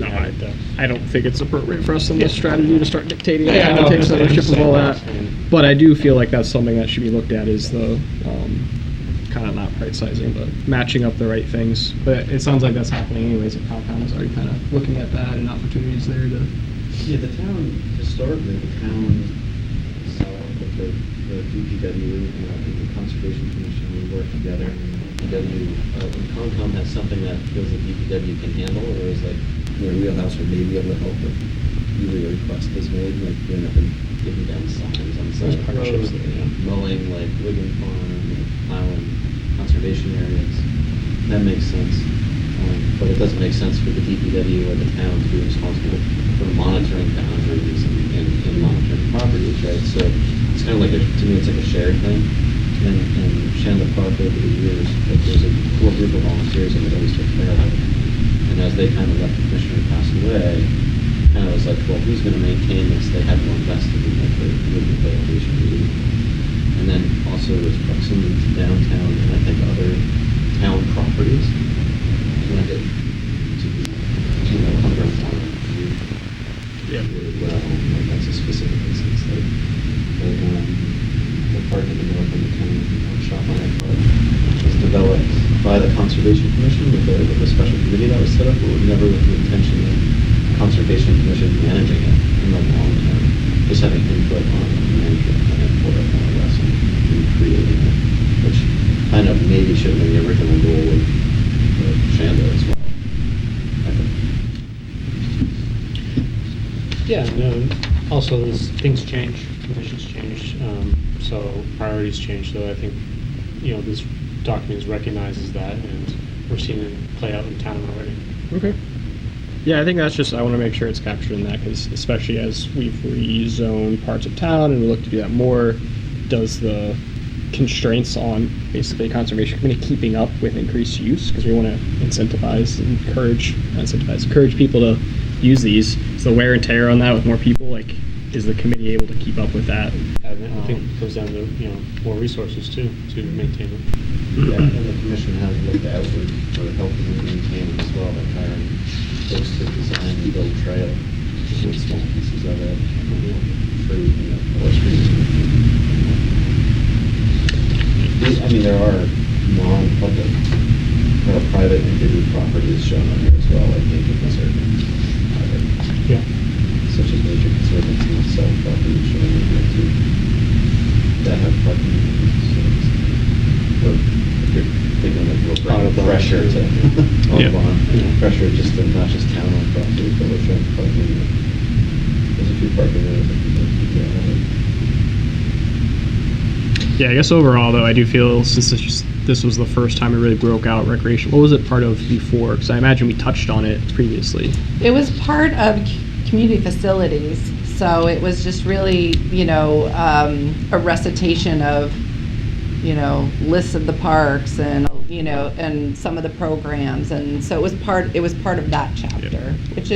No, I don't think it's appropriate for us in this strategy to start dictating how it takes ownership of all that. But I do feel like that's something that should be looked at, is the kind of not right sizing, but matching up the right things. But it sounds like that's happening anyways. If Concom is already kind of looking at that and opportunities there to. Yeah, the town, historically, the town saw with the DPW and the Conservation Commission, we work together. DPW, when Concom has something that feels the DPW can handle, or is like in their wheelhouse, or maybe able to help with, usually a request is made, like going up and giving down signs on the side of the road, mowing, like Wigan Farm, plowing conservation areas. That makes sense. But it doesn't make sense for the DPW or the town to be responsible for monitoring boundaries and monitoring properties, right? So it's kind of like, to me, it's like a shared thing. And Chandler Park over the years, like, there's a core group of volunteers that would always take care of it. And as they kind of let the commissioner pass away, kind of was like, well, who's going to maintain this? They had more invested in like the rehabilitation. And then also its proximity to downtown and I think other town properties. Like it to be, underground really well. Like that's a specific instance. Like the park in the north of the town, Shop on that park, was developed by the Conservation Commission with a special committee that was set up, but never with the intention of the Conservation Commission managing it in the long term, just having input on the management plan for it more or less and creating it, which kind of maybe should have been the original goal of Chandler as well, I think. Yeah, no, also things change, conditions change, so priorities change, so I think, this document recognizes that, and we're seeing it play out in town already. Okay. Yeah, I think that's just, I want to make sure it's captured in that, because especially as we've rezoned parts of town and we look to do that more, does the constraints on basically Conservation Committee keeping up with increased use, because we want to encourage people to use these. So wear and tear on that with more people, like, is the committee able to keep up with that? I think it comes down to more resources too to maintain it. Yeah, and the commission has looked outward for helping them maintain it as well, by hiring folks to design and build trails with small pieces of it, free, forestry. I mean, there are non-public or private entity properties shown on here as well, like nature conservancy, such as nature conservancy itself, properties shown on here too, that have parking. So if you're thinking that we'll bring pressure to pressure just to not just town-owned property, but we're showing parking. There's a few parking areas that people can Yeah, I guess overall, though, I do feel, since this was the first time it really broke out recreation, what was it part of before? Because I imagine we touched on it previously. It was part of community facilities, so it was just really, a recitation of, lists of the parks and, and some of the programs, and so it was part of that chapter, which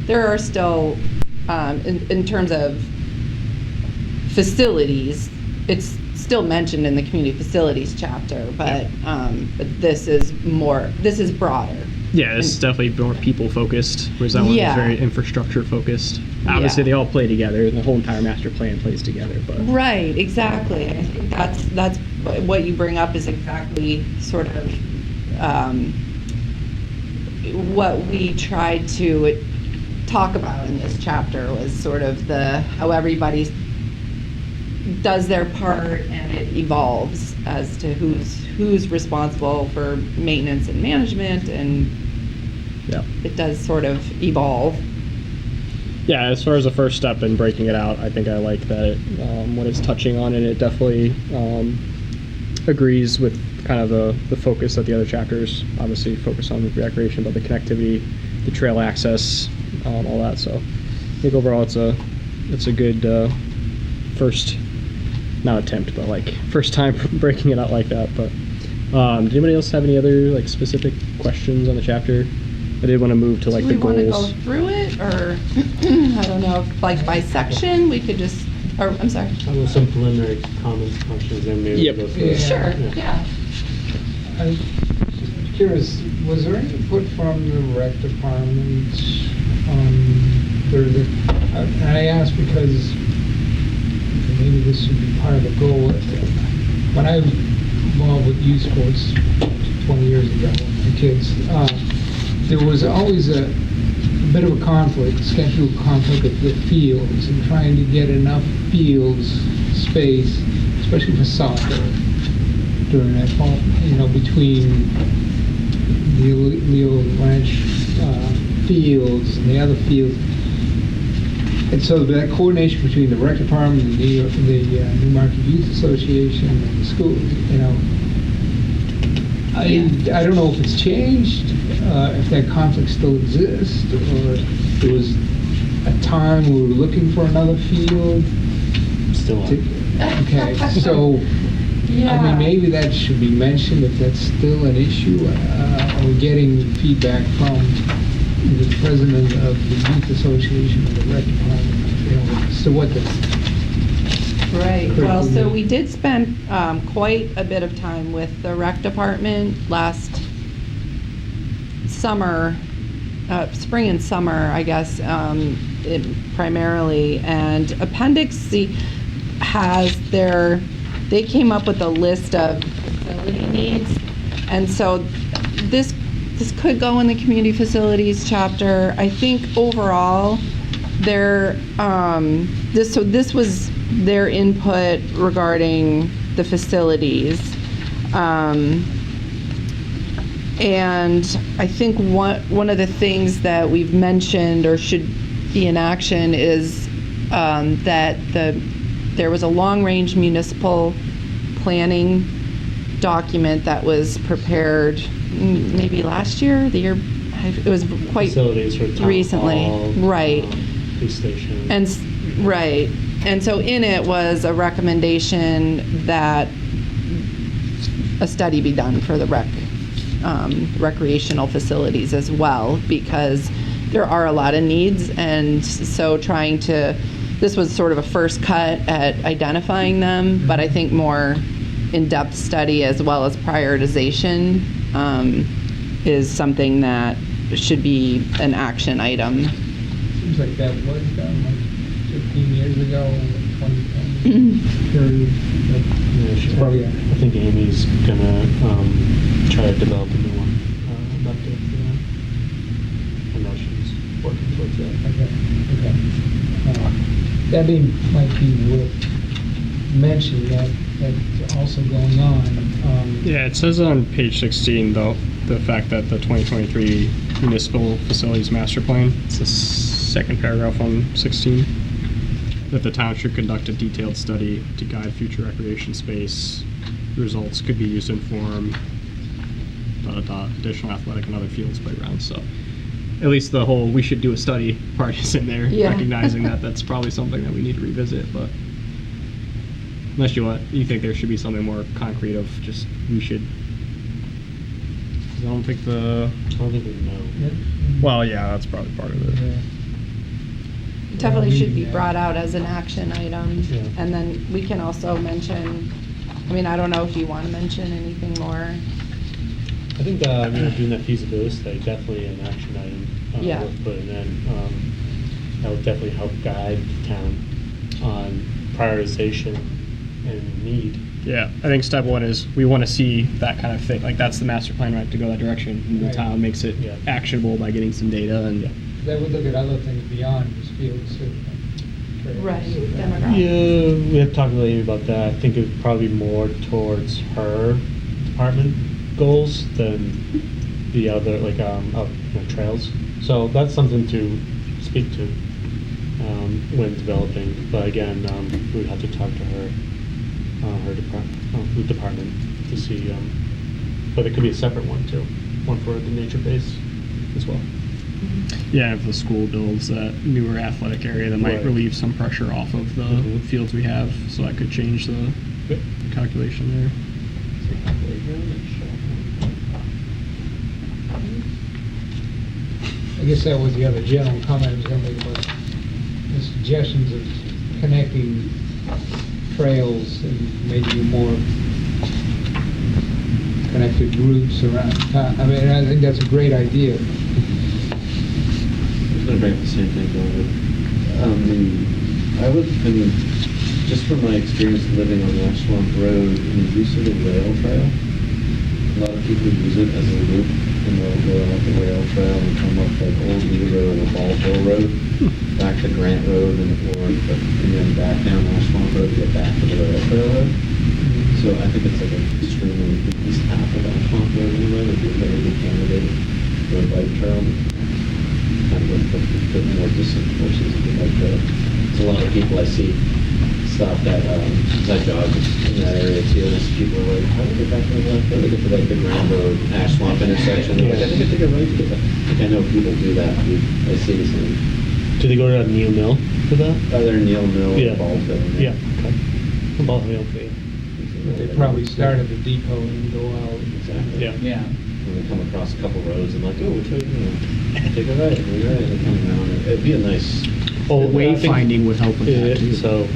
there are still, in terms of facilities, it's still mentioned in the community facilities chapter, but this is broader. Yeah, this is definitely more people focused, whereas that one was very infrastructure focused. Obviously, they all play together, and the whole entire master plan plays together. But right, exactly. I think that's what you bring up is exactly sort of what we tried to talk about in this chapter was sort of how everybody does their part, and it evolves as to who's responsible for maintenance and management, and it does sort of evolve. Yeah, as far as the first step in breaking it out, I think I like that what it's touching on, and it definitely agrees with kind of the focus that the other chapters obviously focus on with recreation, but the connectivity, the trail access, all that. So I think overall it's a good first, not attempt, but like first time breaking it out like that. But did anybody else have any other like specific questions on the chapter? I did want to move to like the goals. Do we want to go through it, or I don't know, if, like by section we could just, or I'm sorry. I have some preliminary comments, questions, and maybe go through it. Sure. Yeah. I'm curious, was there any input from the rec department And I ask because maybe this should be part of the goal. When I was involved with youth sports 20 years ago, the kids, there was always a bit of a conflict, scheduled conflict of the fields and trying to get enough fields space, especially for soccer during that fall, between the Leo Ranch fields and the other fields. And so that coordination between the rec department and the Newmarket Youth Association and the school, I don't know if it's changed, if that conflict still exists, or there was a time we were looking for another field. Still on. Okay, so, I mean, maybe that should be mentioned if that's still an issue. Are we getting feedback from the president of the Youth Association and the rec department, so what the... Right, well, so we did spend quite a bit of time with the rec department last summer, spring and summer, I guess, primarily, and Appendix C has they came up with a list of facility needs, and so this could go in the community facilities chapter. I think overall, this was their input regarding the facilities. And I think one of the things that we've mentioned or should be in action is that there was a long-range municipal planning document that was prepared maybe last year, the year, it was quite Facilities for town recently, hall, right? Police station. Right. And so in it was a recommendation that a study be done for the recreational facilities as well, because there are a lot of needs, and so this was sort of a first cut at identifying them, but I think more in-depth study as well as prioritization is something that should be an action item. Seems like that was done like 15 years ago, 2010 period. Yeah, she's probably, I think Amy's gonna try to develop a new one, an update for that. I know she's working towards that. Okay. That might be worth mentioning that's also going on. Yeah, it says on page 16, though, the fact that the 2023 Municipal Facilities Master Plan, it's the second paragraph on 16, that the town should conduct a detailed study to guide future recreation space. Results could be used to inform additional athletic and other fields, playgrounds. So at least the whole "we should do a study" part is in there, Yeah. recognizing that that's probably something that we need to revisit. But unless you think there should be something more concrete of just we should. 'Cause I don't think I don't think we know. Well, yeah, that's probably part of it. It definitely should be brought out as an action item. Yeah. And then we can also mention, I don't know if you want to mention anything more. I think doing that feasibility study, definitely an action item Yeah. worth putting in. That would definitely help guide the town on prioritization and need. Yeah, I think step one is we want to see that kind of thing. Like that's the master plan, right, to go that direction. And the Right. town makes it Yeah. actionable by getting some data and. That would look at other things beyond just fields too. Like Right, trails. demographics. Yeah, we have talked with Amy about that. I think it would probably be more towards her department goals than the other, trails. So that's something to speak to when developing. But again, we would have to talk to her department to see. But it could be a separate one too, one for the nature base as well. Yeah, if the school builds that newer athletic area, that might Right. relieve some pressure off of the Mhm. fields we have, so that could change the Yep. calculation there. I guess that was the other general comment I was going to make about the suggestions of connecting trails and making more connected routes around town. I think that's a great idea. I'm gonna bring up the same thing over. Just from my experience living on Nash Swamp Road, in the use of the rail trail, a lot of people use it as a loop, and they'll go out the rail trail and come up like Old Lee Road or Ball Hill Road, back to Grant Road, and then back down Nash Swamp Road to get back to the rail trail road. So I think it's like an extremely, at least half of Nash Swamp Road anyway, would be a very good candidate for a bike trail. Kind of with the more distant courses of the bike trail. There's a lot of people I see stop that, because I jog in that area too, and people are like, how do I get back to the left? How do I get to like the Grand Road, Ash Swamp intersection? They're like, I think I take a right to get that. Like, I know people do that. I see the same. Do they go to Neil Mill for that? Either Neil Mill Yeah. or Baldwin. Yeah. Okay. Ball Hill, okay. They probably start at the depot and go out. Exactly. Yeah. Yeah. When they come across a couple roads and like, oh, which way, take a right, and they're coming around. It'd be a nice. Oh, Wayfinding would help with that too. So,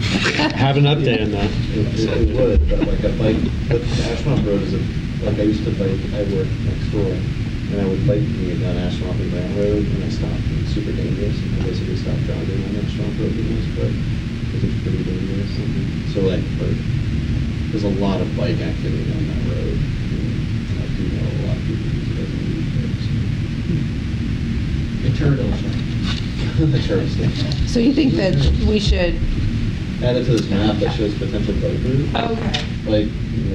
have an update on that. It would, but like a bike, but Ash Swamp Road is like I used to bike, I worked next door, and I would bike down Ash Swamp and Grant Road, and I stopped. It's super dangerous. I basically stopped jogging on Ash Swamp Road for the most part, because it's pretty dangerous. So like, there's a lot of bike activity on that road. And I do know a lot of people use it as a route. The turtles. The turtles, yeah. So you think that we should, Add it to this map that shows potential bike route, okay. like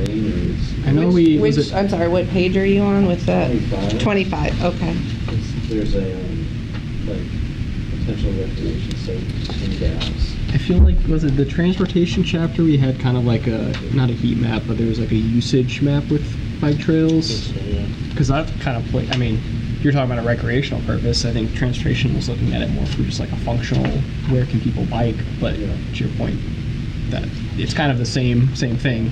lane routes. I know I'm sorry, what page are you on with that? 25. 25, okay. There's a, like, potential recreation site in Dallas. I feel like, was it the transportation chapter, we had kind of like not a heat map, but there was like a usage map with bike trails? Because I've kind of played, I mean, you're talking about a recreational purpose. I think transportation was looking at it more for just like a functional, where can people bike? But Yeah. to your point, that it's kind of the same thing.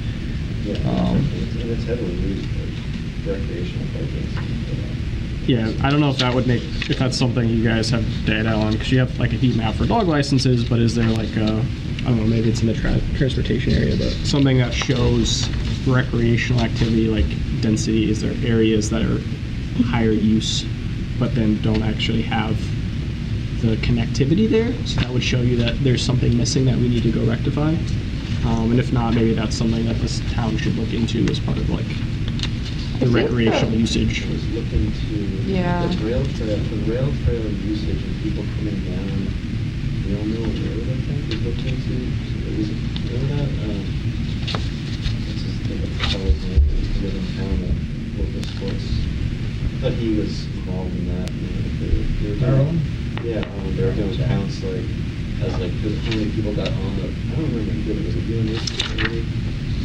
Yeah, and it's heavily used for recreational purposes. Yeah, I don't know if that would make, if that's something you guys have data on, because you have like a heat map for dog licenses, but is there like a, I don't know, maybe it's in the transportation area, but something that shows recreational activity, like density, is there areas that are higher use, but then don't actually have the connectivity there? So that would show you that there's something missing that we need to go rectify. And if not, maybe that's something that this town should look into as part of like the think recreational that- usage. I was looking to Yeah. the rail trail usage and people coming down Real Mill Road, I think, was looking into. Was it, you know that? What's his name? What's the fellow's name? He lives in town at local sports. I thought he was involved in that. They were doing- Maryland? Yeah, they were doing counts like, as like, how many people got on the, I don't remember who did it, was it UNH maybe?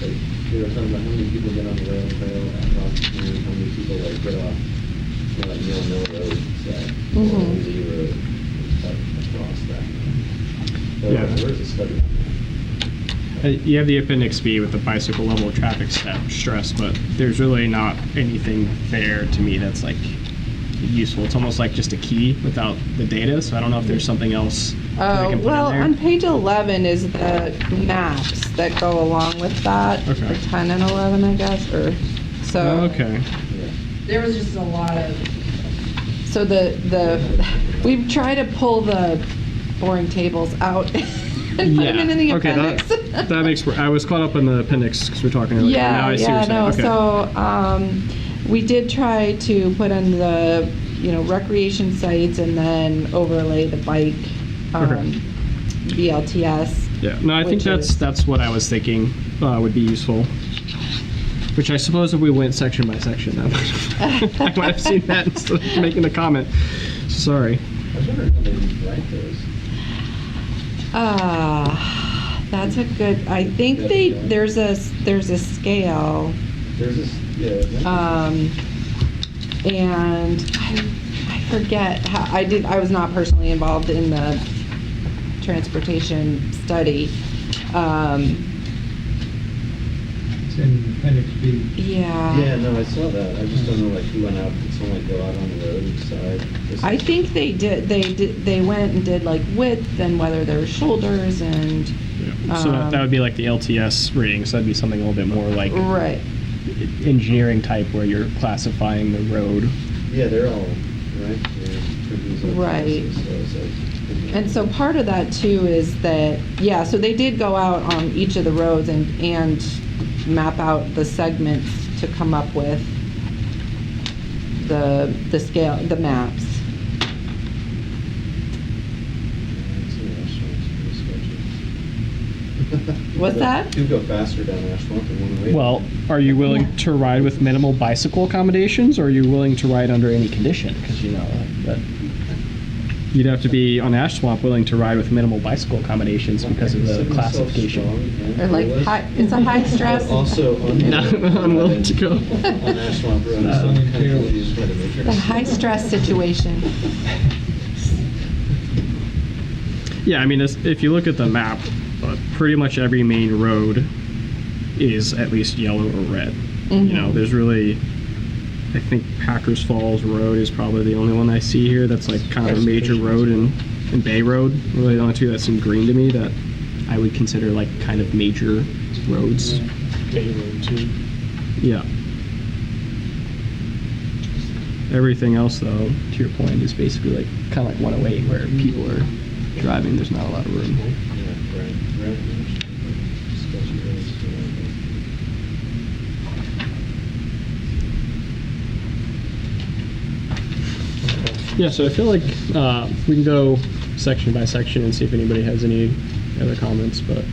Like, they were talking about how many people get on the rail trail across the town, how many people like get off, you know, like Neil Mill Road, say, or Mhm. Lee Road, like across that. So Yeah. there is a study on that. You have the appendix B with the bicycle level of traffic stress, but there's really not anything there to me that's like useful. It's almost like just a key without the data, so I don't know if there's something else that I can put Well, in there. on page 11 is the maps that go along with that, Okay. or 10 and 11, I guess, or, so. Okay. Yeah. There was just a lot of. So we try to pull the boring tables out and put them in the Okay, appendix. that makes, I was caught up in the appendix because we were talking earlier. Yeah, Now I see what yeah, you're no, saying. Okay. so, we did try to put in the, recreation sites and then overlay the bike, Okay. BLTS. Yeah, no, I think which is- that's what I was thinking would be useful. Which I suppose if we went section by section, I might have seen that instead of making a comment. Sorry. I was wondering how they rank those. That's a good, I think there's a scale. There's this, yeah. And I forget how, I was not personally involved in the transportation study. It's in appendix B. Yeah. Yeah, no, I saw that. I just don't know, like, who went out, did someone like go out on the road and decide? This I is- think they went and did like width and whether there were shoulders and, So that would be like the LTS rating, so that'd be something a little bit more like right. engineering type where you're classifying the road. Yeah, they're all, right? Yeah, Turkey's Right. So it's like, And so part of that too is that, yeah, so they did go out on each of the roads and map out the segments to come up with the scale, the maps. What's that? You go faster down Ashmont than 108. Well, are you willing to ride with minimal bicycle accommodations, or are you willing to ride under any condition? Because that you'd have to be on Ash Swamp willing to ride with minimal bicycle accommodations because of the classification. Or like it's a high stress. Also Not unwilling to go. on Ash Swamp Road. The high stress situation. Yeah, I mean, if you look at the map, pretty much every main road is at least yellow or red. You know, there's really, I think Packers Falls Road is probably the only one I see here that's like kind of a major road, and Bay Road, really the only two that seem green to me that I would consider like kind of major roads. Bay Road too. Yeah. Everything else, though, to your point, is basically like kind of like 108, where people are driving. There's not a lot of room. Yeah, right. Sketchy roads. Yeah, so I feel like we can go section by section and see if anybody has any other comments. But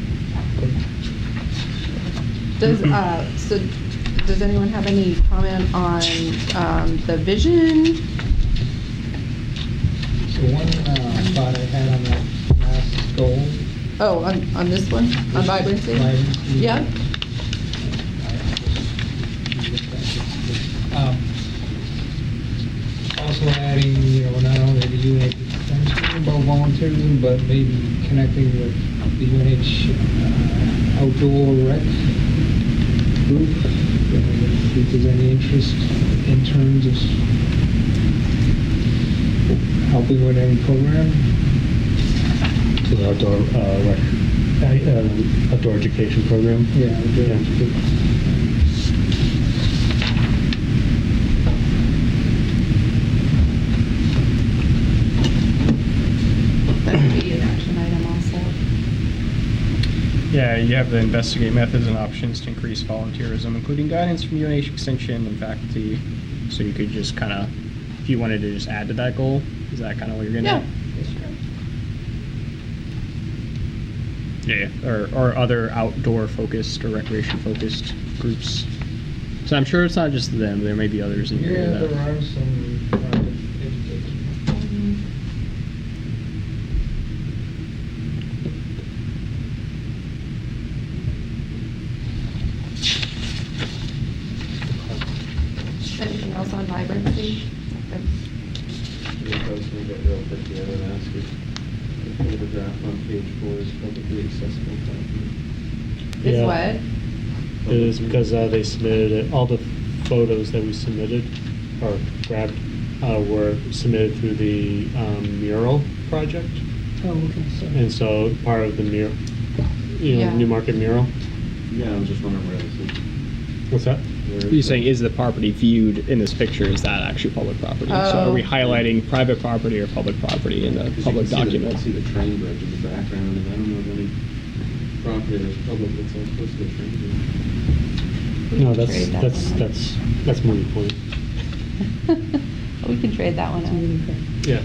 Does anyone have any comment on the vision? So one thought I had on that last goal. Oh, on this one, on vibrancy? Vibrancy. Yeah. Also adding, not only the UNH about volunteerism, but maybe connecting with the UNH outdoor rec group. If there's any interest in terms of helping with any program. So the outdoor education program. Yeah, outdoor education. That could be an action item also. yeah, you have to investigate methods and options to increase volunteerism, including guidance from UNH Extension and faculty. So you could just kind of, if you wanted to just add to that goal, is that kind of what you're getting at? Yeah, or other outdoor focused or recreation focused groups. So I'm sure it's not just them. There may be others in here. Yeah, that, there are some private education. Anything else on vibrancy? I was going to get real quick the other and ask if the photograph on page 4 is publicly accessible document. Is Yeah. what? It is because they submitted it, all the photos that we submitted or grabbed were submitted through the mural project. Oh, okay, so. And so part of the mural, Yeah. Newmarket mural. Yeah, I was just wondering where this is. What's that? You're saying, is the property viewed in this picture? Is that actually public property? So are we Oh. highlighting private property or public property in the public document? I see the train bridge in the background, and I don't know of any property that's public that's all close to the train bridge. No, Trade that one out. that's Mooney Point. We can trade that one out. Yeah.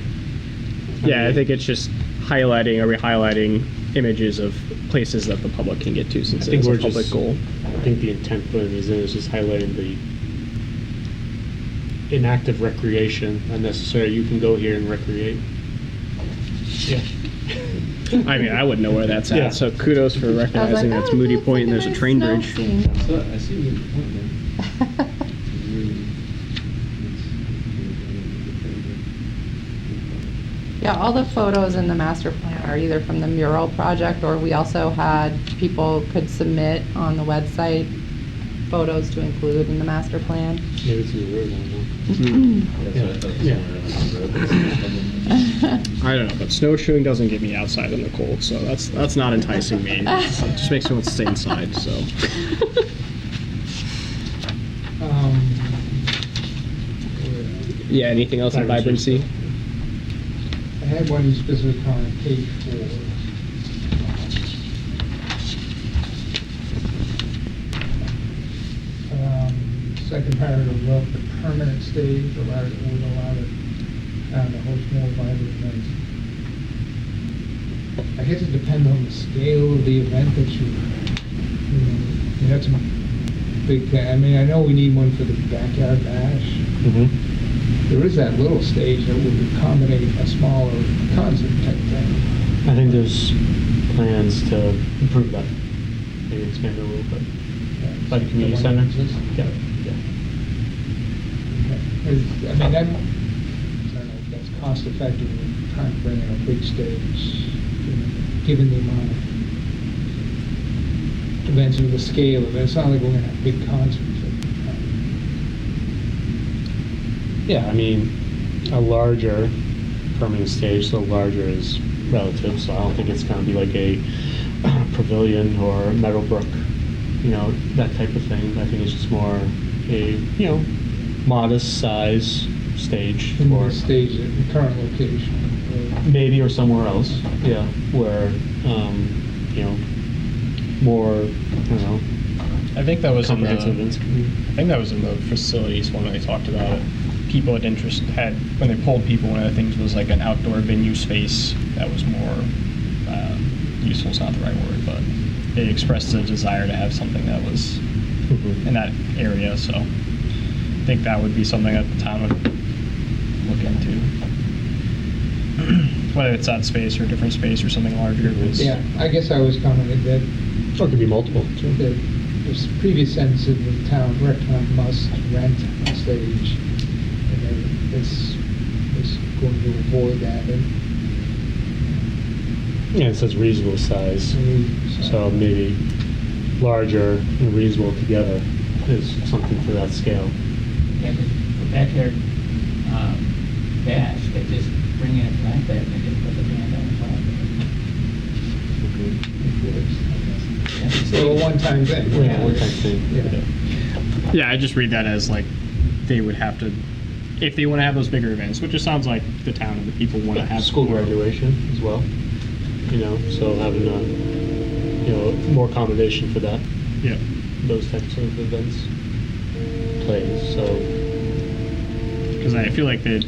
Yeah, I think it's just highlighting. Are we highlighting images of places that the public can get to since I think it's a we're public just, goal? I think the intent putting these in is just highlighting the inactive recreation, unnecessary. You can go here and recreate. Yeah. I mean, I wouldn't know where that's at. Yeah. So kudos for I was like, recognizing that's oh, Moody looks Point and like there's a nice train snow bridge. scene. So I see the point there. Yeah, all the photos in the master plan are either from the mural project, or we also had, people could submit on the website photos to include in the master plan. Maybe it's in the road, I don't know. That's what I thought it was Yeah. somewhere on the road. I don't know, but snowshoeing doesn't get me outside in the cold, so that's not enticing me. It just makes me want to stay inside. So Um, yeah, anything else on vibrancy? had one specific on page 4. Second paragraph, above the permanent stage, would allow the town to host more vibrant events. I guess it depends on the scale of the event that you know, that's a big thing. I mean, I know we need one for the backyard bash. There is that little stage that would accommodate a smaller concert type thing. I think there's plans to improve that, maybe expand it a little bit. By the community one center? that exists? Yeah. I mean, I don't know if that's cost effective in trying to bring in a big stage, given the amount of events and the scale of it. It's not like we're going to have big concerts. Yeah, I mean, a larger permanent stage, so larger is relative, so I don't think it's gonna be like a pavilion or Meadowbrook, you know, that type of thing. I think it's just more a, you know, modest size stage In or the stage at the current location. maybe or somewhere else, yeah, where, you know, more, I don't know, I think that was in comprehensive events. I think that was in the facilities one when they talked about it. People had interest when they polled people. One of the things was like an outdoor venue space that was more useful. Is not the right word, but they expressed a desire to have something that was in that area. So I think that would be something that the town would look into, whether it's that space or a different space or something larger. Yeah, I guess I was commenting that Or it could be multiple, too. the previous sentence of the town, restaurant must rent a stage. And then this is going to avoid that. And Yeah, it says reasonable size, so maybe larger and reasonable together is something for that scale. Yeah, the backyard bash, they just bring in a flatbed and they just put the band on the flatbed. So a one-time thing. Yeah, one-time thing. Yeah. Yeah, I just read that as like they would have to, if they want to have those bigger events, which it sounds like the town and the people want to have School more. graduation as well, you know, so having a, you know, more accommodation for that, Yeah. those types of events, plays, so. Because I feel like the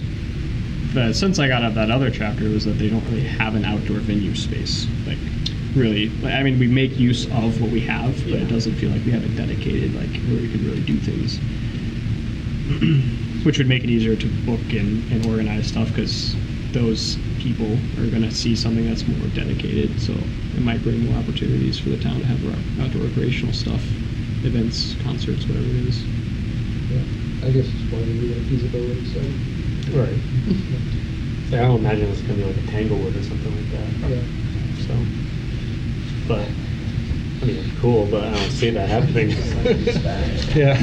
sense I got out of that other chapter was that they don't really have an outdoor venue space. Like, really, I mean, we make use of what we have, but it doesn't feel like we have it dedicated, like, where we can really do things. Which would make it easier to book and organize stuff, because those people are going to see something that's more dedicated, so it might bring more opportunities for the town to have outdoor recreational stuff, events, concerts, whatever it is. Yeah. I guess it's part of the feasibility study. Right. I don't imagine it's gonna be like a Tanglewood or something like that. Yeah. So, but, I mean, it's cool, but I don't see that happening. Yeah.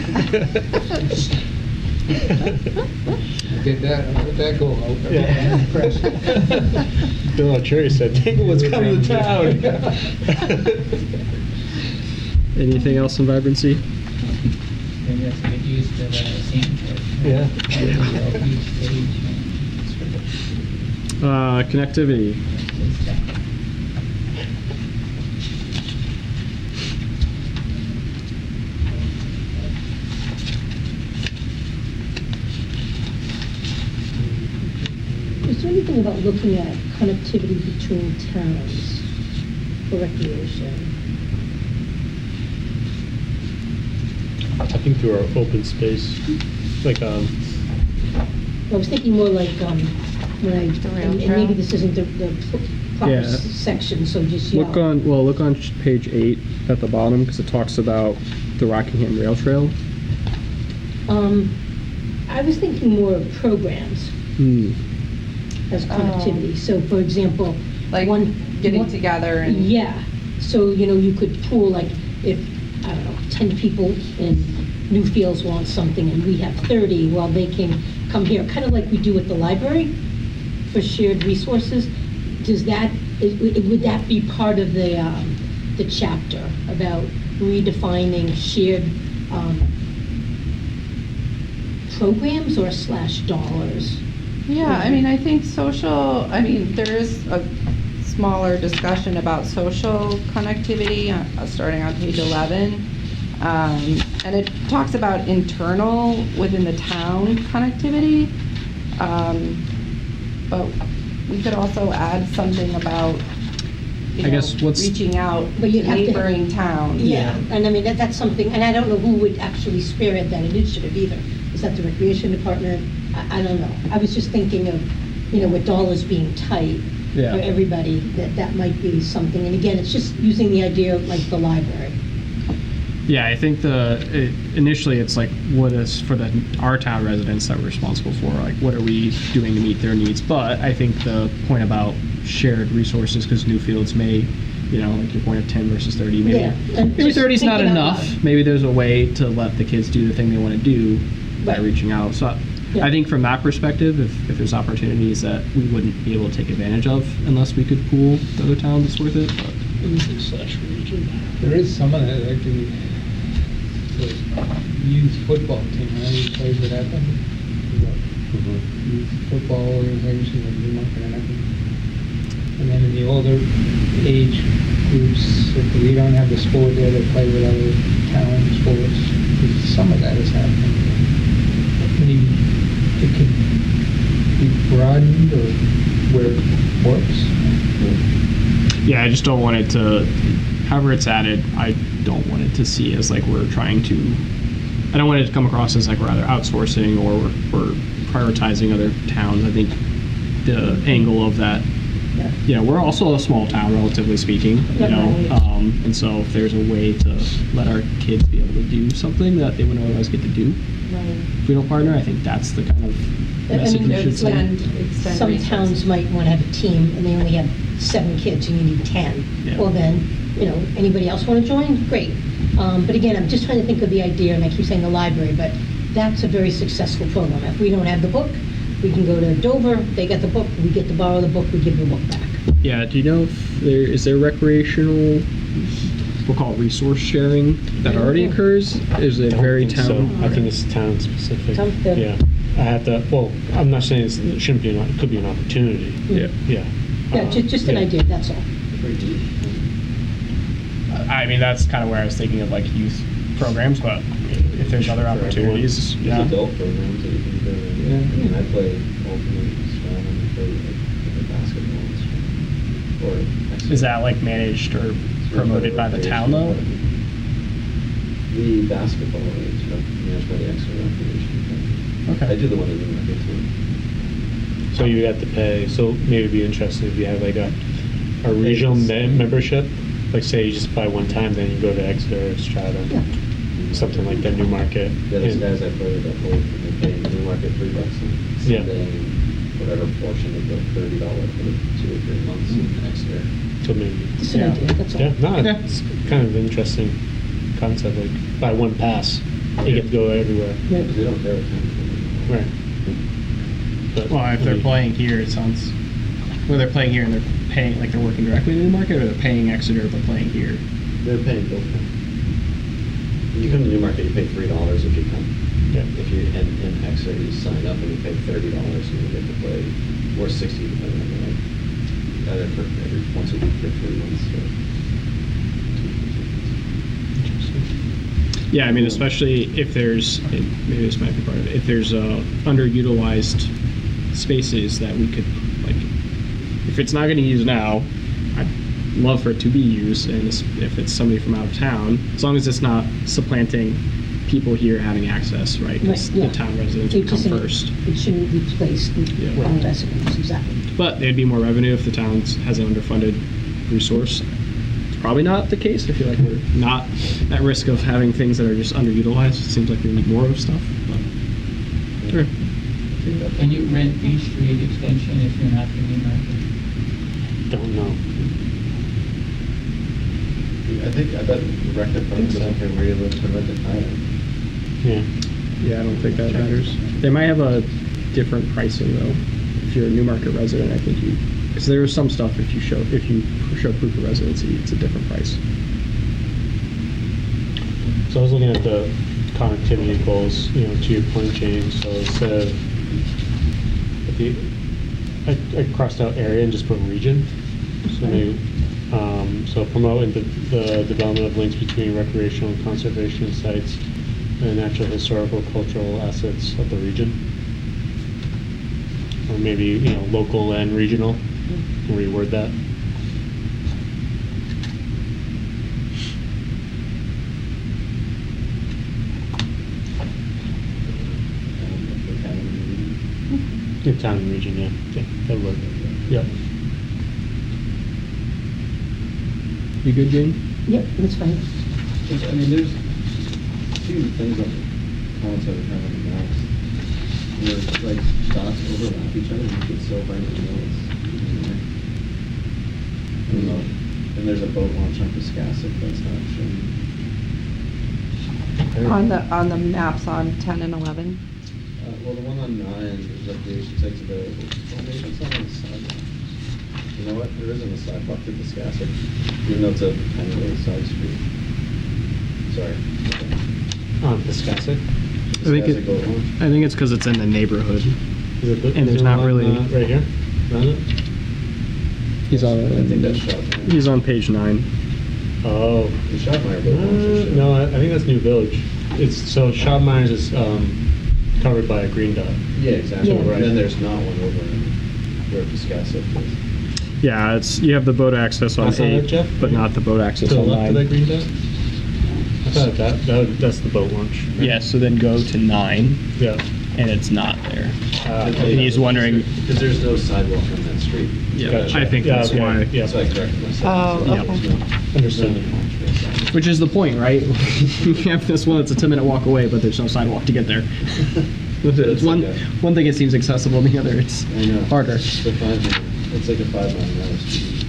Get that, let that go out. Yeah. Press. Bill Cherry said, Tanglewood's coming to town. Anything else in vibrancy? Maybe that's a good use of scene for. Yeah. Connectivity. Is there anything about looking at connectivity between towns for recreation? I think through our open space, like, I was thinking more like, when and maybe this isn't the proper Yeah. section, so just yell. Look on page 8 at the bottom, because it talks about the Rockingham Rail Trail. I was thinking more of programs as connectivity. So, for example, Like getting together and. Yeah, so, you know, you could pool, like, if, I don't know, 10 people in Newfields want something and we have 30, well, they can come here, kind of like we do at the library for shared resources. Would that be part of the chapter about redefining shared programs or /dollars? Yeah, I mean, I think social, I mean, there is a smaller discussion about social connectivity, starting on page 11. And it talks about internal within the town connectivity. But we could also add something about, you I know, guess what's- reaching out But to you'd have to- neighboring towns. Yeah, and I mean, that's something, and I don't know who would actually spearhead that initiative either. Is that the recreation department? I don't know. I was just thinking of, you know, with dollars being tight Yeah. for everybody, that might be something. And again, it's just using the idea of like the library. Yeah, I think initially it's like, what is for our town residents that we're responsible for, like what are we doing to meet their needs? But I think the point about shared resources, because Newfields may, you know, like your point of 10 versus 30, maybe, Yeah, and maybe just 30 is not thinking out enough. loud. Maybe there's a way to let the kids do the thing they want to do by Right. reaching out. So Yeah. I think from that perspective, if there's opportunities that we wouldn't be able to take advantage of unless we could pool the other towns, it's worth it. But There is some of that, like the youth football team, I know you played with that. Youth football organization in Newmarket and everything. And then in the older age groups, if we don't have the sport there, they play with other town sports. Some of that is happening. Maybe it could be broadened or where it works. yeah, I just don't want it to, however it's added, I don't want it to see as like we're trying to, I don't want it to come across as like we're either outsourcing or we're prioritizing other towns. I think the angle of that, Yeah. you know, we're also a small town, relatively speaking, you know, and so if there's a way to let our kids be able to do something that they wouldn't otherwise get to do if we don't partner, I think that's the kind of I message mean, we should send. Extend Some resources. towns might want to have a team and they only have 7 kids and you need 10. Yeah. Well then, you know, anybody else want to join? Great. But again, I'm just trying to think of the idea, and I keep saying the library, but that's a very successful program. If we don't have the book, we can go to Dover, they get the book, we get to borrow the book, we give the book back. Yeah, do you know if is there recreational, we'll call it resource sharing that already occurs? Is it very town? I think it's town specific. Sounds good. Yeah. I have to, well, I'm not saying it shouldn't be, it could be an opportunity. Yeah. Yeah. Yeah, just an yeah. idea, that's all. I mean, that's kind of where I was thinking of like youth programs, but if there's other opportunities, There's yeah. adult programs that you can go to. Yeah. I mean, I play ultimate swim and I play like basketball and swim. Or Is that like managed or promoted by the town though? The basketball is managed by the Exeter Recreation. I Okay. do the one in Newmarket too. So you have to pay, so maybe it'd be interesting if you have like a regional membership, like say you just buy one time, then you go to Exeter or Strata, Yeah. something like that, Newmarket. Yeah, those And- guys I play with, they pay Newmarket $3 and Yeah. Sunday, whatever portion of the $30 for the 2 or 3 months in Exeter. So maybe, Just an Yeah. idea, that's all. yeah, no, Yeah. it's kind of an interesting concept, like buy one pass, you get to go everywhere. Yeah. Because they don't care what time. Right. But Well, if they're maybe- playing here, it sounds, well, they're playing here and they're paying, like they're working directly in the market, or they're paying Exeter but playing here. They're paying both. When you come to Newmarket, you pay $3 if you come. Yeah. If you in Exeter, you sign up and you pay $30 and you get to play, or 60 depending on the night. Either for every once a week for 3 months. Yeah, I mean, especially if there's, maybe this might be part of it, if there's underutilized spaces that we could, like, if it's not getting used now, I'd love for it to be used, and if it's somebody from out of town, as long as it's not supplanting people here having access, right? 'Cause Right, yeah. the town residents It would come doesn't- first. It shouldn't replace the Yeah. town residents, exactly. But there'd be more revenue if the town has an underfunded resource. It's probably not the case. I feel like we're not at risk of having things that are just underutilized. It seems like we need more of stuff. But, sure. Can you rent Beach Street extension if you're not in Newmarket? Don't know. I bet the rec department doesn't care where you live to rent it either. Yeah. Yeah, I don't think that matters. They might have a different pricing though. If you're a Newmarket resident, I think because there is some stuff if you show proof of residency, it's a different price. So I was looking at the connectivity goals, to your point, James. So instead of the the, I crossed out area and just put region. So maybe, so promote the development of links between recreational and conservation sites and natural, historical, cultural assets of the region. Or maybe, you know, local and regional, reword that. In town and region, yeah. Yeah, that would work. Yeah. You good, Jane? Yep, that's fine. I mean, there's a few things on the comments that we have on the maps where like dots overlap each other and you can still find the notes. And there's a boat launch on Piscasset that's not shown. On the maps on 10 and 11. Well, the one on 9 is recreation sites available. Well, maybe it's not on the sidewalk. You know what? There isn't a sidewalk to Piscasset, even though it's a tiny little side street. Sorry. On Piscasset. I think it's because it's in the neighborhood. Is it And there's not really- right here? Around it? He's on. I think that's Shopmire. He's on page 9. Oh. The Shopmire boat launch is shown. No, I think that's New Village. It's, so Shopmire's is covered by a green dot. Yeah, exactly. Yeah. And then there's not one over in where Piscasset is. Yeah, it's you have the boat access on I saw that, 8, Jeff. but not the boat access To the on left of 9. that green dot? I thought that's the boat launch. right? Yeah, so then go to 9, Yeah. and it's not there. Uh, And he's wondering. Because there's no sidewalk on that street. Yeah, Gotcha. I think Yeah, that's okay. why. Yeah. So I corrected myself. Oh, So okay. there's no- Understood. there's no launch space. Which is the point, right? You have this one that's a 10-minute walk away, but there's no sidewalk to get there. It's It's one like a- one thing it seems accessible, the other it's I know. harder. It's like a 5 mile an hour speed.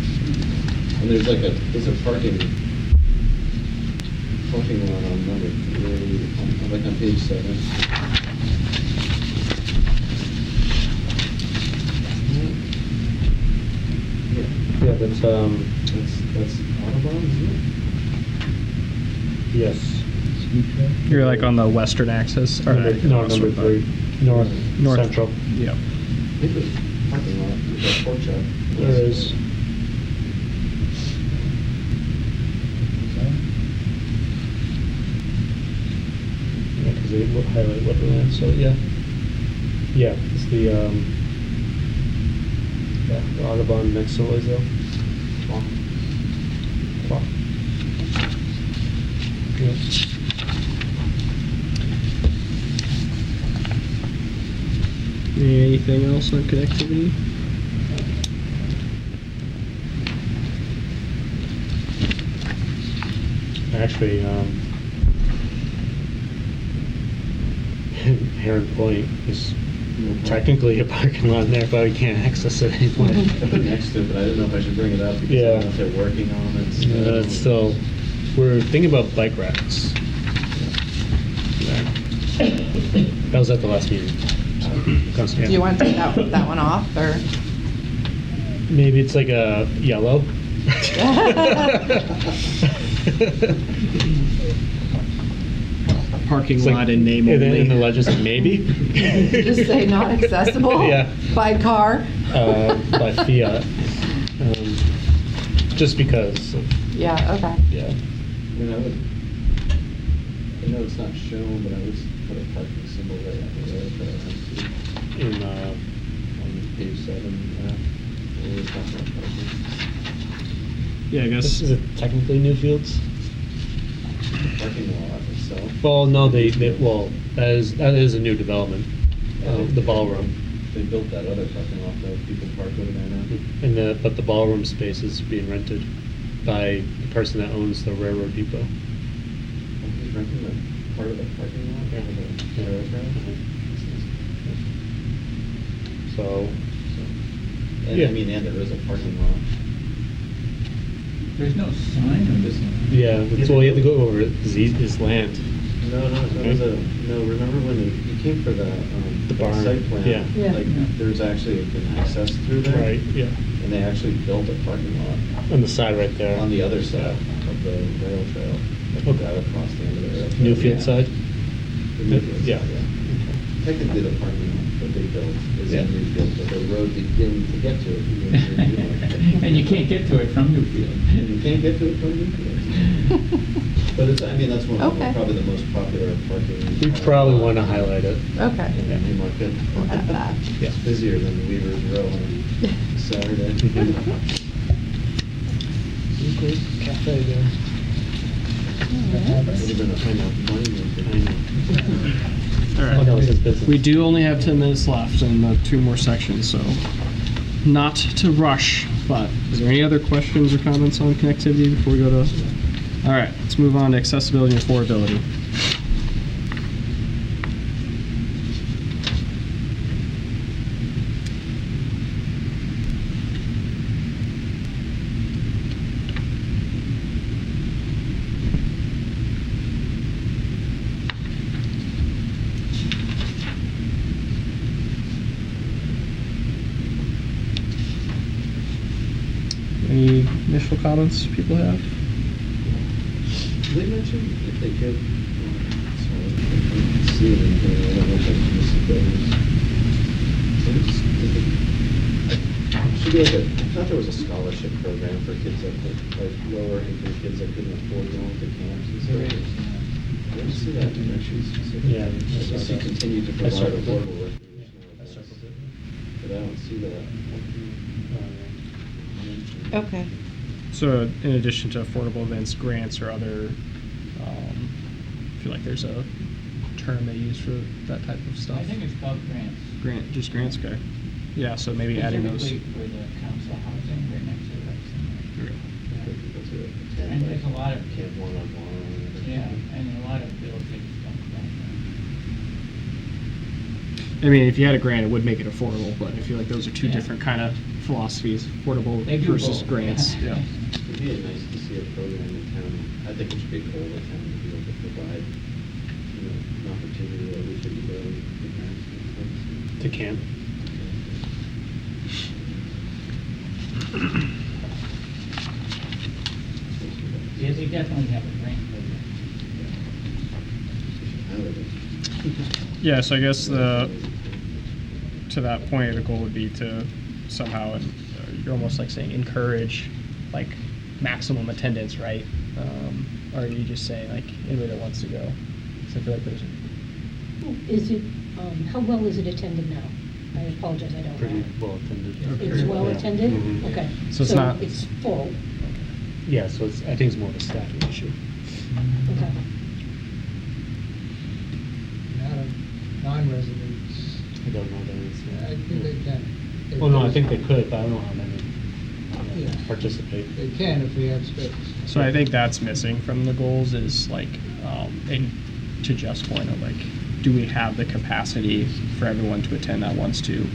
And there's a parking lot on number 3, like on page 7. Yeah, that's That's Audubon, isn't yes. You're like on the western axis, or Number 3, north central. Yeah. it? I think there's a parking lot, there's a pork shop. There is. Yeah, because they highlight Wetland, so yeah. Yeah, it's the Audubon next to Loisville. Clock. Yeah. Anything else on connectivity? Actually, Heron Point is technically a parking lot there, but we can't access it anymore. I put next to it, but I didn't know if I should bring it up because I Yeah. don't know if they're working on it. It's still, we're thinking about bike racks. That was at the last meeting. So, Do you want to take that one off, or? maybe it's like a yellow. Parking It's like- lot and name and then only. in the legend, it's like maybe. Just say not accessible? Yeah. By car? By Fiat. Just because, Yeah, okay. yeah. I mean, I know it's not shown, but I would put a parking symbol right at the rail trail In, on page 7. Always talk about parking. Yeah, I guess. is it technically Newfields? The parking lot itself. Well, no, well, that is a new development, the ballroom. They built that other parking lot that people park over there now. But the ballroom space is being rented by the person that owns the railroad depot. He's renting the part of the parking lot Yeah. over the rail trail. So, And Yeah. I mean, and there is a parking lot. There's no sign of this. yeah, well, you have to go over his land. No, there was no, remember when you came for the barn, site plan? yeah. Yeah. Like, there's actually an access through there. Right, yeah. And they actually built a parking lot On the side right there. on the other side of the rail trail. Like Okay. right across the end of the rail trail. Newfield side? The Newfield side, Yeah. yeah. Technically the parking lot for that they built is Yeah. in Newfield, but the road begins to get to it. is in Newmarket. And you can't get to it from Newfield. And you can't get to it from Newfield. But it's, I mean, that's one of the, Okay. probably the most popular parking. We probably want to highlight it. Okay. In Newmarket. We'll add that. Yeah. It's busier than Weaver's Row on Saturday. Great cafe there. Would have been a high enough money. All Oh, that was his business. We do only have 10 minutes left and 2 more sections, so not to rush, but is there any other questions or comments on connectivity before we go to... All right, let's move on to accessibility and affordability. Any initial comments people have? They mentioned if they could, sorry, I can't see it in here, I don't know if I can miss those. Should be like a, I thought there was a scholarship program for kids that could, like lower income kids that couldn't afford going to camps. Is there? I didn't see that in actually specific. Yeah, I saw I see that. continue to I provide circled it. affordable I recreational circled events. it. But I don't see that. Okay. So in addition to affordable events, grants or other, I feel like there's a term they use for that type of stuff. I think it's called grants. Just grants, okay. Yeah, so maybe adding those. Specifically for the council housing, right next to it. I think that's a And there's a lot of, Camp one-on-one. yeah, and a lot of real estate stuff like that. I mean, if you had a grant, it would make it affordable, but I feel like those are 2 Yeah. different kind of philosophies, affordable They do versus both, grants. yeah. Yeah. It'd be nice to see a program in town. I think it should be a goal of town to be able to provide, an opportunity that we should go to parents and folks. To camp. Yeah, they definitely have a grant program. Yeah, so I guess to that point, the goal would be to somehow, you're almost like saying encourage like maximum attendance, right? Or are you just saying like anybody that wants to go? So I feel like there's Is it, how well is it attended now? I apologize, I don't Pretty know. well attended. It's well Yeah. attended? Mhm. Okay. So it's not- It's full, Yeah, so it's, I think it's more of a staffing issue. okay. Not a non-residents, I don't know that it's. I think they can. Well, no, I think they could, but I don't know how many Yeah. participate. They can if we have space. So I think that's missing from the goals is like, and to Jeff's point of like, do we have the capacity for everyone to attend that wants to?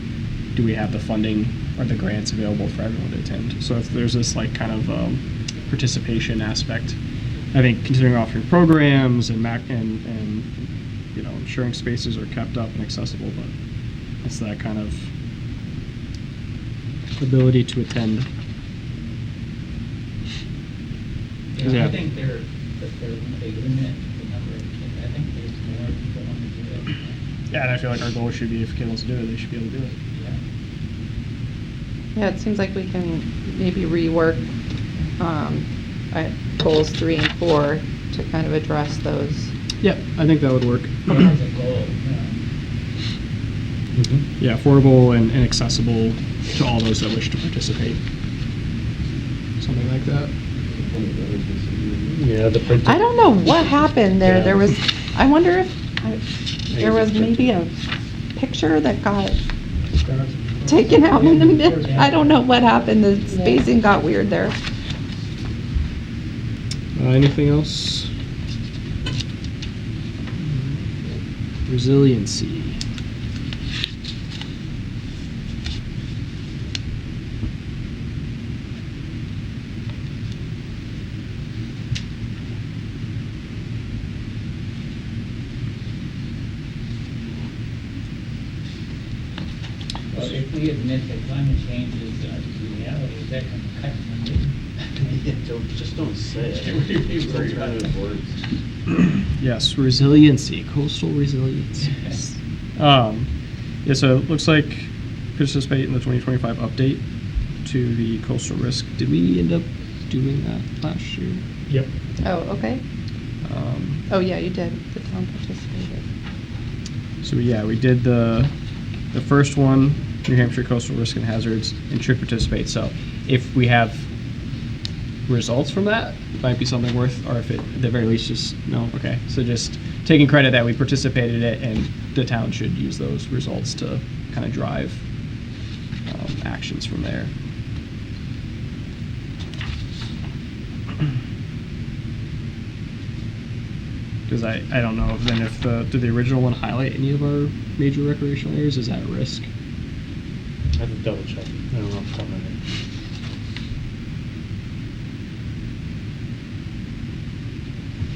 Do we have the funding or the grants available for everyone to attend? So if there's this like kind of participation aspect, I think considering offering programs and ensuring spaces are kept up and accessible, but it's that kind of ability to attend. Yeah, I think they limit the number of kids. I think there's more people want to do it. Yeah, and I feel like our goal should be if a kid wants to do it, they should be able to do it. Yeah. Yeah, it seems like we can maybe rework goals 3 and 4 to kind of address those. Yep, I think that would work. As a goal, Yeah, affordable and accessible to all those that wish to participate. Something like that. Yeah, the printed. I don't know what happened there. Yeah. There was, I wonder if there was maybe a picture that got taken out in the mid. I don't know what happened. The spacing got weird there. Anything else? Resiliency. Well, if we admit that climate change is a reality, is that going to cut funding? Yeah, just don't say it. Just alternative words. Yes, resiliency, coastal resiliency. Yeah, so it looks like participate in the 2025 update to the coastal risk. Did we end up doing that last year? Yep. Oh, okay. Oh, yeah, you did. The town participated. So yeah, we did the first one, New Hampshire Coastal Risk and Hazards, and should participate. So if we have results from that, might be something worth, or if it, at the very least, just, no, okay. So just taking credit that we participated in it, and the town should use those results to kind of drive actions from there. Because I don't know, then if did the original one highlight any of our major recreational areas? Is that at risk? I have to double check. I don't know off the top of my head.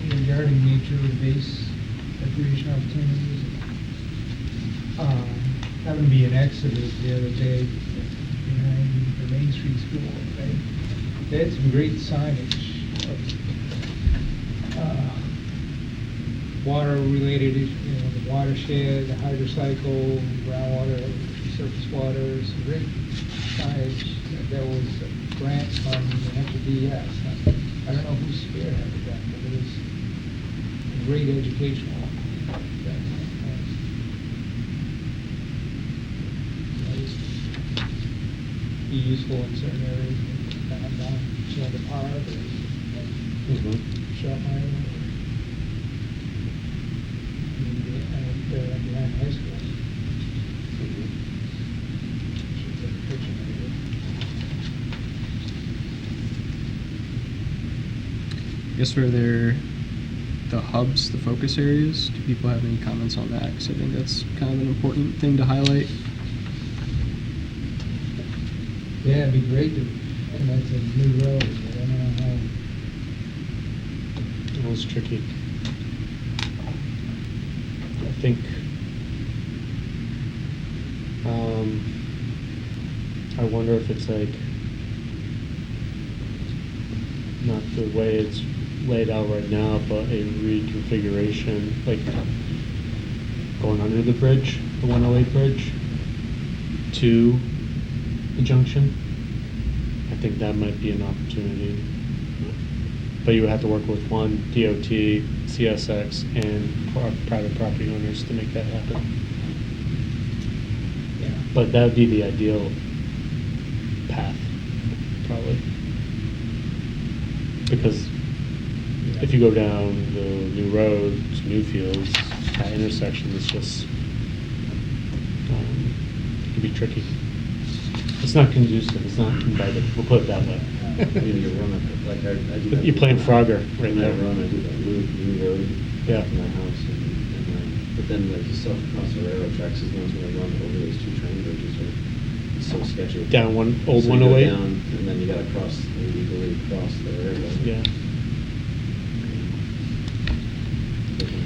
Regarding nature-based recreation opportunities, happened to be in Exeter the other day behind the Main Street School. They had some great signage of water-related, the watershed, the hydrocycle, groundwater, surface water, some great signage. There was a grant from the Hampshire DES. I don't know who spearheaded that, but it was a great educational thing. Be useful in certain areas, down the park or shop mine. Behind high school. Should take a picture of it. I guess for the hubs, the focus areas, do people have any comments on that? Because I think that's kind of an important thing to highlight. Yeah, it'd be great to connect to new roads, but I don't know how. That was tricky. I think I wonder if it's like not the way it's laid out right now, but a reconfiguration, like going under the bridge, the 108 bridge, to the junction. I think that might be an opportunity. But you would have to work with one DOT, CSX, and private property owners to make that happen. Yeah. But that would be the ideal path, probably. Because if you go down the new road to Newfields, that intersection is just, it can be tricky. It's not conducive, it's not inviting, we'll put it that way. I mean, you run it, like I do that. You're playing Frogger right When I there. run, I do that new road Yeah. from my house, but then like you still have to cross the railroad tracks, as long as when I run over those two train bridges, it's so sketchy. Down old So you go 108? down, and then you gotta illegally cross the railroad. Yeah.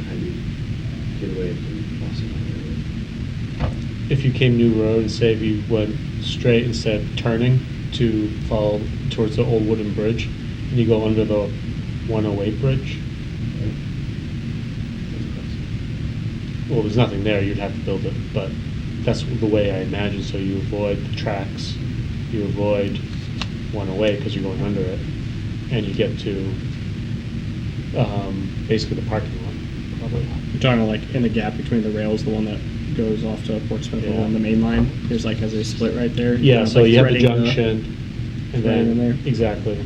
How do you get away from crossing the railroad? If you came New Road, and say if you went straight instead of turning to fall towards the old wooden bridge, and you go under the 108 bridge, well, there's nothing there, you'd have to build it, but that's the way I imagine, so you avoid the tracks, you avoid 108 because you're going under it, and you get to basically the parking lot, probably. You're talking like in the gap between the rails, the one that goes off to Portsmouth Yeah. along the main line. There's like has a split right there. Yeah, Kind of so like you have the threading junction, and threading then, in there. exactly.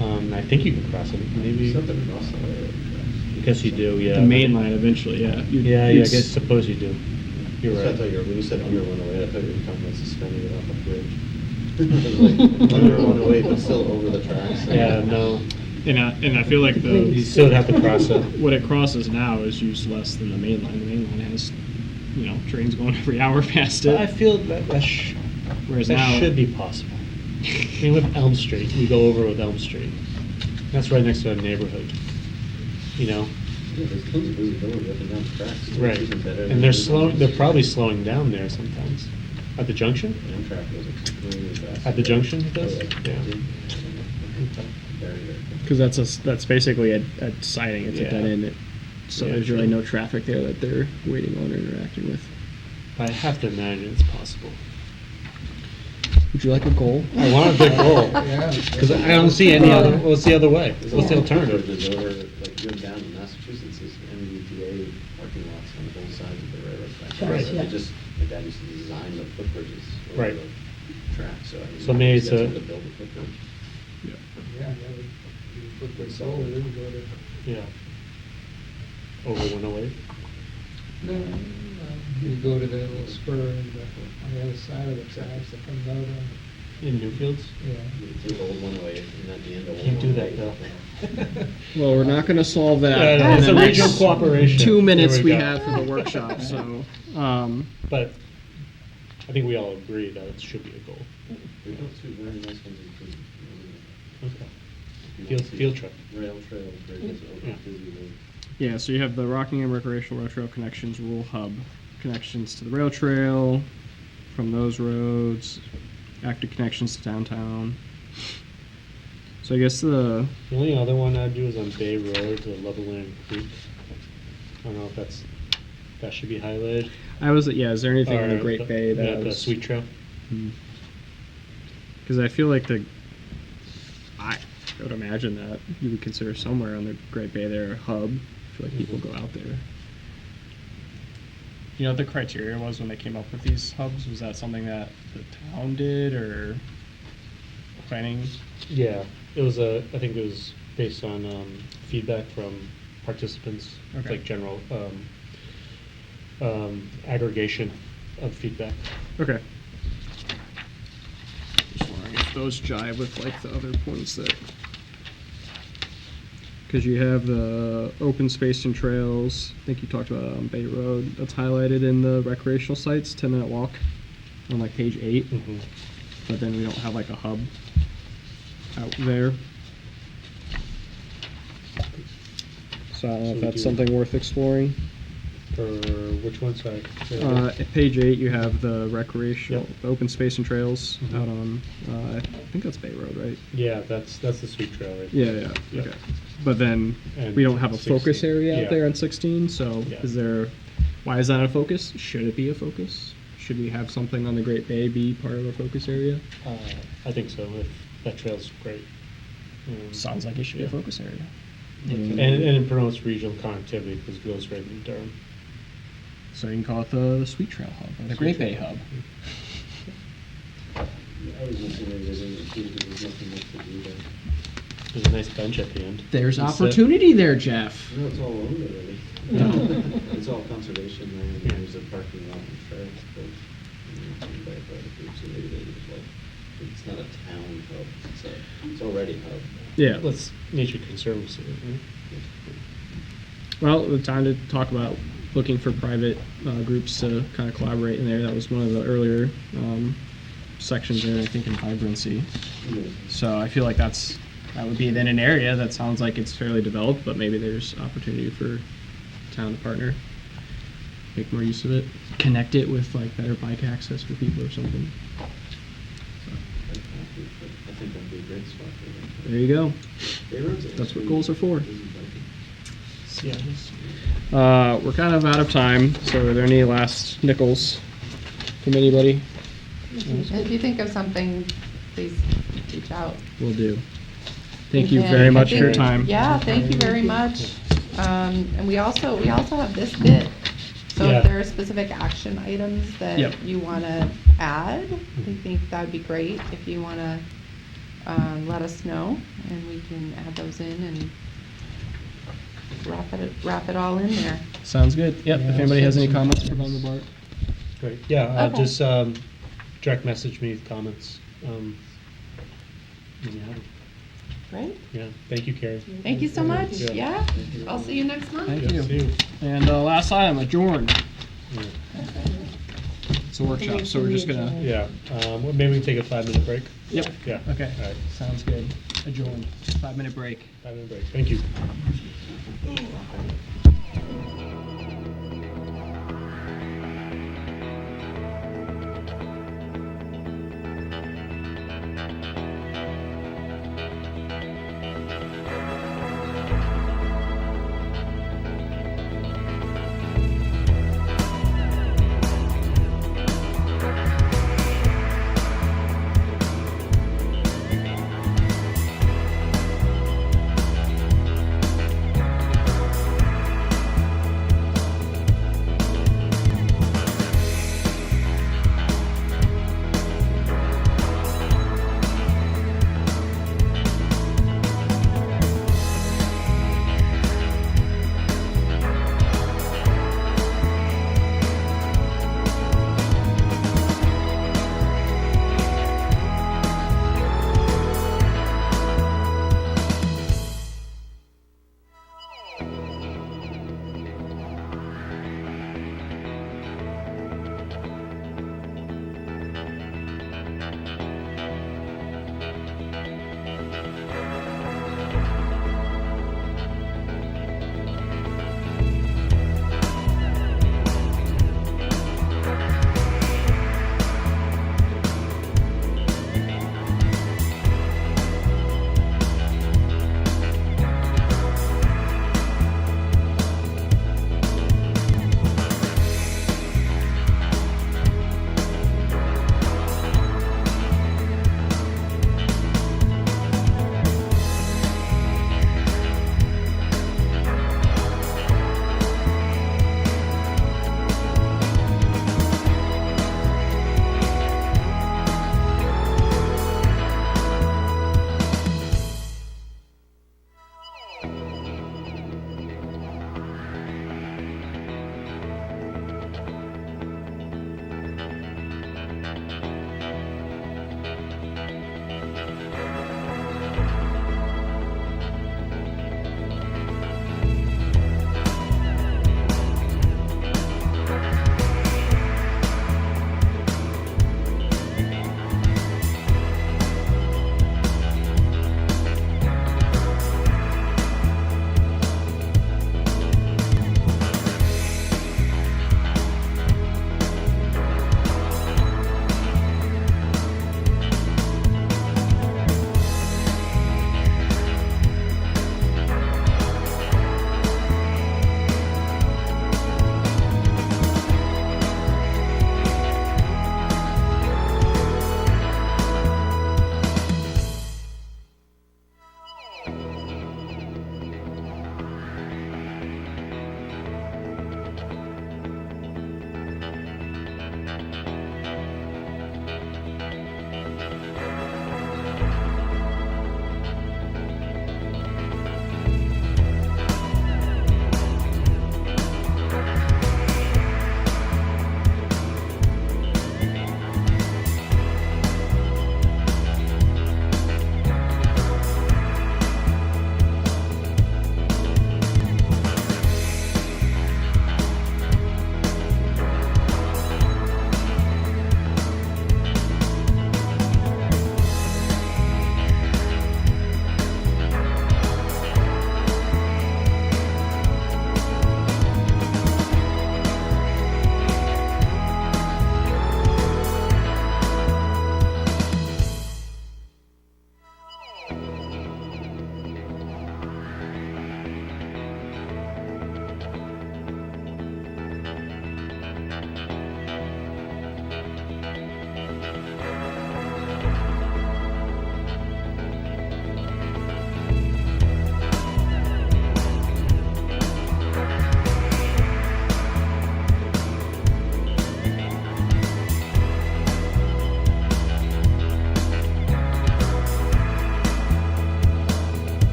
I think you can cross it, maybe. Something across the railroad tracks. I guess you do, yeah. The main line eventually, yeah. Yeah, I guess, suppose you do. You're So I right. thought when you said under 108, I thought you were talking about suspending it off a bridge. Like, under 108, but still over the tracks. Yeah, no, And I feel like you still would have to cross it. what it crosses now is used less than the main line. The main line has, trains going every hour past But I it. feel that Whereas that now should be possible. I mean, with Elm Street, we go over with Elm Street. That's right next to our neighborhood, Yeah, there's tons of visibility up and down the tracks. It's Right. even better And than they're the slow, ones- they're probably slowing down there sometimes. At the junction? Amtrak goes extremely fast. At the junction it does? Like, Yeah. Very, very quick. because that's basically a siding. It's Yeah. a dead end. So Yeah, there's true. really no traffic there that they're waiting on or interacting with. I have to imagine it's possible. Would you like a goal? I want a big goal, Yeah. because I don't see any other, what's the other way? There's What's the all alternative? bridges over, like going down in Massachusetts, there's MBTA parking lots on both sides of the railroad track. Right, So yeah. they just, my dad used to design the footbridges over Right. the track, so I mean. So maybe he's it's got a- someone to build a footbridge. Yeah, that would, you put this over, then you go to, Yeah. Over 108? no, you go to the little spur and on the other side of the tracks that comes out on, In Newfields? yeah. You take old 108 and at the end of Can't do that, 108. Well, we're not going to solve that. Yeah, no, in it's the a next regional cooperation. 2 minutes There we go. have for the workshop. So, But I think we all agree that it should be a goal. We built two very nice ones in Cleveland. Okay. If you want to see Field trip. Rail trail bridges over Yeah. Busy Road. yeah, so you have the Rockingham Recreational Rail Trail Connections Rural Hub, connections to the rail trail from those roads, active connections to downtown. So I guess The only other one I'd do is on Bay Road to Levelland Creek. I don't know if that should be highlighted. is there anything in the Or Great Bay that yeah, the was, Sweet Trail. because I feel like I would imagine that you would consider somewhere on the Great Bay there a hub. I feel like people go out there. You know what the criteria was when they came up with these hubs? Was that something that the town did or planning? Yeah, it was I think it was based on feedback from participants, Okay. like general aggregation of feedback. Okay. Just wondering if those jive with like the other points that. Because you have the open space and trails. I think you talked about it on Bay Road. That's highlighted in the recreational sites, 10-minute walk on like page 8. Mhm. But then we don't have like a hub out there. So I don't know So if we that's do- something worth exploring. For which one, sorry? At page 8, you have the recreational, Yep. the open space and trails Mhm. out on, I think that's Bay Road, right? Yeah, that's the Sweet Trail, right? Yeah, Yep. okay. But then And we don't have a 16, focus area out yeah. there on 16, so Yeah. why is that a focus? Should it be a focus? Should we have something on the Great Bay be part of a focus area? I think so. If that trail's great. Sounds like it should be a Yeah. focus area. And it promotes regional connectivity because it goes right in Durham. So you can call it the Sweet Trail Hub, or the Great Bay Hub. I was just gonna visit it too, because there's nothing much to do there. There's a nice bench at the end. There's You sit. opportunity there, Jeff. No, it's all owned already. No. It's all conservation land, Yeah. and there's a parking lot and trails, but, owned by private groups, so maybe they just like, it's not a town hub, it's already a hub. Yeah. Let's Nature Conservancy. Right? Well, the time to talk about looking for private groups to kind of collaborate in there. That was one of the earlier sections there, I think, in vibrancy. So I feel like that would be then an area that sounds like it's fairly developed, but maybe there's opportunity for town to partner, make more use of it, connect it with like better bike access for people or something. I think that'd be a great spot for them. There you go. Bay Road's That's what actually goals are for. busy biking. Yeah. We're kind of out of time, so are there any last nickels from anybody? If you think of something, please reach out. Will do. Thank you And very I much for your think- time. Yeah, thank you very much. And we also have this bit. So Yeah. if there are specific action items that Yep. you want to add, I think that'd be great if you want to let us know, and we can add those in and wrap it all in there. Sounds good. Yep, Yeah, if anybody has any some- comments for Van der Bart. Great. Yeah, Okay. just direct message me with comments. When you have them. Great. Yeah. Thank you, Carrie. Thank you so much. Yeah. Yeah. I'll see you next month. Thank Yeah, you. see you. And last item, adjourn. Yeah. It's a workshop, so we're just gonna. Yeah. Well, maybe we can take a 5-minute break. Yep. Yeah. Okay. All right. Sounds good. Adjourn. 5-minute break. 5-minute break. Thank you.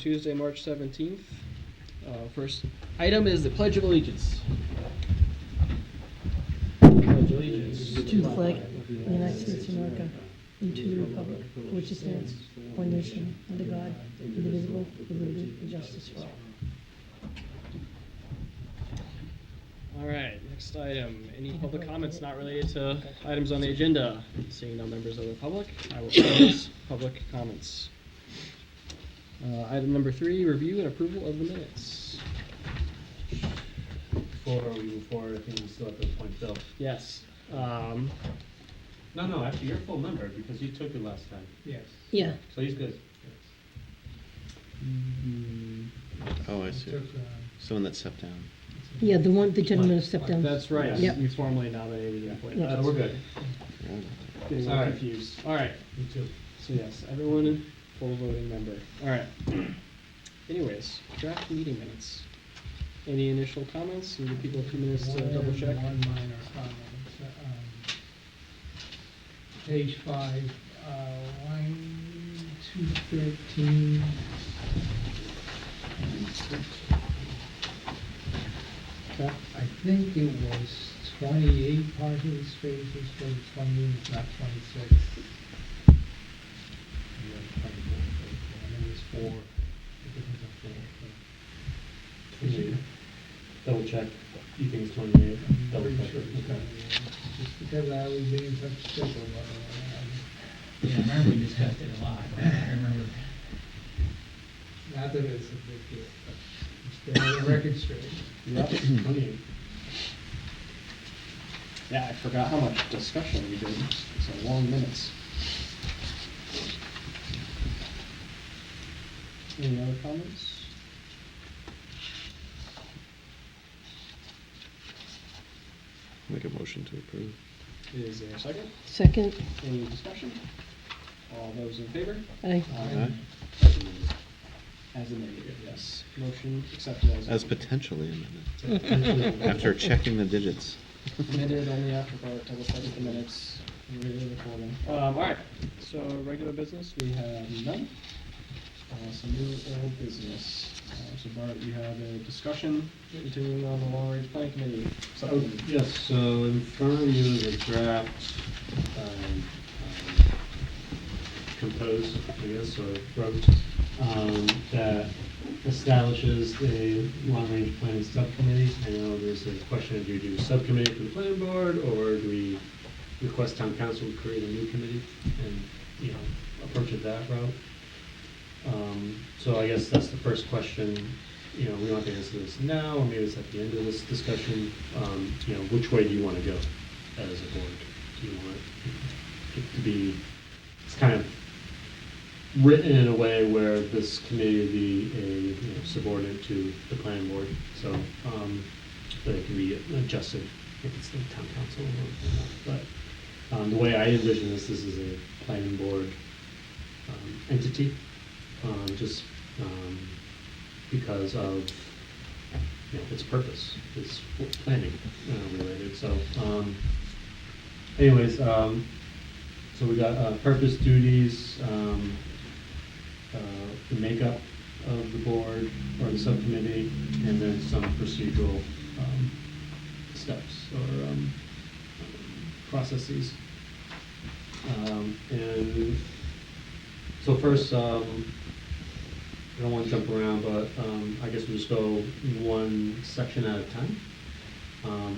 Tuesday, March 17th. First item is the Pledge of Allegiance. Pledge allegiance To the flag of the United States of America and to the republic for which it stands, one nation, under God, indivisible, with liberty and justice for all. All right, next item. Any public comments not related to items on the agenda? Seeing no members of the public, I will close public comments. Item number 3, review and approval of the minutes. Before we move forward, I think we still have to appoint Bill. Yes. No, actually, you're a full member because you took it last time. Yes. Yeah, So he's good. Oh, I see. Took, Someone that stepped down. yeah, the gentleman who stepped down. That's right. Yep. You formally nominated and appointed. Yeah. That's We're good. Getting All all right. confused. All right. Me too. So yes, everyone full voting member. All right. Anyways, draft meeting minutes. Any initial comments? Give people a few minutes to double check. One minor comment. Page 5, line 213. Okay. I think it was 28 parking spaces for the 20 units, not 26. And it was 4. The difference of 4. Can you double check? You think it's 28? Double Pretty check sure it. it's Okay. 28. Just because I was being such a stickler. Yeah, I remember we discussed it a lot. I remember. Not that it's a big deal, but just to have the record straight. Yep. 28. Yeah, I forgot how much discussion we did. It's a long minutes. Any other comments? Make a motion to approve. Is there a second? Second, Any discussion? All those in favor? aye. Aye. As amended, yes. Motion accepted As potentially amended. Potentially. After checking the digits. Amended only after double checking the minutes. And really recording. All right, so regular business, we have none. Some new old business. So Bart, you have a discussion continuing on the long range planning committee. Oh, yes, so in front of you is a draft composed, I guess, or wrote, that establishes a long-range planning subcommittee. I know there's a question, do you do a subcommittee for the planning board, or do we request town council to create a new committee and, approach it that route? So I guess that's the first question. We don't have to answer this now, or maybe it's at the end of this discussion. Which way do you want to go as a board? Do you want it to be, it's kind of written in a way where this committee would be a subordinate to the planning board, so that it can be adjusted if it's the town council or not. But the way I envision this is a planning board entity, just because of its purpose. It's planning related. So, anyways, so we got purpose, duties, the makeup of the board or the subcommittee, and then some procedural steps or processes. And so first, I don't want to jump around, but I guess we'll just go one section at a time.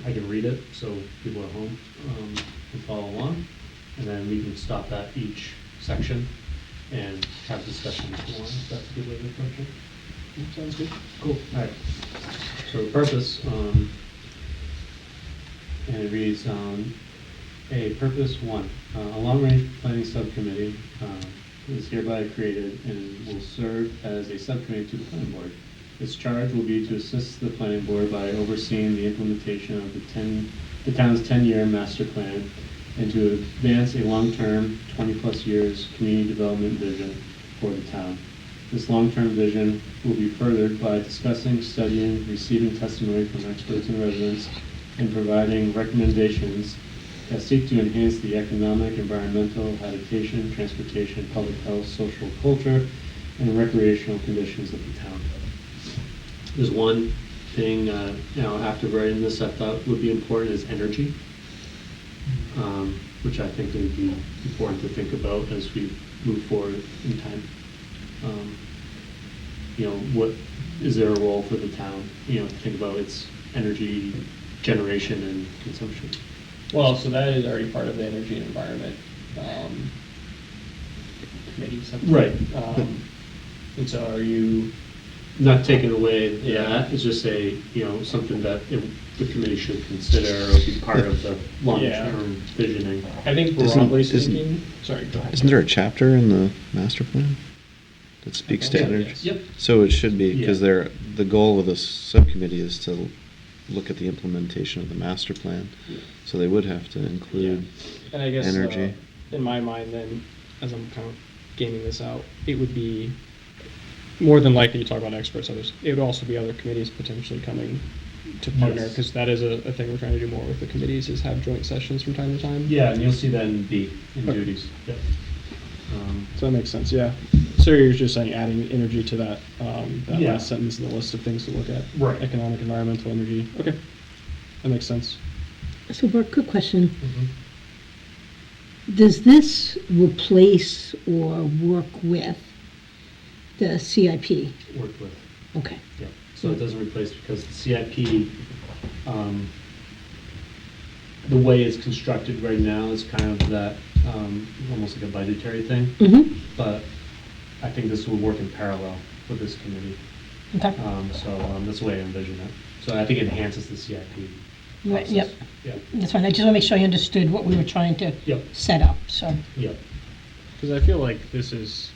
I can read it so people at home can follow along, and then we can stop at each section and have discussion if you want. If that's a good way to approach it. Sounds good. Cool. All right. So the purpose, and it reads, purpose 1, a long-range planning subcommittee is hereby created and will serve as a subcommittee to the planning board. Its charge will be to assist the planning board by overseeing the implementation of the town's 10-year master plan and to advance a long-term, 20-plus years community development vision for the town. This long-term vision will be furthered by discussing, studying, receiving testimony from experts and residents, and providing recommendations that seek to enhance the economic, environmental, habitation, transportation, public health, social culture, and the recreational conditions of the town. There's one thing, after writing this, I thought would be important is energy, which I think would be important to think about as we move forward in time. What is there a role for the town? To think about its energy generation and consumption. Well, so that is already part of the energy and environment committee. Right. And so are you? Not taking away Yeah. that, it's just something that the committee should consider or be part of the long-term visioning. I think Isn't- broadly isn't- speaking. Sorry, go ahead. Isn't there a chapter in the master plan that speaks to Yeah, energy? yes. Yep. So it should be, because Yeah. the goal of the subcommittee is to look at the implementation of the master plan. So they would have to include And I guess energy. In my mind, then, as I'm kind of gaming this out, it would be more than likely you talk about experts. Others, it would also be other committees potentially coming to partner Yes. because that is a thing we're trying to do more with the committees is have joint sessions from time to time. Yeah, and you'll see that in B, in Okay. duties. Yep. So that makes sense. Yeah. So you're just saying adding energy to that Yeah. last sentence in the list of things to look at. Right. Economic, environmental, energy. Okay. That makes sense. So Bert, quick question. Mhm. Does this replace or work with the CIP? Worked with. Okay. Yeah, so it doesn't replace, because the CIP, the way it's constructed right now is kind of that, almost like a budgetary thing, Mm-hmm. but I think this will work in parallel with this committee. Okay. That's the way I envision it. So I think it enhances the CIP Right, process. yep. Yeah, That's fine. I just want to make sure I understood what we were trying to Yep. set up, so. yep. Because I feel like this is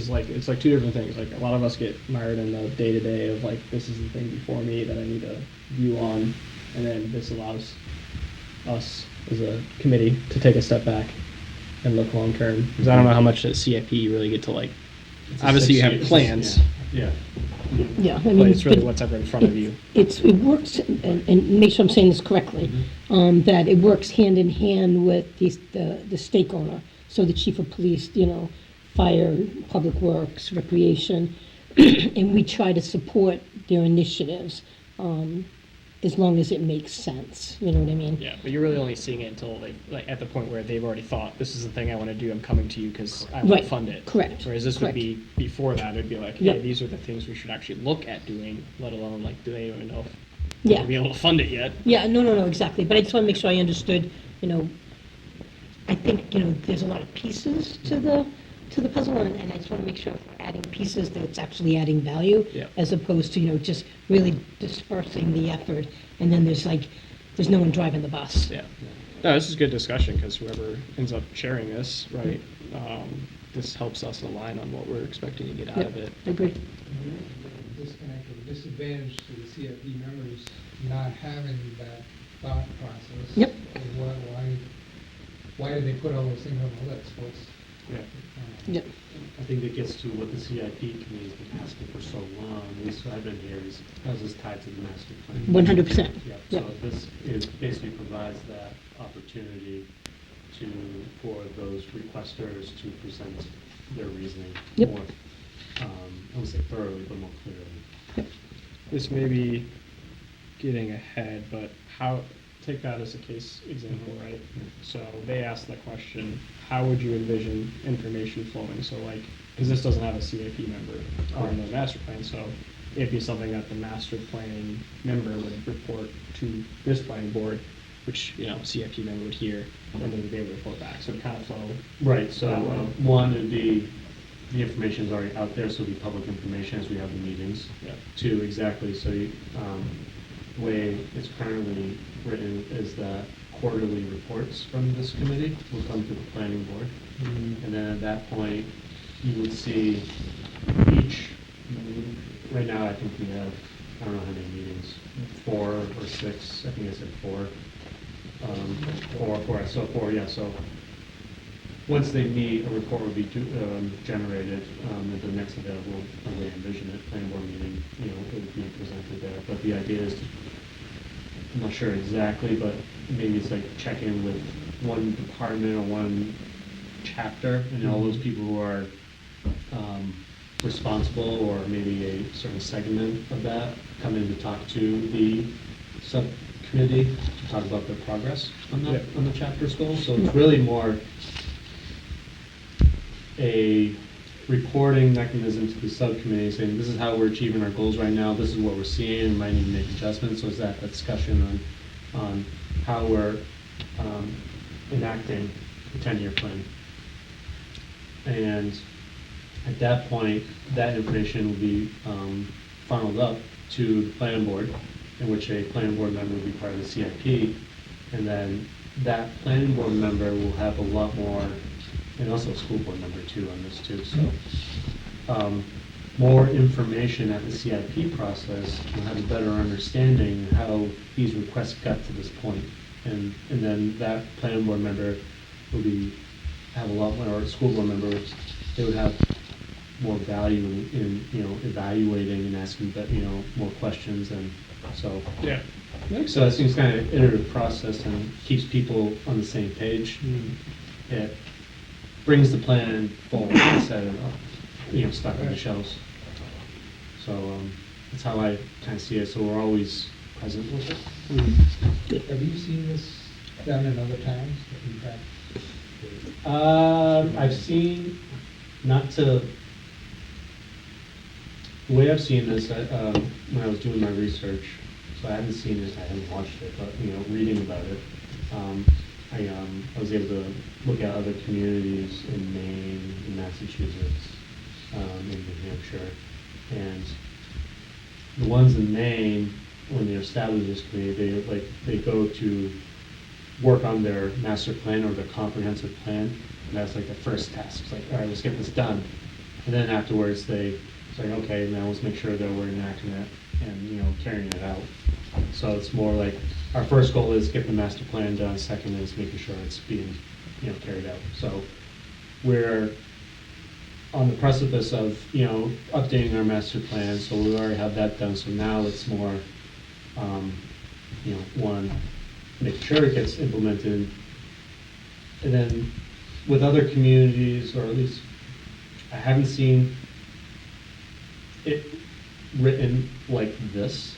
like it's like two different things. Like a lot of us get mired in the day to day of like this is the thing before me that I need to view on, and then this allows us as a committee to take a step back and look long term. Because I don't know how much at CIP you really get to like. It's a Obviously, you have 6 plans, Yeah. Yeah, I but mean, it's really what's ever in front of you. it works, and make sure I'm saying this correctly, that it works hand in hand with the stake owner. So the chief of police, fire, public works, recreation, and we try to support their initiatives, as long as it makes sense, you know what I mean? Yeah, but you're really only seeing it until they like at the point where they've already thought this is the thing I want to do. I'm coming to you because I want Right, to fund it. correct, Whereas this correct. would be before that. It'd be like, hey, Yep. these are the things we should actually look at doing. Let alone like, do they even know if Yeah. they'll be able to fund it yet? Yeah, no, exactly, but I just want to make sure I understood, I think, there's a lot of pieces to the puzzle, and I just want to make sure if we're adding pieces, that it's actually adding value, Yeah. as opposed to, just really dispersing the effort, and then there's no one driving the bus. Yeah. No, this is good discussion because whoever ends up sharing this, right, this helps us align on what we're expecting to get out Yep, of it. I agree. Disconnect or disadvantage to the CIP members not having that thought process. Yep. Of why did they put all those things on the list? Yeah. Yep. I think it gets to what the CIP committee's been asking for so long, at least I've been here, is how's this tied to the master plan? 100%. Yeah, Yep. so this is, basically provides that opportunity for those requesters to present their reasoning Yep. more, I won't say thoroughly, but more clearly. This may be getting ahead, but take that as a case example, right? So they asked the question, how would you envision information flowing? So like, because this doesn't have a CIP member on the master plan, so it'd be something that the master planning member would report to this planning board, which, CIP member would hear, and then they'd be able to report back. So it kind of flow. Right, so one would be, the information is already out there, so it'd be public information as we have the meetings. Yeah. Two, exactly, so the way it's currently written is that quarterly reports from this committee will come to the planning board. And then at that point, you would see each, right now I think we have, I don't know how many meetings, 4 or 6, I think I said 4. So once they meet, a report will be generated, at the next available, as I envision it, planning board meeting, it would be presented there. But the idea is, I'm not sure exactly, but maybe it's like check in with one department or one chapter, and all those people who are responsible, or maybe a certain segment of that, come in to talk to the subcommittee to talk about their progress on that, Yeah. on the chapter's goals. So it's really more a reporting mechanism to the subcommittee saying, this is how we're achieving our goals right now, this is what we're seeing, we might need to make adjustments. So it's that discussion on how we're enacting the 10-year plan. And at that point, that information will be funneled up to the planning board, in which a planning board member will be part of the CIP. And then that planning board member will have a lot more, and also a school board member too on this too. So more information at the CIP process, will have a better understanding how these requests got to this point. And then that planning board member will have a lot more, or school board members, they would have more value in evaluating and asking more questions. And so Yeah. so it seems kind of iterative process and keeps people on the same page. It brings the plan forward instead of stuck on the shelves. So that's how I kind of see it. So we're always present with it. Have you seen this done in other towns that you've had? I've seen, not to, the way I've seen this, when I was doing my research, so I haven't seen it, I haven't watched it, but, reading about it, I was able to look at other communities in Maine, in Massachusetts, in New Hampshire, and the ones in Maine, when they establish this community, they go to work on their master plan or their comprehensive plan, and that's like the first task. It's like, all right, let's get this done. And then afterwards, it's like, okay, now let's make sure that we're enacting it and, carrying it out. So it's more like, our first goal is get the master plan done, second is making sure it's being, carried out. So we're on the precipice of, updating our master plan, so we already have that done, so now it's more, one, making sure it gets implemented, and then with other communities, or at least I haven't seen it written like this,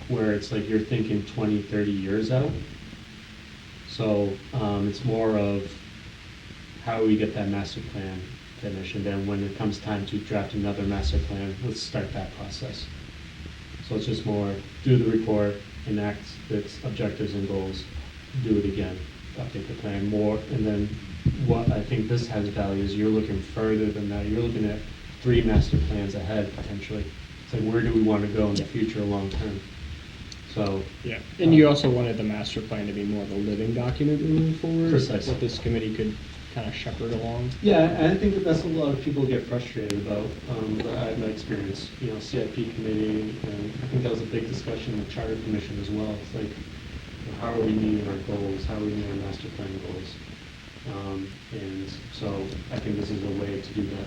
where it's like you're thinking 20, 30 years out. So it's more of how do we get that master plan finished, and then when it comes time to draft another master plan, let's start that process. So it's just more do the report, enact its objectives and goals, do it again, update the plan more, and then what I think this has value is you're looking further than that. You're looking at 3 master plans ahead potentially. It's like, where do we want to go in the future long term? So Yeah, and you also wanted the master plan to be more of a living document moving forward. Precisely. What this committee could kind of shepherd along. yeah, and I think that's a lot of people get frustrated about. I have my experience, CIP committee, and I think that was a big discussion in the charter commission as well. It's like, how are we meeting our goals? How are we meeting our master plan goals? And so I think this is a way to do that.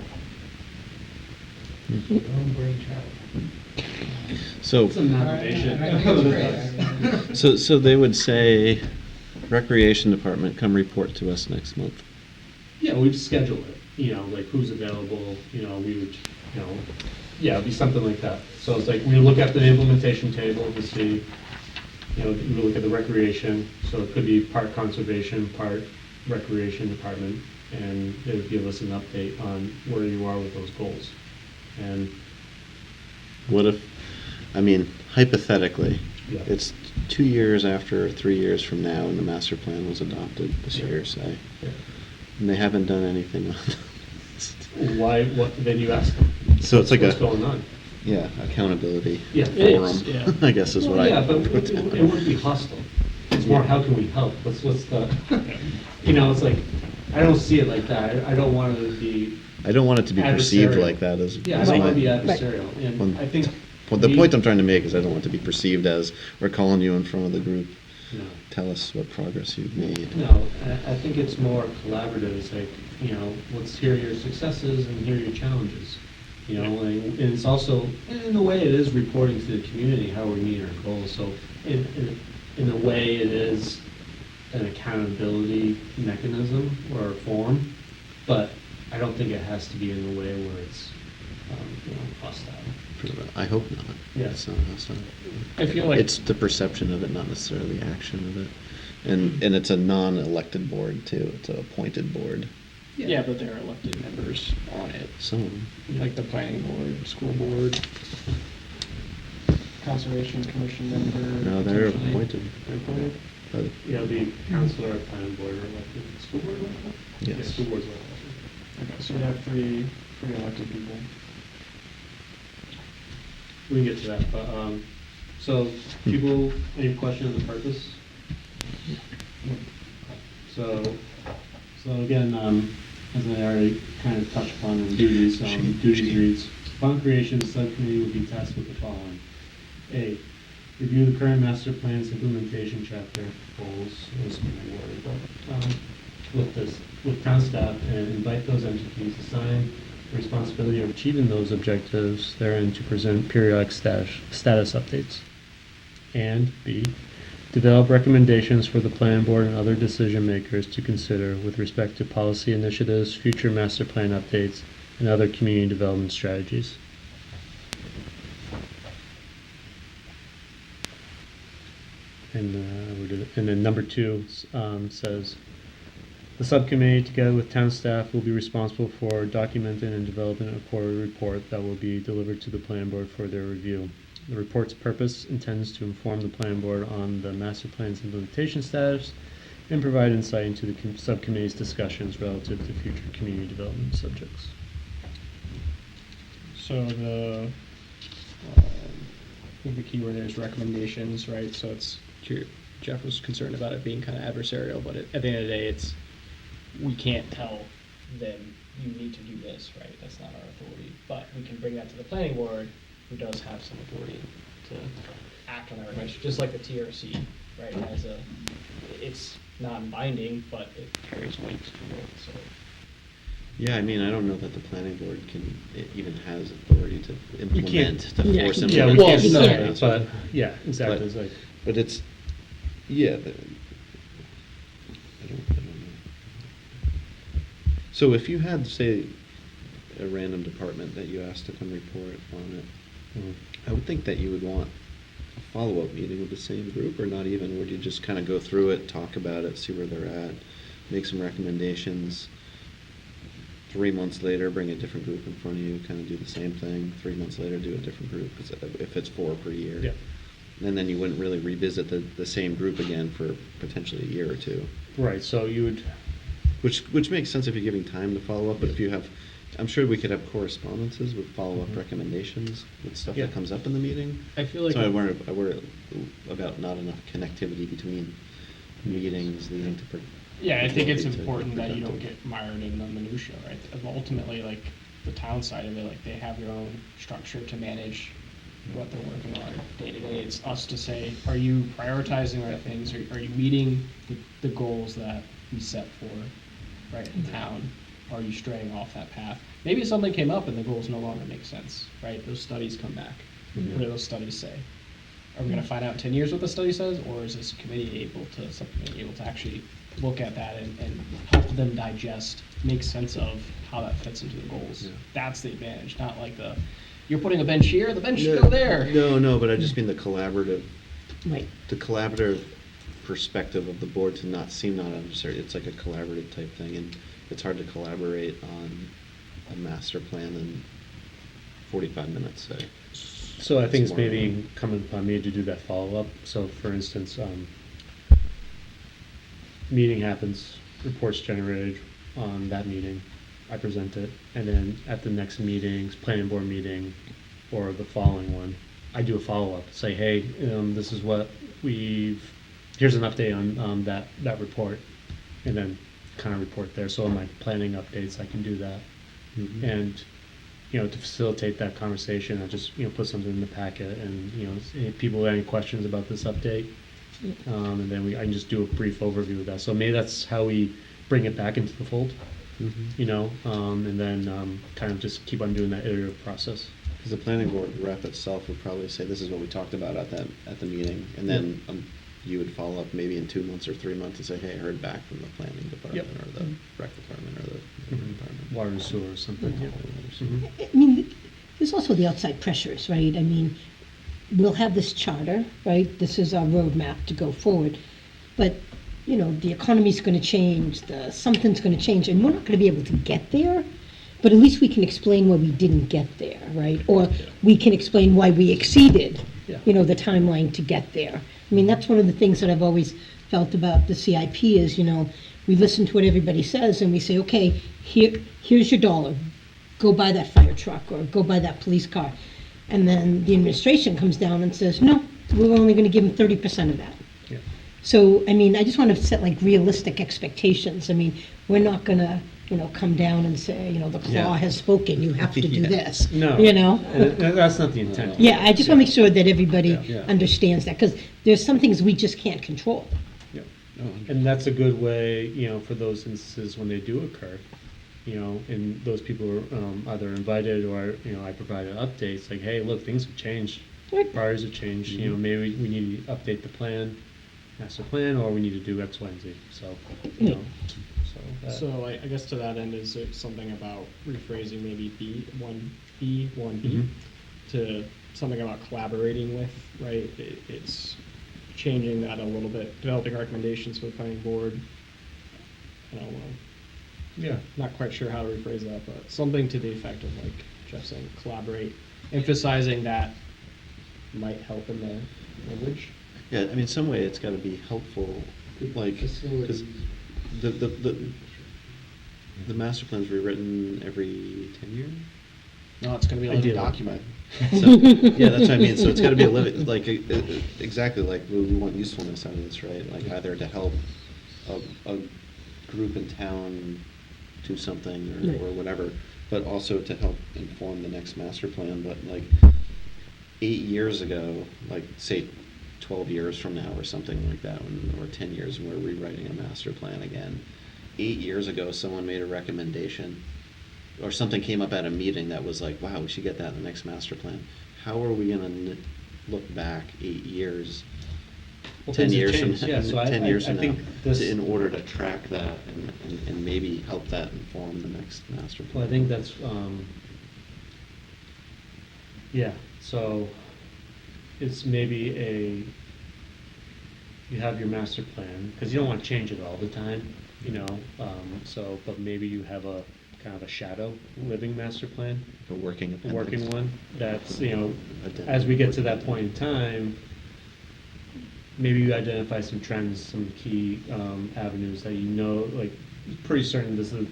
Your own brainchild. So, It's an application. I think it's great. so they would say, Recreation Department, come report to us next month. Yeah, we'd schedule it, like who's available, we would, yeah, it'd be something like that. So it's like, we look at the implementation table to see, we look at the recreation, so it could be part conservation, part recreation department, and they would give us an update on where you are with those goals. And What if, hypothetically, Yeah. it's 2 years after, 3 years from now, and the master plan was adopted this year, say, yeah. and they haven't done anything on this. Then you ask them. So it's like what's a, going on? yeah, accountability Yeah. It forum, is, yeah. I guess is what Well, I yeah, but put it down. wouldn't be hostile. It's more, how can we help? What's the, it's like, I don't see it like that. I don't want it to be, I don't want it to be perceived adversarial. like that as. yeah, I as don't my- want to be adversarial. And Well, I think. Well, the we- point I'm trying to make is I don't want it to be perceived as, we're calling you in front of the group, No. tell us what progress you've made. No, I think it's more collaborative. It's like, let's hear your successes and hear your challenges. And it's also, in a way, it is reporting to the community how we meet our goals. So in a way, it is an accountability mechanism or form, but I don't think it has to be in a way where it's, hostile. I hope not. Yeah. It's not hostile. I feel like It's the perception of it, not necessarily the action of it. And it's a non-elected board too. It's an appointed board. yeah, but there are elected members on it, Some of them. like the planning board, school board, conservation commission member. No, they're potentially. appointed. They're appointed. But Yeah, the council or planning board are elected. School board elected? Yes. Yeah, school board's elected. Okay, so we have three elected people. We can get to that, but, so, people, any question on the purpose? So again, as I already kind of touched upon in duties, duties reads, upon creation, the subcommittee will be tasked with the following. A, review the current master plan's implementation chapter, goals, was my word, but, with town staff and invite those entities assigned the responsibility of achieving those objectives therein to present periodic status updates. And B, develop recommendations for the planning board and other decision makers to consider with respect to policy initiatives, future master plan updates, and other community development strategies. And then number 2 says, the subcommittee, together with town staff, will be responsible for documenting and developing a quarterly report that will be delivered to the planning board for their review. The report's purpose intends to inform the planning board on the master plan's implementation status and provide insight into the subcommittee's discussions relative to future community development subjects. So I think the key word there is recommendations, right? So it's, Jeff was concerned about it being kind of adversarial, but at the end of the day, we can't tell them, you need to do this, right? That's not our authority. But we can bring that to the planning board, who does have some authority to act on that recommendation, just like the TRC, right? It's non-binding, but it carries weight to it, so. yeah, I mean, I don't know that the planning board it even has authority to implement, to force Yeah, we implementation. can't, but, yeah, exactly. But- It's like, But it's, yeah, I don't know. So if you had, say, a random department that you asked to come report on it, I would think that you would want a follow-up meeting with the same group, or not even, would you just kind of go through it, talk about it, see where they're at, make some recommendations, 3 months later, bring a different group in front of you, kind of do the same thing, 3 months later, do a different group, 'cause if it's 4 per year. yeah. And then you wouldn't really revisit the same group again for potentially a year or two. Right, so you would, Which makes sense if you're giving time to follow up, but if you have, I'm sure we could have correspondences with follow-up recommendations with stuff Yeah. that comes up in the meeting. I feel like. So I worry about not enough connectivity between meetings leading to. Yeah, I think it's ability to important be that you don't productive. get mired in the minutia, right? Ultimately, like, the town side of it, like, they have their own structure to manage what they're working on day to day. It's us to say, are you prioritizing the right things? Are you meeting the goals that we set for, right, in town? Are you straying off that path? Maybe something came up and the goals no longer make sense, right? Those studies come back. What do those studies say? Are we gonna find out in 10 years what the study says, or is this committee able to actually look at that and help them digest, make sense of how that fits into the goals? Yeah. That's the advantage, not like you're putting a bench here, the bench should go there. No, but I just mean the collaborative Right. perspective of the board to not seem not adversarial. It's like a collaborative type thing, and it's hard to collaborate on a master plan in 45 minutes, say. so I think it's more- maybe incumbent upon me to do that follow-up. So for instance, meeting happens, reports generated on that meeting, I present it, and then at the next meetings, planning board meeting, or the following one, I do a follow-up, say, hey, this is what here's an update on that report, and then kind of report there. So in my planning updates, I can do that. Mhm. And, to facilitate that conversation, I just, put something in the packet, and, if people have any questions about this update, and then I can just do a brief overview of that. So maybe that's how we bring it back into the fold, Mhm. and then kind of just keep on doing that iterative process. Because the planning board rep itself would probably say, this is what we talked about at the meeting, and then you would follow up maybe in 2 months or 3 months and say, hey, I heard back from the planning department or the rec department or the building department. water and sewer or something. Yeah. Mhm. I mean, there's also the outside pressures, right? I mean, we'll have this charter, right? This is our roadmap to go forward. But, you know, the economy's going to change, something's going to change, and we're not going to be able to get there. But at least we can explain why we didn't get there, right? Or we can explain why we exceeded, Yeah. you know, the timeline to get there. I mean, that's one of the things that I've always felt about the CIP is, you know, we listen to what everybody says and we say, okay, here's your dollar. Go buy that fire truck or go buy that police car. And then the administration comes down and says, no, we're only going to give them 30% of that. Yeah. So, I mean, I just want to set like realistic expectations. I mean, we're not going to, you know, come down and say, you know, the claw Yeah. has spoken, you have to do Yeah. this. No. You know? And that's not the intent. Yeah, I just want to make sure that everybody Yeah. understands that, because there's some things we just can't control. Yeah. Oh, And that's a good way, you know, for those instances when they do occur, you know, and those people are either invited or, you know, I provided updates like, hey, look, things have changed. Right. Priorities have changed. You know, maybe we need to update the plan, master plan, or we need to do X, Y, and Z. So, you know, So I guess to that end, is it something about rephrasing maybe B1B Mhm. to something about collaborating with, right? It's changing that a little bit, developing recommendations for the planning board. I don't know, yeah. not quite sure how to rephrase that, but something to the effect of like Jeff saying, collaborate, emphasizing that might help in the language. Yeah, I mean, some way it's got to be helpful, like, because the master plan's rewritten every 10 years? No, it's gonna be a living Ideally. document. So, yeah, that's what I mean, so it's got to be a living, like, exactly, like, we want usefulness out of this, right? Like, either to help a group in town do something or whatever, but also to help inform the next master plan, but like, 8 years ago, like, say, 12 years from now or something like that, or 10 years, and we're rewriting a master plan again. 8 years ago, someone made a recommendation, or something came up at a meeting that was like, wow, we should get that in the next master plan. How are we going to look back 8 years, Well, 10 things have years from changed. Yeah, so 10 years from now, think this, in order to track that and maybe help that inform the next master plan? well, I think that's, yeah, so it's maybe you have your master plan, because you don't want to change it all the time, you know, so, but maybe you have a kind of a shadow living master plan, A working a appendix. working one, that's, you know, Addendum. as we get to that point in time, maybe you identify some trends, some key avenues that you know, like, pretty certain this is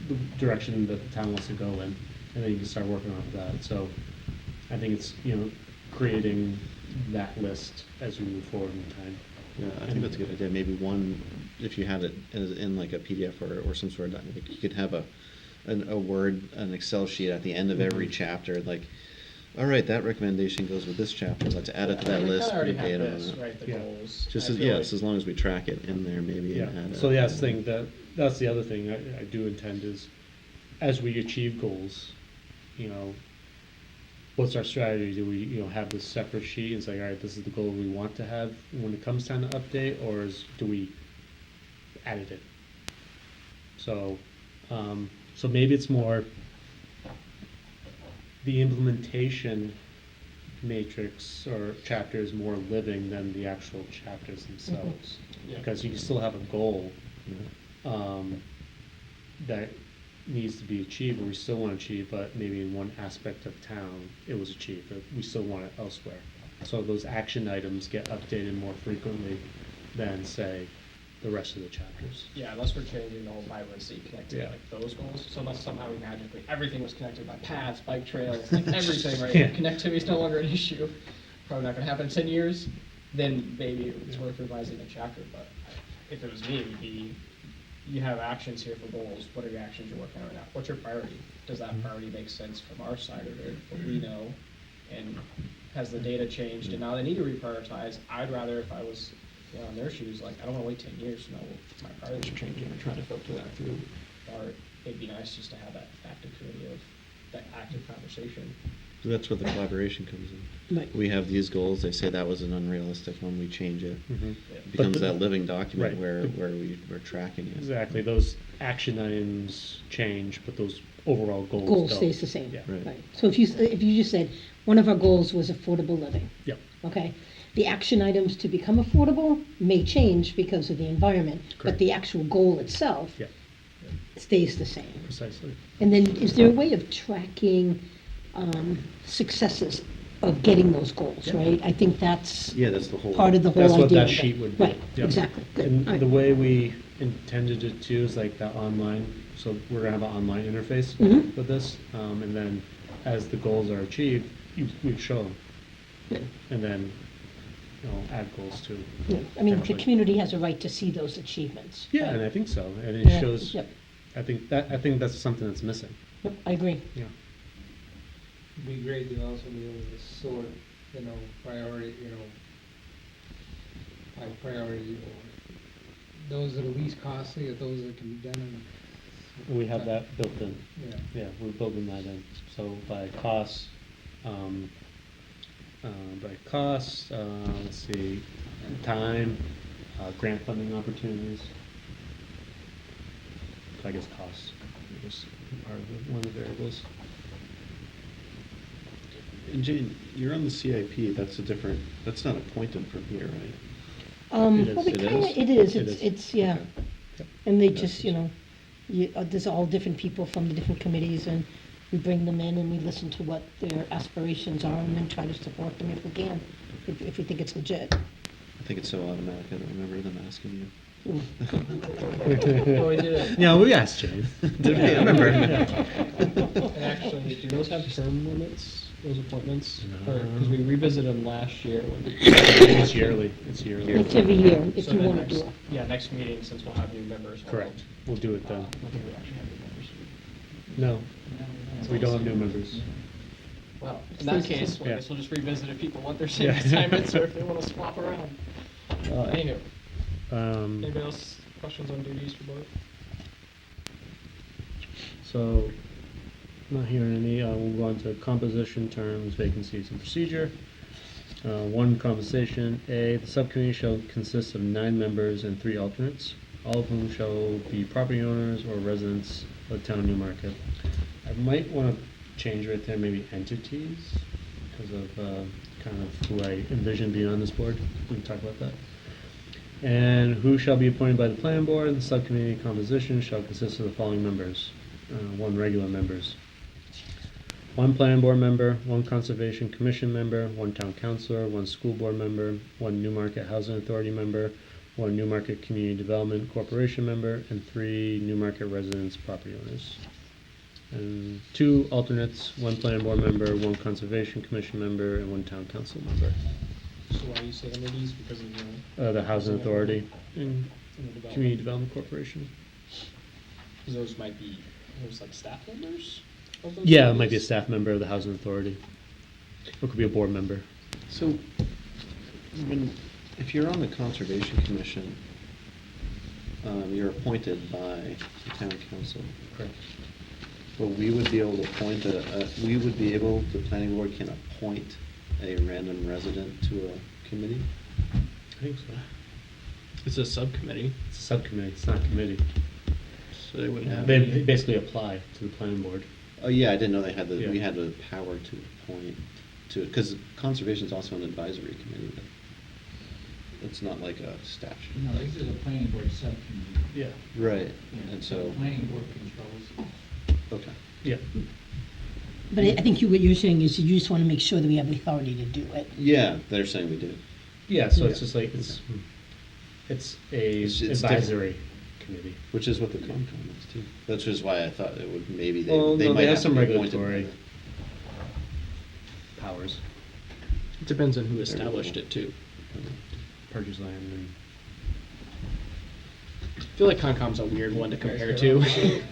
the direction that the town wants to go in, and then you can start working off of that. So I think it's, you know, creating that list as we move forward in time. Yeah, I think that's a good idea. Maybe one, if you had it in like a PDF or some sort of document, you could have an Excel sheet at the end of every chapter, like, all right, that recommendation goes with this chapter. Let's add it to that We list. kinda already put have data on this, it. right, the Yeah. goals. Just I as, feel yes, like- as long as we track it in there, maybe. Yeah, and add so a- yeah, that's the thing, that's the other thing I do intend is, as we achieve goals, you know, what's our strategy? Do we, you know, have this separate sheet and say, all right, this is the goal we want to have when it comes time to update, or do we add it? So, so maybe it's more the implementation matrix or chapter is more living than the actual chapters themselves. Yeah. Because you can still have a goal Yeah. that needs to be achieved, or we still want to achieve, but maybe in one aspect of town it was achieved, but we still want it elsewhere. So those action items get updated more frequently than, say, the rest of the chapters. Yeah, unless we're changing the whole vibrancy connected, Yeah. like those goals. So unless somehow we magically, everything was connected by paths, bike trails, like everything, right? Yeah. Connectivity is no longer an issue. Probably not gonna happen in 10 years, then maybe it's worth revising the chapter. But if it was me, it would be, you have actions here for goals. What are your actions you're working on right now? What's your priority? Does that priority make sense from our side of it, what we know? And has the data changed? And now they need to reprioritize. I'd rather, if I was, you know, in their shoes, like, I don't wanna wait 10 years to know my priorities are changing and trying to filter that through. Or it'd be nice just to have that active committee of, that active conversation. That's where the collaboration comes in. Right. We have these goals, they say that was an unrealistic one, we change it. Mhm. It But becomes the- that living document Right. where we're tracking it. Exactly, those action items change, but those overall goals Goal don't. stays the same. Yeah. Right. So if you just said, one of our goals was affordable living, Yep, okay? The action items to become affordable may change because of the environment, but Correct. the actual goal itself yep, stays the same. precisely. And then, is there a way of tracking successes of getting those goals, Yeah. right? I think that's Yeah, that's the whole. part of the whole idea. That's what that of it. sheet would be. Right, Yep. exactly. Good. And All right. the way we intended it to is like that online, so we're gonna have an online interface Mhm. with this, and then as the goals are achieved, we show them, Yeah. and then, add goals to. Yeah. I mean, the potentially. community has a right to see those achievements. Yeah, right? and I think so, and it Yeah, shows, yep. I think that's something that's missing, Yep, I agree. yeah. It'd be great to also be able to sort, priority, by priority, or those that are least costly, or those that can be done in. We have that built in. Yeah. Yeah, we're building that in. So by cost, let's see, time, grant funding opportunities. So I guess costs is part of one of the variables. And Jane, you're on the CIP, that's not appointed from here, right? It is. Well, we It kinda, is? it is, It it's, yeah. Okay. Yep. And they Yeah. just, there's all different people from the different committees, and we bring them in and we listen to what their aspirations are, and then try to support them if we can, if we think it's legit. I think it's so automatic, I don't remember them asking you. Oh, we did it. Yeah, we asked Jane. Did we? I remember. And actually, Do those have term limits, those appointments? No. Because we revisited them last year. It's yearly, it's yearly. It's every year, if So you then want to next- do it. Yeah, next meeting, since we'll have new members. Correct, we'll do it I then. don't think we actually have new members. No, we don't have new members. Well, in that Stays the case, same. I guess we'll just revisit if people want their same Yeah. assignments or if they want to swap around. Anywho, anybody else questions on duties for board? So, not hearing any, we'll go on to composition, terms, vacancies, and procedure. One compensation, A, the subcommittee shall consist of 9 members and 3 alternates, all of whom shall be property owners or residents of the town of Newmarket. I might want to change right there, maybe entities, because of kind of who I envision being on this board. We can talk about that. And who shall be appointed by the planning board? The subcommittee composition shall consist of the following members. 1 regular members. 1 planning board member, 1 conservation commission member, 1 town councilor, 1 school board member, 1 Newmarket Housing Authority member, 1 Newmarket Community Development Corporation member, and 3 Newmarket residents property owners. And 2 alternates, 1 planning board member, 1 conservation commission member, and 1 town council member. So why you say entities? Because of The Housing Authority and the Community Development Corporation. Because those might be, those like staff members of those Yeah, it might be a entities? staff member of the Housing Authority. Or it could be a board member. So, if you're on the Conservation Commission, you're appointed by the town council. Correct. But we would be able to appoint the planning board can appoint a random resident to a committee? I think so. It's a subcommittee. It's a subcommittee, it's not a committee. So they wouldn't have. They basically apply to the planning board. Oh, yeah, I didn't know we Yeah. had the power to appoint to, because conservation's also an advisory committee, but it's not like a statute. No, this is a planning board subcommittee. Yeah. Right, Yeah, and the so, planning board controls. okay. Yeah. But I think what you're saying is you just want to make sure that we have the authority to do it. Yeah, they're saying we do. Yeah, so it's Yeah. just like, it's a It's advisory committee. Which is what the Concom is too. That's just why I thought it would, maybe Well, they no, might they have have some to be appointed by regulatory powers, It depends on who established it too. purchase land and. I feel like Concom's a weird one to compare to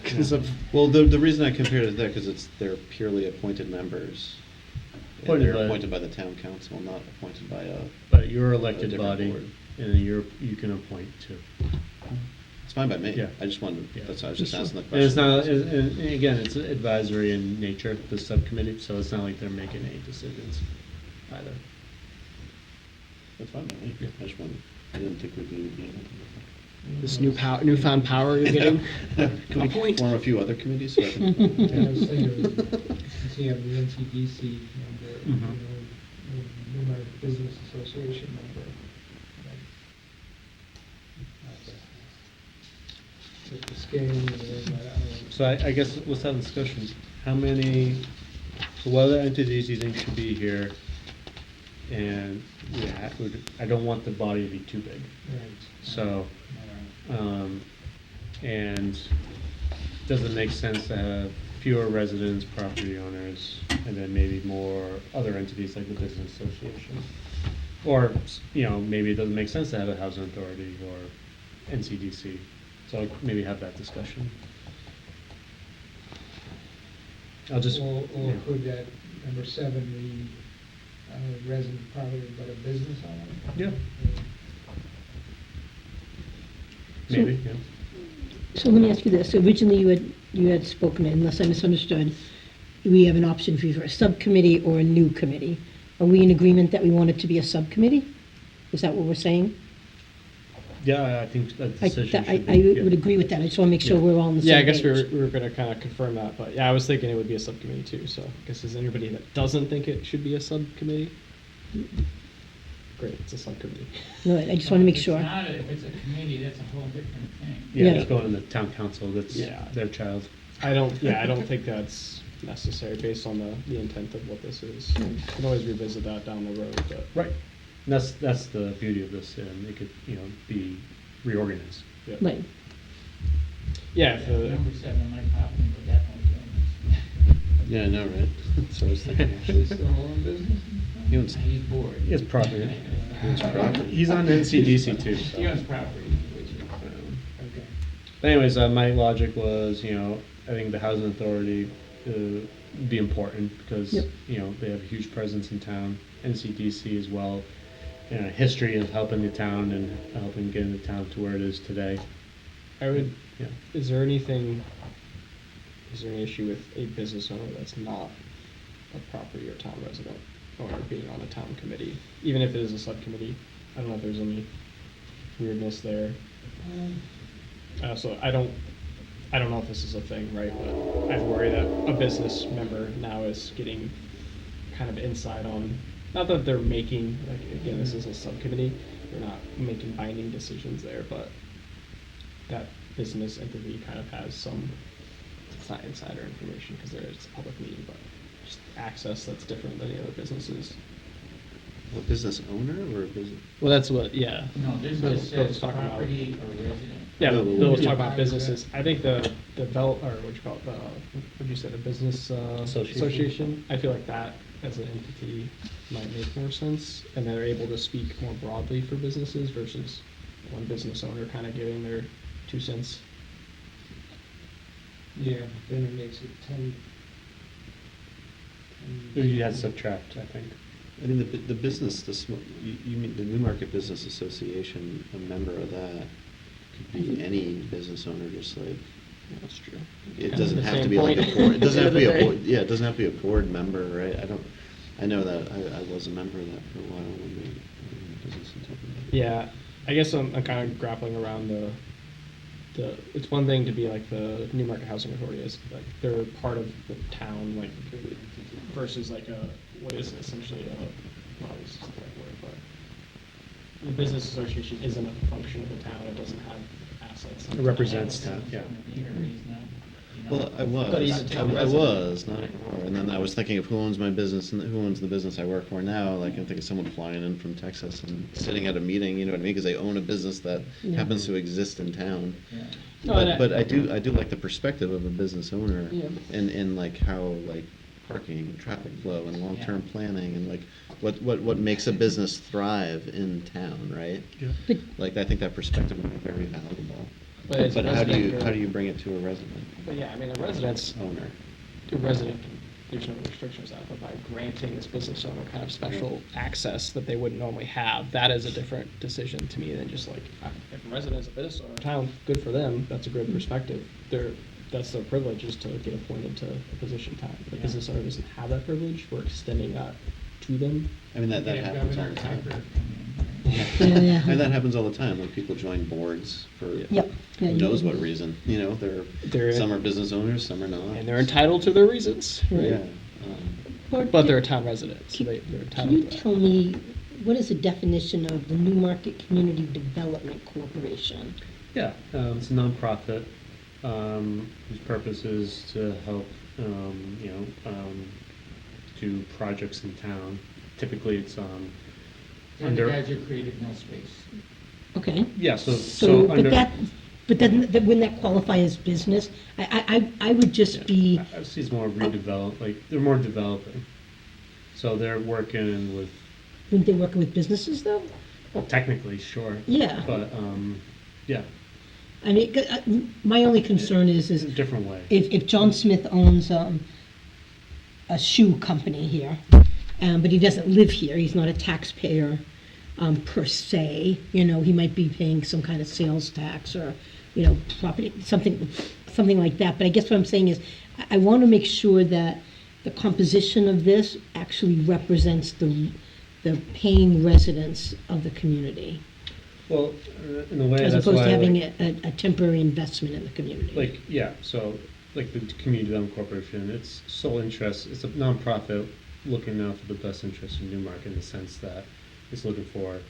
because of Well, the reason I compared it to that, because they're purely appointed members. And Appointed they're by- appointed by the town council, not appointed by a. But you're elected different body, board. and you can appoint too. It's fine by me. Yeah. I just wanted, Yeah. that's why I was just asking the And question. it's not, and again, it's advisory in nature, the subcommittee, so it's not like they're making any decisions either. That's fine by me. I just wanted, I didn't think we'd be, This newfound power you're getting. Can we point. form a few other committees? So I can- And I was thinking, since you have the NCDC member, you know, Newmarket Business Association member. With the scale, and everything, I don't know. So I guess let's have a discussion. How many, so what other entities do you think should be here? And I don't want the body to be too big. Right. So, and does it make sense to have fewer residents, property owners, and then maybe more other entities like the business association? Or, maybe it doesn't make sense to have a housing authority or NCDC. So maybe have that discussion. I'll just. Or yeah. could that, number 7, read, resident property but a business owner? Yeah. Maybe, yeah. So let me ask you this. Originally, you had spoken, unless I misunderstood, we have an option for either a subcommittee or a new committee. Are we in agreement that we want it to be a subcommittee? Is that what we're saying? Yeah, I think that I decision should be. would agree with that. I just want to make sure Yeah. we're all on the same Yeah, I guess page. we were going to kind of confirm that, but yeah, I was thinking it would be a subcommittee too. So I guess is anybody that doesn't think it should be a subcommittee? Great, it's a subcommittee. No, I just want to make sure. If it's a committee, that's a whole different thing. Yeah, Yeah. it's going to the town council, that's Yeah. their child. I don't think that's necessary based on the intent of what this is. We can always revisit that down the road, but Right. And that's the beauty of this, and it could, be reorganized. yeah. Right. Yeah, if the, Number 7, Mike Hoffman would definitely do Yeah, I know, right? So I was thinking, actually. Still own business? He owns, He's bored. He has property. he owns property. He's on NCDC too, so. He owns property, which is. Okay. But anyways, my logic was, I think the housing authority would be important because, Yep. they have a huge presence in town. NCDC as well, history of helping the town and helping getting the town to where it is today. I would. Yeah. Is there any issue with a business owner that's not a property or town resident or being on a town committee, even if it is a subcommittee? I don't know if there's any weirdness there. So I don't know if this is a thing, right? But I worry that a business member now is getting kind of insight on, not that they're making, like, again, this is a subcommittee, they're not making binding decisions there, but that business entity kind of has some, it's not insider information because it's a public meeting, but just access that's different than the other businesses. A business owner or a business? Well, that's what, yeah. No, this Bill- just Bill was says talking about. property or resident. Yeah, No, Bill was yeah. talking about businesses. I think the or what you call it, what'd you say, the business association? I feel like that as an entity might make more sense, and they're able to speak more broadly for businesses versus one business owner kind of giving their 2 cents. Yeah, then it makes it 10. You had subtract, I think. I mean, the business, you mean the Newmarket Business Association, a member of that could be any business owner, just like, Yeah, that's true. it Kind of doesn't the have to same be like a point. board, it doesn't have to be At the a end of board, the day. yeah, it doesn't have to be a board member, right? I know that, I was a member of that for a while when we were in the business and stuff like that. Yeah, I guess I'm kind of grappling around it's one thing to be like the Newmarket Housing Authority is, like, they're part of the town, like, versus like what is essentially probably this is the right word, but the business association isn't a function of the town, it doesn't have assets. It represents town, yeah. Well, I was, But he's a town I resident. was, not anymore, and then I was thinking of who owns my business and who owns the business I work for now, like, I think of someone flying in from Texas and sitting at a meeting, you know what I mean, because they own a business that Yeah. happens to exist in town. No, and But I do like the perspective of a business owner Yeah. and like how, like, parking and traffic flow and long-term planning and like what makes a business thrive in town, right? Yeah. But Like, I think that perspective would be very valuable. But it's But how do resident you or- how do you bring it to a resident But yeah, I mean, a resident owner? can there's no restrictions on it, but by granting this business owner kind of special access that they wouldn't normally have, that is a different decision to me than just like, if a resident's a business owner in town, good for them, that's a great perspective. That's their privilege, is to get appointed to a position time. The business owner doesn't have that privilege, we're extending that to them. I mean, that Yeah, happens all Governor the time. Tucker. Yeah. And that happens all the time, like people join boards for Yep. Yeah, who you- knows what reason, you know, They're- some are business owners, some are not. And they're entitled to their reasons, right? Yeah. Bart, But they're a town resident, so they're Can entitled you to that. tell me, what is the definition of the Newmarket Community Development Corporation? Yeah, it's a nonprofit whose purpose is to help, do projects in town. Typically, it's And under. the guys who created No Space. Okay. Yeah, so So, under. but then, wouldn't that qualify as business? I would just be, I see it's more redevelop, like, they're more developing. So they're working with, wouldn't they work with businesses though? well, technically, sure. Yeah. But, yeah, I mean, my only concern is it's a different way. if John Smith owns a shoe company here, but he doesn't live here, he's not a taxpayer per se, he might be paying some kind of sales tax or, property, something like that. But I guess what I'm saying is, I want to make sure that the composition of this actually represents the paying residents of the community, Well, in a way, as that's opposed why, to having like, a temporary investment in the community. like, yeah, so, like the Community Development Corporation, its sole interest, it's a nonprofit looking out for the best interest of Newmarket in the sense that it's looking for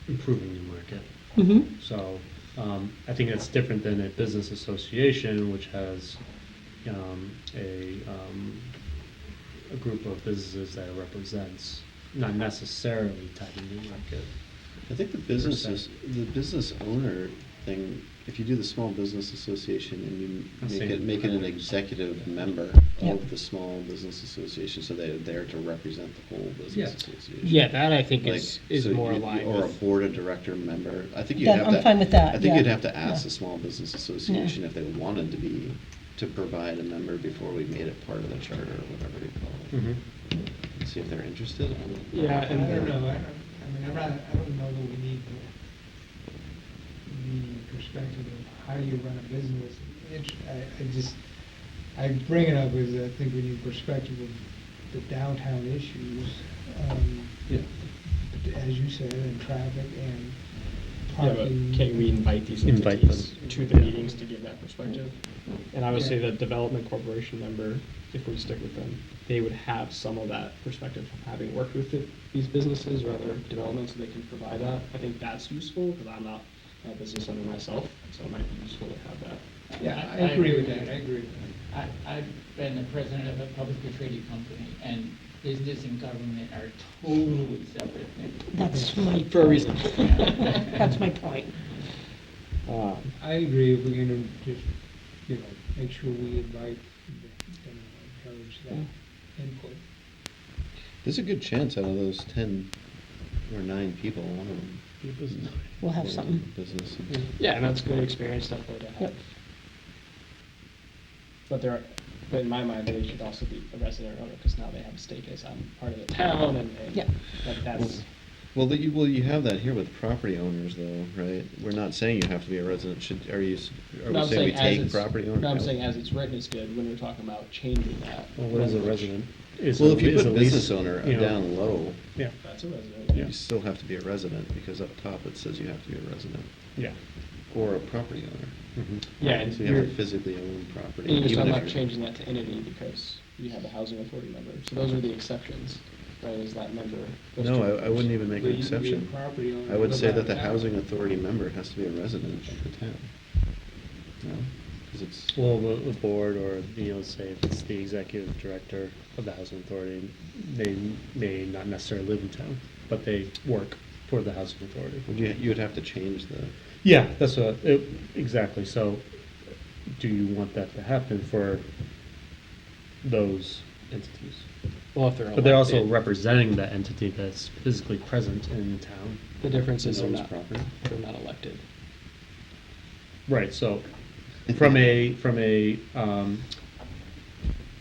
improving Newmarket. Mm-hmm. So, I think that's different than a business association, which has a group of businesses that it represents, not necessarily tied to Newmarket. I think the business owner thing, if you do the small business association and you make it an executive member Yep. of the small business association, so they're there to represent the whole business Yeah. association. Yeah, that I think Like, is so more you- aligned Or a with. board of director member. I think you'd That- have I'm to. fine with that, I think yeah. you'd have to ask Yeah. the small business association if they wanted to provide a member before we made it part of the charter or whatever you call it. Mm-hmm. See if they're interested. Yeah, I don't know, I don't know that we need the perspective of how you run a business. I bring it up because I think we need perspective of the downtown issues, Yeah. as you said, and traffic and Yeah, but parking. can we invite these Invite entities them. to the meetings to give that perspective? And I would say the development corporation member, if we stick with them, they would have some of that perspective, having worked with these businesses or other developments, so they can provide that. I think that's useful, because I'm not a business owner myself, so it might be useful to have that. Yeah, I agree with that, I agree with that. I've been the president of a publicly traded company, and business and government are totally separate things. That's my. For a reason. That's my point. I agree, if we're gonna just, make sure we invite and encourage that input. There's a good chance out of those 10 or 9 people, one of them be a business. We'll have something. Business. Yeah, and that's good experience definitely to have. Yep. But in my mind, they should also be a resident owner, because now they have a stake as I'm part of the town, and Yeah. like that's. Well, you have that here with property owners, though, right? We're not saying you have to be a resident. Are we saying we take property owners? No, I'm saying as it's written, it's good, when we're talking about changing that. Well, what is a resident? Is Well, a- if you is put a lease, business owner you know, down low, Yeah, That's a resident, Yeah. you still have to be a resident, because up top it says you have to be a resident yeah. or a property owner. Mhm. Yeah, and So you have to physically own property. And you're just even talking if about you're- changing that to entity, because you have a housing authority member, so those are the exceptions, right, is that member. those No, two I members. wouldn't even make an But you can be a exception. property owner I would say that the without- housing authority member has to be a resident of the town. No? Because it's. Well, the board, or, say if it's the executive director of the housing authority, they may not necessarily live in town, but they work for the housing authority. You would have to change the. Yeah, that's exactly. So, do you want that to happen for those entities? Well, if they're But they're also elected, representing the entity that's physically present in town. the difference is they're owns not, property. they're not elected. Right, so from a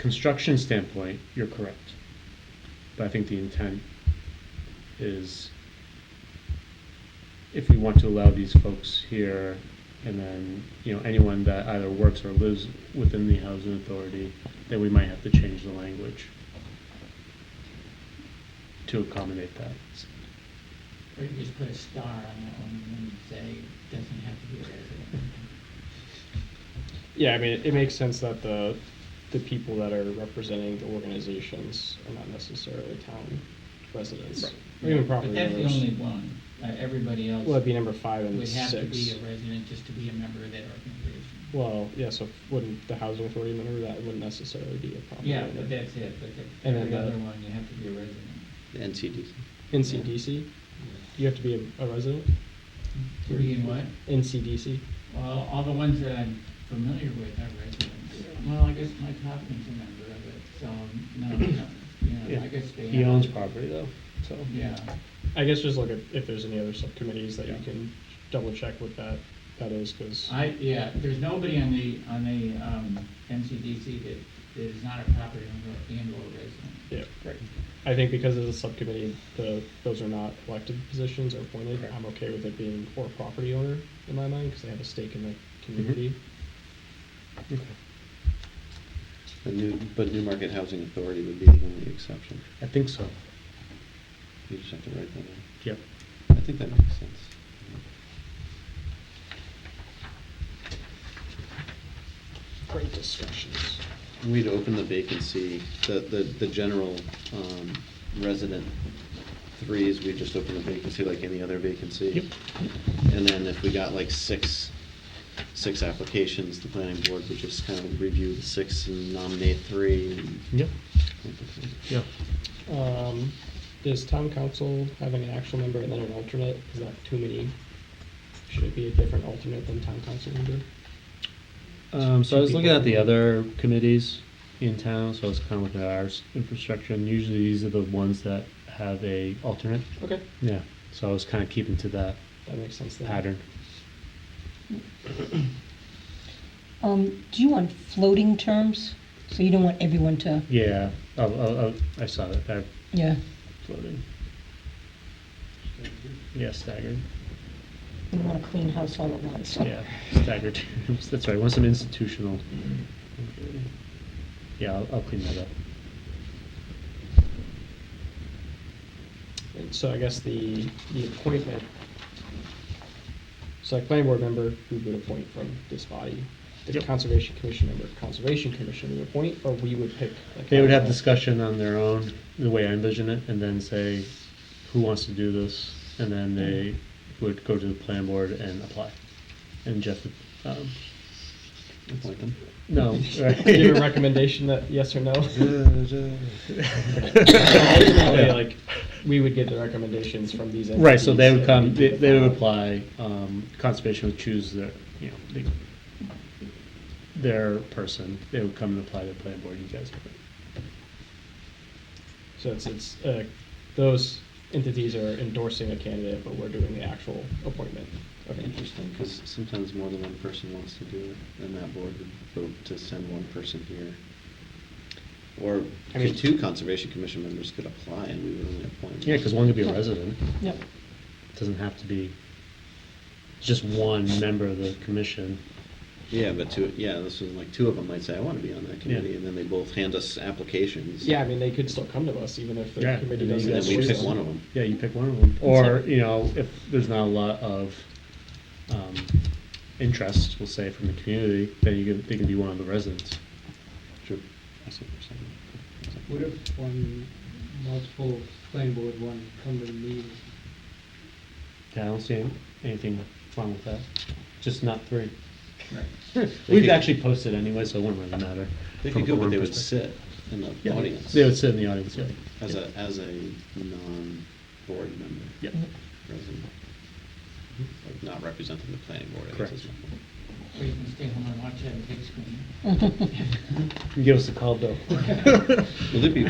construction standpoint, you're correct. But I think the intent is if we want to allow these folks here, and then, anyone that either works or lives within the housing authority, then we might have to change the language to accommodate that. Or you just put a star on that one and say, doesn't have to be a resident. Yeah, I mean, it makes sense that the people that are representing the organizations are not necessarily town residents. Right. Or even But property that's the owners. only one. Everybody else Well, it'd be number 5 and would have to be 6. a resident just to be a member of that organization. Well, yeah, so wouldn't the housing authority member, that wouldn't necessarily be a property Yeah, owner. but that's it, but And then every the- other one, you have to be a resident. The NCDC. NCDC, you have to be a resident? To be in what? NCDC? Well, all the ones that I'm familiar with are residents. Well, I guess Mike Hopkins is a member of it, so, no, I guess they. He have owns to- property though, so. Yeah. I guess just look at if there's any other subcommittees that you can double check what that is, because. There's nobody on the NCDC that is not a property owner and or resident. Yeah, right. I think because it's a subcommittee, those are not elected positions or appointed. Correct. I'm okay with it being or property owner in my mind, because they have a stake in the community. But Newmarket Housing Authority would be the only exception. I think so. You just have to write that in. Yep. I think that makes sense. Great discussions. We'd open the vacancy, the general resident threes, we just open the vacancy like any other vacancy. Yep. And then if we got like six applications, the planning board would just kind of review the 6 and nominate 3. And Yep. Yep. Is town council having an actual member and then an alternate? Is that too many? Should it be a different alternate than town council member? So I was looking at the other committees in town, so I was kind of looking at our infrastructure, and usually these are the ones that have a alternate. Okay, Yeah, so I was kind of keeping to that that makes sense then. pattern. Do you want floating terms? So you don't want everyone to, Yeah, I saw that. yeah, Floating. Yeah, staggered. you don't want to clean house all at once. Yeah, staggered terms. That's right. Want some institutional. Yeah, I'll clean that up. And so I guess the appointment, so like planning board member, who would appoint from this body? The Yep. conservation commission member, conservation commission would appoint, or we would pick? like, They would have how- discussion on their own, the way I envision it, and then say who wants to do this, and then they would go to the planning board and apply. And Jeff would, appoint them. no. Give a recommendation that yes or no? Ultimately, like, we would get the recommendations from these entities. Right, so they would that come, we they pick would out. apply, conservation would choose their person, they would come and apply to the planning board, you guys would. So it's those entities are endorsing a candidate, but we're doing the actual appointment. Okay. Interesting, because sometimes more than one person wants to do it, and that board would vote to send one person here. Or I mean- 2 conservation commission members could apply, and we would only appoint. Yeah, because one could be a resident, Yep. it doesn't have to be just one member of the commission. Yeah, but this was like 2 of them might say, I want to be on that committee, Yeah. and then they both hand us applications. Yeah, I mean, they could still come to us even if the Yeah, committee and then doesn't. you And guys then we choose pick them. one of them. Yeah, you pick one of them. Or, if there's not a lot of interest, we'll say, from the community, then they can be one of the residents. True. I see what you're saying. What if multiple planning board want to come to the meeting? Yeah, I don't see anything wrong with that. Just not 3. They We've could- actually posted anyway, so it wouldn't really matter. They from could go, but quorum they would perspective. sit in the Yeah, audience. They would sit in the audience, yeah. As a non-board member. Yep. Resident. Like not representing the planning board, I guess Correct. is my point. Or you can stay home and watch it on the big screen. You can give us a call, Bill. Will there be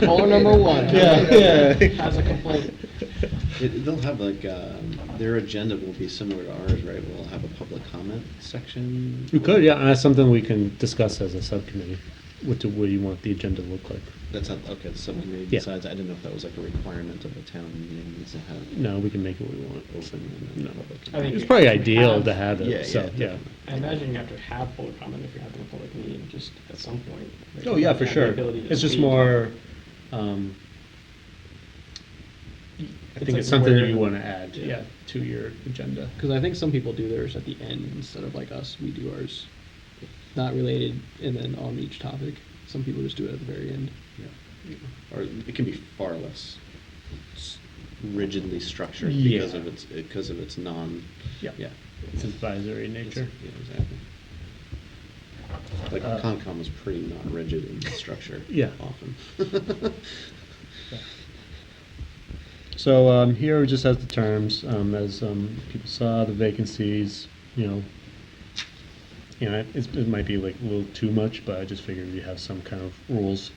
Caller number 1. Yeah. Has a complaint. They'll have like, their agenda will be similar to ours, right? We'll have a public comment section. We could, yeah, and that's something we can discuss as a subcommittee. what do you want the agenda to look like? That's not, okay, the subcommittee Yeah. decides. I didn't know if that was like a requirement of the town meeting needs to have No, we can make it what we want. open and then No. public. I think It's you probably have to ideal have- to have it, Yeah, so, yeah, yeah. definitely. I imagine you have to have public comment if you're having a public meeting, just at some point. Like, Oh, yeah, have for the sure. ability to It's just speak. more, I think it's something that where- you want to add, Yeah. yeah, to your agenda. Because I think some people do theirs at the end instead of like us, we do ours not related and then on each topic. Some people just do it at the very end. Yeah. Or it can be far less rigidly structured Yeah. because of its non. Yeah. Yeah. It's advisory in nature. Yeah, exactly. Like Concom is pretty not rigid in structure. Yeah. Often. So here it just has the terms, as people saw, the vacancies, it might be like a little too much, but I just figured we have some kind of rules,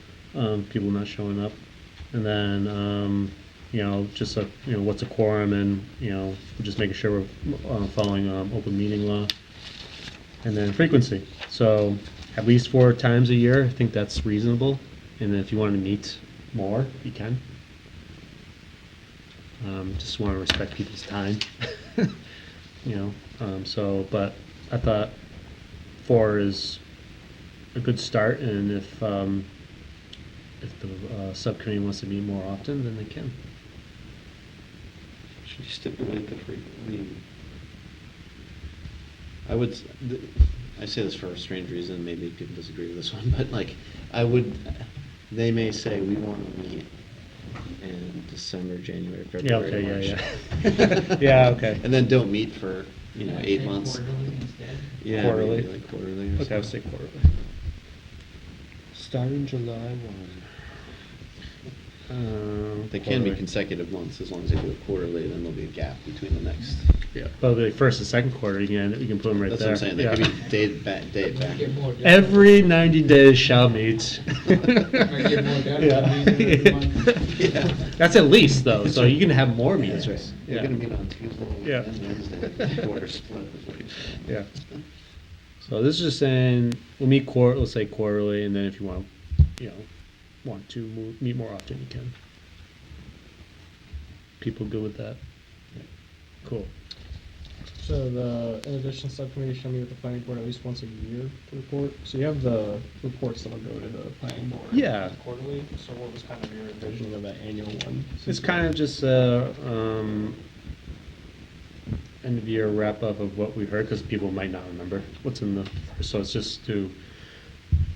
people not showing up. And then, just what's a quorum, and, just making sure we're following open meeting law. And then frequency. So at least 4 times a year, I think that's reasonable. And then if you want to meet more, you can. Just want to respect people's time, but I thought 4 is a good start, and if the subcommittee wants to meet more often, then they can. Should you stipulate the I say this for a strange reason, maybe people disagree with this one, but like, they may say, we want to meet in December, January, Yeah, February, okay, March. yeah. Yeah, okay. And then don't meet for, 8 Say months. Quarterly instead. Yeah, Quarterly. maybe like quarterly or Okay, I'll something. say quarterly. Starting July 1. They can be Quarterly. consecutive months, as long as they do it quarterly, then there'll be a gap between the next. Yeah, probably first and second quarter, you can put them right That's there. what I'm saying, they Yeah. could be date back. Might get more done. Every 90 days shall meet. Might get more done Yeah. than meeting every month. Yeah. That's at least, though, so you can have more meetings. That's right. We're Yeah. gonna meet on Tuesday Yeah. and Wednesday. Quarter split. Yeah. So this is just saying, we'll meet let's say quarterly, and then if you want to meet more often, you can. People good with that? Cool. So in addition, subcommittee shall meet with the planning board at least once a year to report. So you have the reports that will go to the planning board. Yeah. Quarterly. So what was kind of your envisioning of that annual one? It's kind of just end of year wrap up of what we've heard, because people might not remember what's in the. So it's just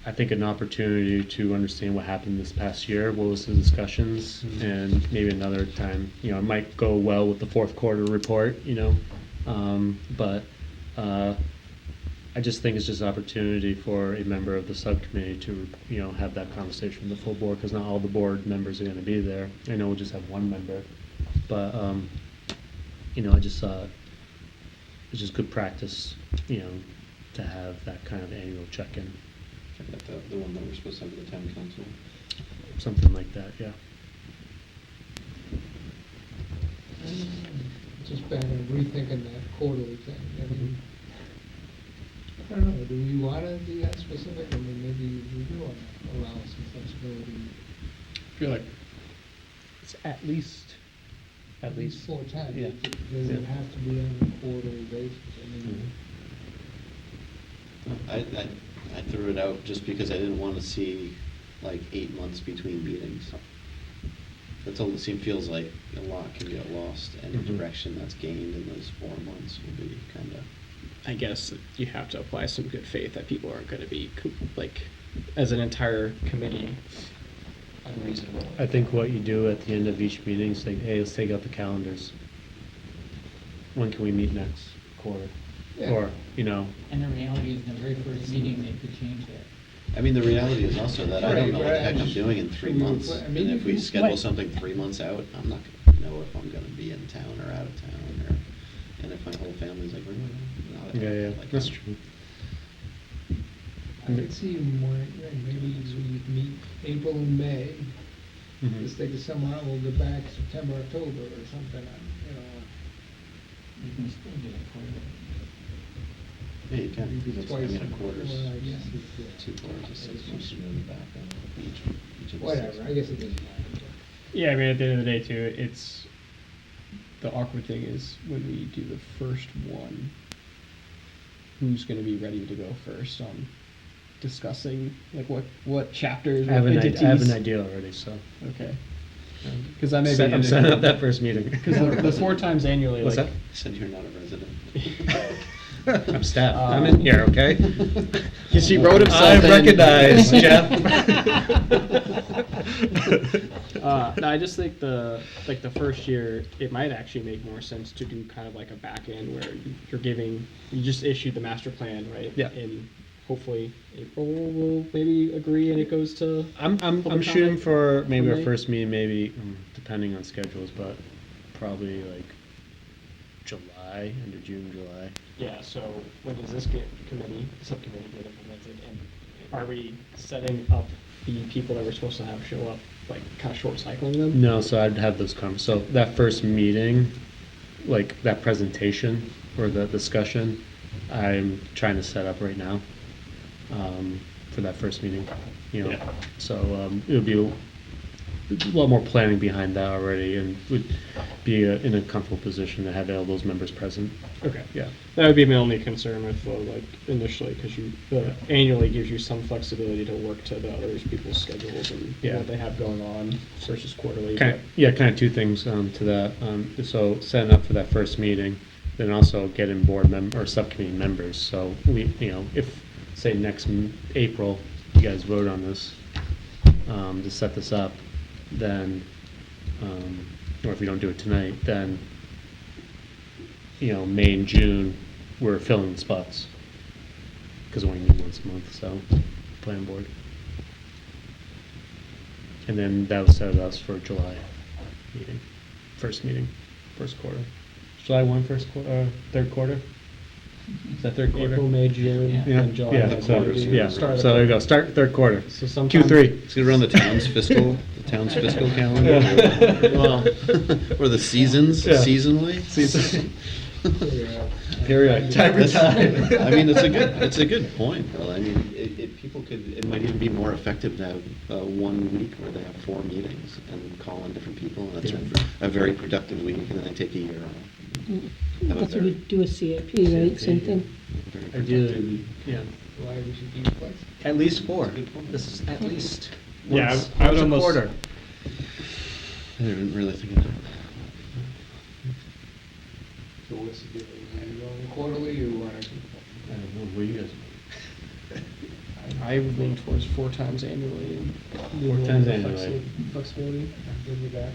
I think, an opportunity to understand what happened this past year, what was the discussions, and maybe another time, it might go well with the fourth quarter report, but I just think it's just an opportunity for a member of the subcommittee to, have that conversation with the full board, because not all the board members are going to be there. I know we'll just have one member, but, I just thought it's just good practice, to have that kind of annual check-in. Check out the one that we're supposed to have with the town council. Something like that, yeah. Just been rethinking that quarterly thing. I mean, I don't know, do we want to be that specific? I mean, maybe we do want to allow some flexibility. I feel like it's at least 4 times. Yeah. Does it Yeah. have to be on a quarterly basis? I mean, I threw it out just because I didn't want to see like 8 months between meetings. That's all. It feels like a lot can get lost, and Mhm. direction that's gained in those 4 months will be kind of. I guess you have to apply some good faith that people aren't going to be as an entire committee, unreasonable. I think what you do at the end of each meeting is say, hey, let's take out the calendars. When can we meet next quarter? Yeah. Or, And the reality is, in the very first meeting, they could change that. I mean, the reality is also that I don't Right, know what the heck I'm right. doing in 3 months. I mean, And if we you- schedule Right. something 3 months out, I'm not going to know if I'm going to be in town or out of town, and if my whole family's like, we're not. yeah, like, that's true. I could see more, maybe we meet April and May. Mhm. Let's take the summer out, we'll get back September, October or something, You can still get it quarterly. I don't know. Mm-hmm. Yeah, you can. Maybe That's- twice I mean, a a quarter's quarter, I guess. It's, 2 quarters is 6 months to the back end of each of the Whatever, 6. I guess it doesn't matter. Yeah, I mean, at the end of the day, too, it's the awkward thing is when we do the first one, who's going to be ready to go first on discussing like what chapters, I have what an entities? idea, I have an idea already, so. Okay. Because I may be I'm setting up that first meeting. Because the 4 times annually, What's like, that? You said you're not a resident. I'm staff. I'm in here, okay? She wrote himself I'm in. recognized, Jeff. No, I just think the first year, it might actually make more sense to do kind of like a back end where you just issued the master plan, right? Yeah. And hopefully April will maybe agree and it goes to. I'm public shooting comment for maybe our May? first meeting, maybe, depending on schedules, but probably like July, end of June, July. Yeah, so when does this subcommittee get implemented? And are we setting up the people that we're supposed to have show up, like kind of short cycling them? No, so I'd have those so that first meeting, like that presentation or the discussion, I'm trying to set up right now, for that first meeting, Yeah. So, it would be a lot more planning behind that already and would be in a comfortable position to have all those members present. Okay. Yeah. That would be my only concern with, like, initially, because annually gives you some flexibility to work to the other people's schedules and Yeah. what they have going on versus quarterly. Kind of two things to that. So setting up for that first meeting, then also getting board or subcommittee members. So we, if say next April, you guys vote on this to set this up, then, or if we don't do it tonight, then May and June we're filling the spots because we only meet once a month. So plan board. And then that will set us for July meeting, first quarter. July 1, third quarter? Is that third quarter? April, May, June, Yeah, and July. yeah, That's so, what we do. yeah, Start of the so there you go, quarter. start third quarter. So sometime- Q3. It's gonna run the town's fiscal calendar. Well, Or the seasons, Yeah. seasonally. Period, time for time. I mean, it's a good point, Bill. I mean, it might even be more effective to have 1 week where they have 4 meetings and call on different people. And that's a very productive week, and then they take a year off. Have a That's what very- we do a CIP, right, same thing? very Ideally, productive- yeah, Why we should be twice. at least 4. Good point. This is at least Yeah, once, I would once a almost- quarter. I didn't really think of that. So what's the deal? You going quarterly or want to? I don't know, what do you guys? I would lean towards 4 times annually. And 4 times annually. Flexibility. I'm good with that.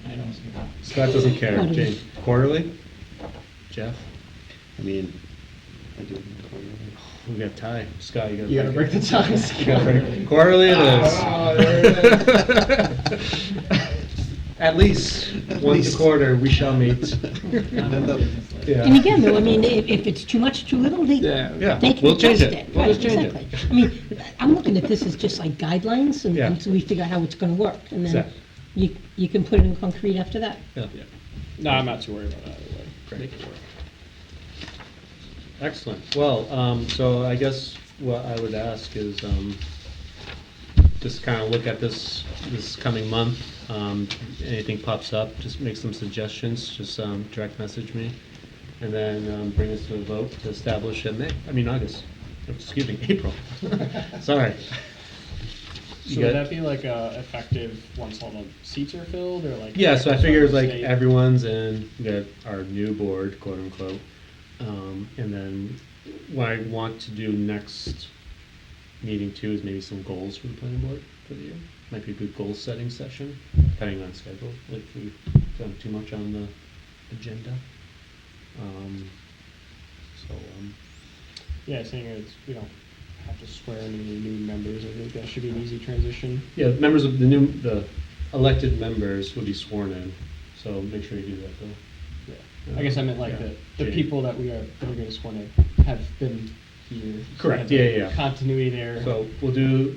I don't see that. Scott doesn't care, Quarterly. Jane, quarterly? Jeff? I mean, I do. We got tie. Scott, you gotta. You gotta break the ties. You gotta break. Quarterly it is. Oh, there it is. At least once a quarter, we shall meet. Yeah. And again, though, I mean, if it's too much, too little, Yeah. Yeah, they can we'll change adjust it. it. We'll Right, just change it. exactly. I mean, I'm looking at this as just like guidelines Yeah. until we figure out how it's gonna work. And then Exactly. you can put it in concrete after that. Yeah. No, I'm not too worried about that either way. Great. Make it work. Excellent. Well, so I guess what I would ask is just kind of look at this coming month. Anything pops up, just make some suggestions, just direct message me. And then bring us to a vote to establish August. Excuse me, April. Sorry. So You would got- that be like effective once all the seats are filled, or like? Yeah, so I figured like State? everyone's in, we got our new board, quote unquote. And then what I want to do next meeting too is maybe some goals for the planning board for the year. Might be a good goal setting session, depending on schedule, if we've done too much on the agenda. Yeah, saying we don't have to swear in any new members. I think that should be an easy transition. Yeah, members of the elected members will be sworn in, so make sure you do that, Bill. I guess I meant like Yeah. the Jane. people that we are going to sworn in have been here. Correct, Have yeah. Continuity there. So we'll do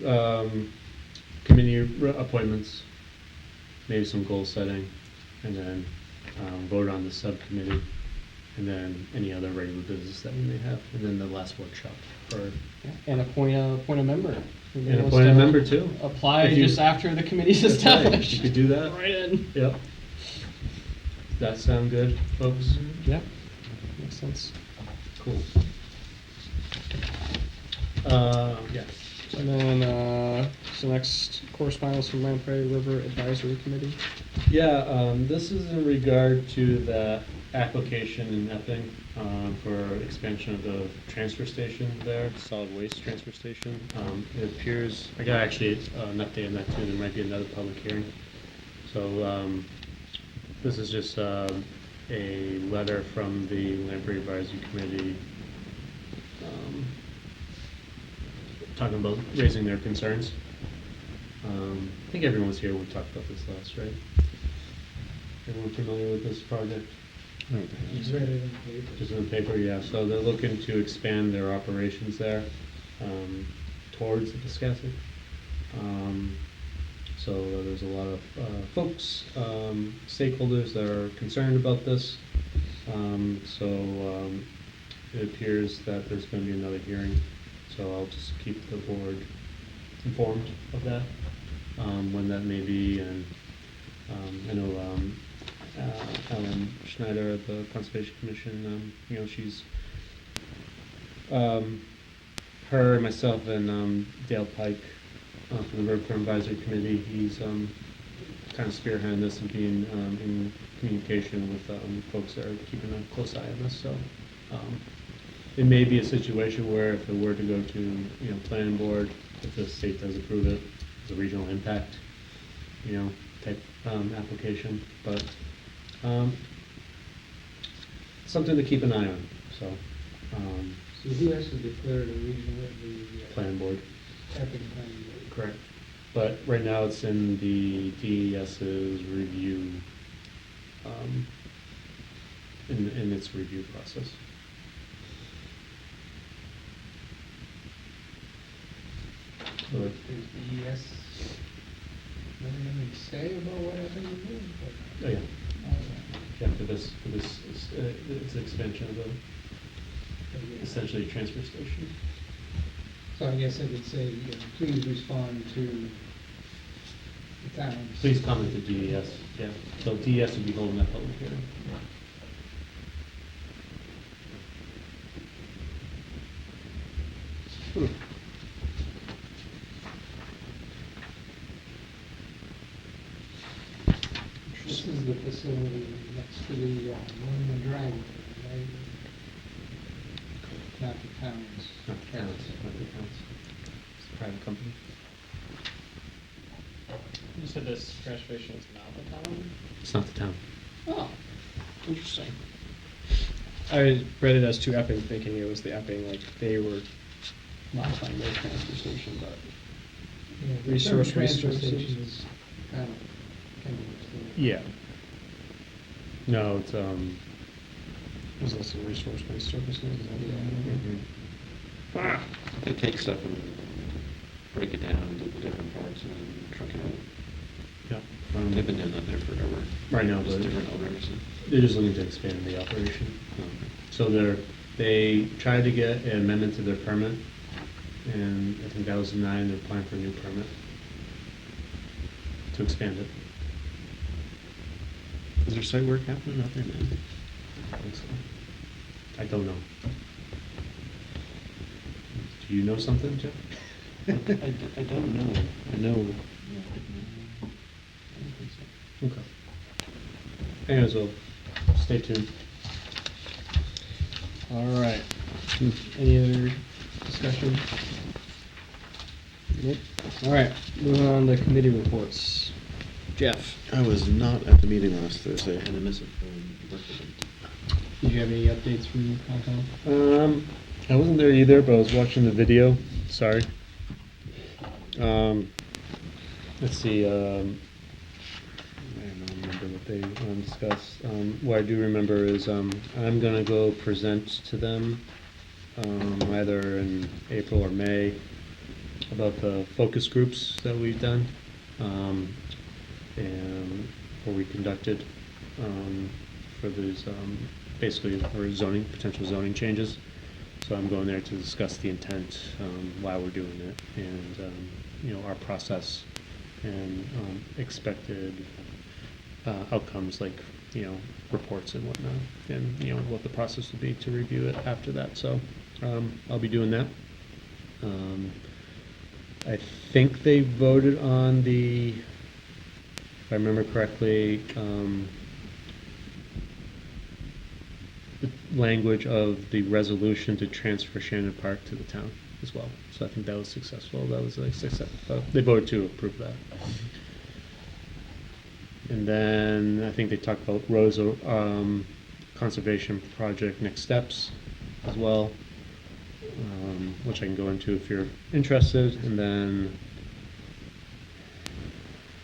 committee appointments, maybe some goal setting, and then vote on the subcommittee and then any other regular business that we may have, and then the last workshop for. Yeah, and appoint a member. And appoint a member too. Apply If you- just after the committee's That's right. established. You could do that. Right in. Yep. That sound good, folks? Yeah, makes sense. Cool. Yeah. And then, so next correspondence from Lamprey River Advisory Committee. Yeah, this is in regard to the application in Epping for expansion of the transfer station there, solid waste transfer station. It appears, I got actually an update on that too, there might be another public hearing. So this is just a letter from the Lamprey Advisory Committee talking about raising their concerns. I think everyone was here when we talked about this last, right? Everyone familiar with this project? Just read it in the paper. Just in the paper, yeah. So they're looking to expand their operations there towards the Piscataqui. So there's a lot of folks, stakeholders that are concerned about this. It appears that there's going to be another hearing. So I'll just keep the board informed of that, when that may be. And I know Ellen Schneider of the Conservation Commission, she's her, myself, and Dale Pike from the Riverfront Advisory Committee. He's kind of spearheading this and being in communication with folks that are keeping a close eye on this. So it may be a situation where if it were to go to planning board, if the state does approve it, it's a regional impact type application, but something to keep an eye on. So So who has to declare the regional, the planning board. Epping planning board? Correct. But right now it's in the DES's review, in its review process. So Does the ES have anything to say about what Epping is doing? oh yeah, Oh, yeah, for this, it's expansion of the, yeah. essentially transfer station. So I guess I could say, please respond to the town's. Please comment to DES, yeah. So DES will be holding that public hearing. This is the facility next to the Moon and Dragon, right? Not the town's. Not the counts, not the counts. It's a private company. You said this transfer station is not the town? It's not the town. Oh, interesting. I read it as to Epping, thinking it was the Epping, like they were modifying their transfer station, but Yeah, the Resource term transfer resources. station is kind of misleading. Yeah. No, it's is this a resource-based services? Mm-hmm. They take stuff and break it down into different parts and then truck it out. yeah. They've been doing that there forever. Right now, Just but different owners. they're just looking to expand the operation. So they tried to get an amendment to their permit, and I think that was denied. They're applying for a new permit to expand it. Is there site work happening out there now? I think so. I don't know. Do you know something, Jeff? I don't know. I know. Okay. Anyways, we'll stay tuned. All right. Any other discussion? Nope. All right, moving on to committee reports. Jeff, I was not at the meeting last Thursday. I had to miss it from work event. did you have any updates from Concom? I wasn't there either, but I was watching the video. Sorry. Let's see. I don't remember what they discussed. What I do remember is I'm going to go present to them either in April or May about the focus groups that we've done and what we conducted for these basically, or potential zoning changes. So I'm going there to discuss the intent, why we're doing it, and our process and expected outcomes, like reports and whatnot, and what the process would be to review it after that. So I'll be doing that. I think they voted on the, if I remember correctly, the language of the resolution to transfer Shannon Park to the town as well. So I think that was successful. That was like successful. They voted to approve that. And then I think they talked about Rosa conservation project next steps as well, which I can go into if you're interested. And then,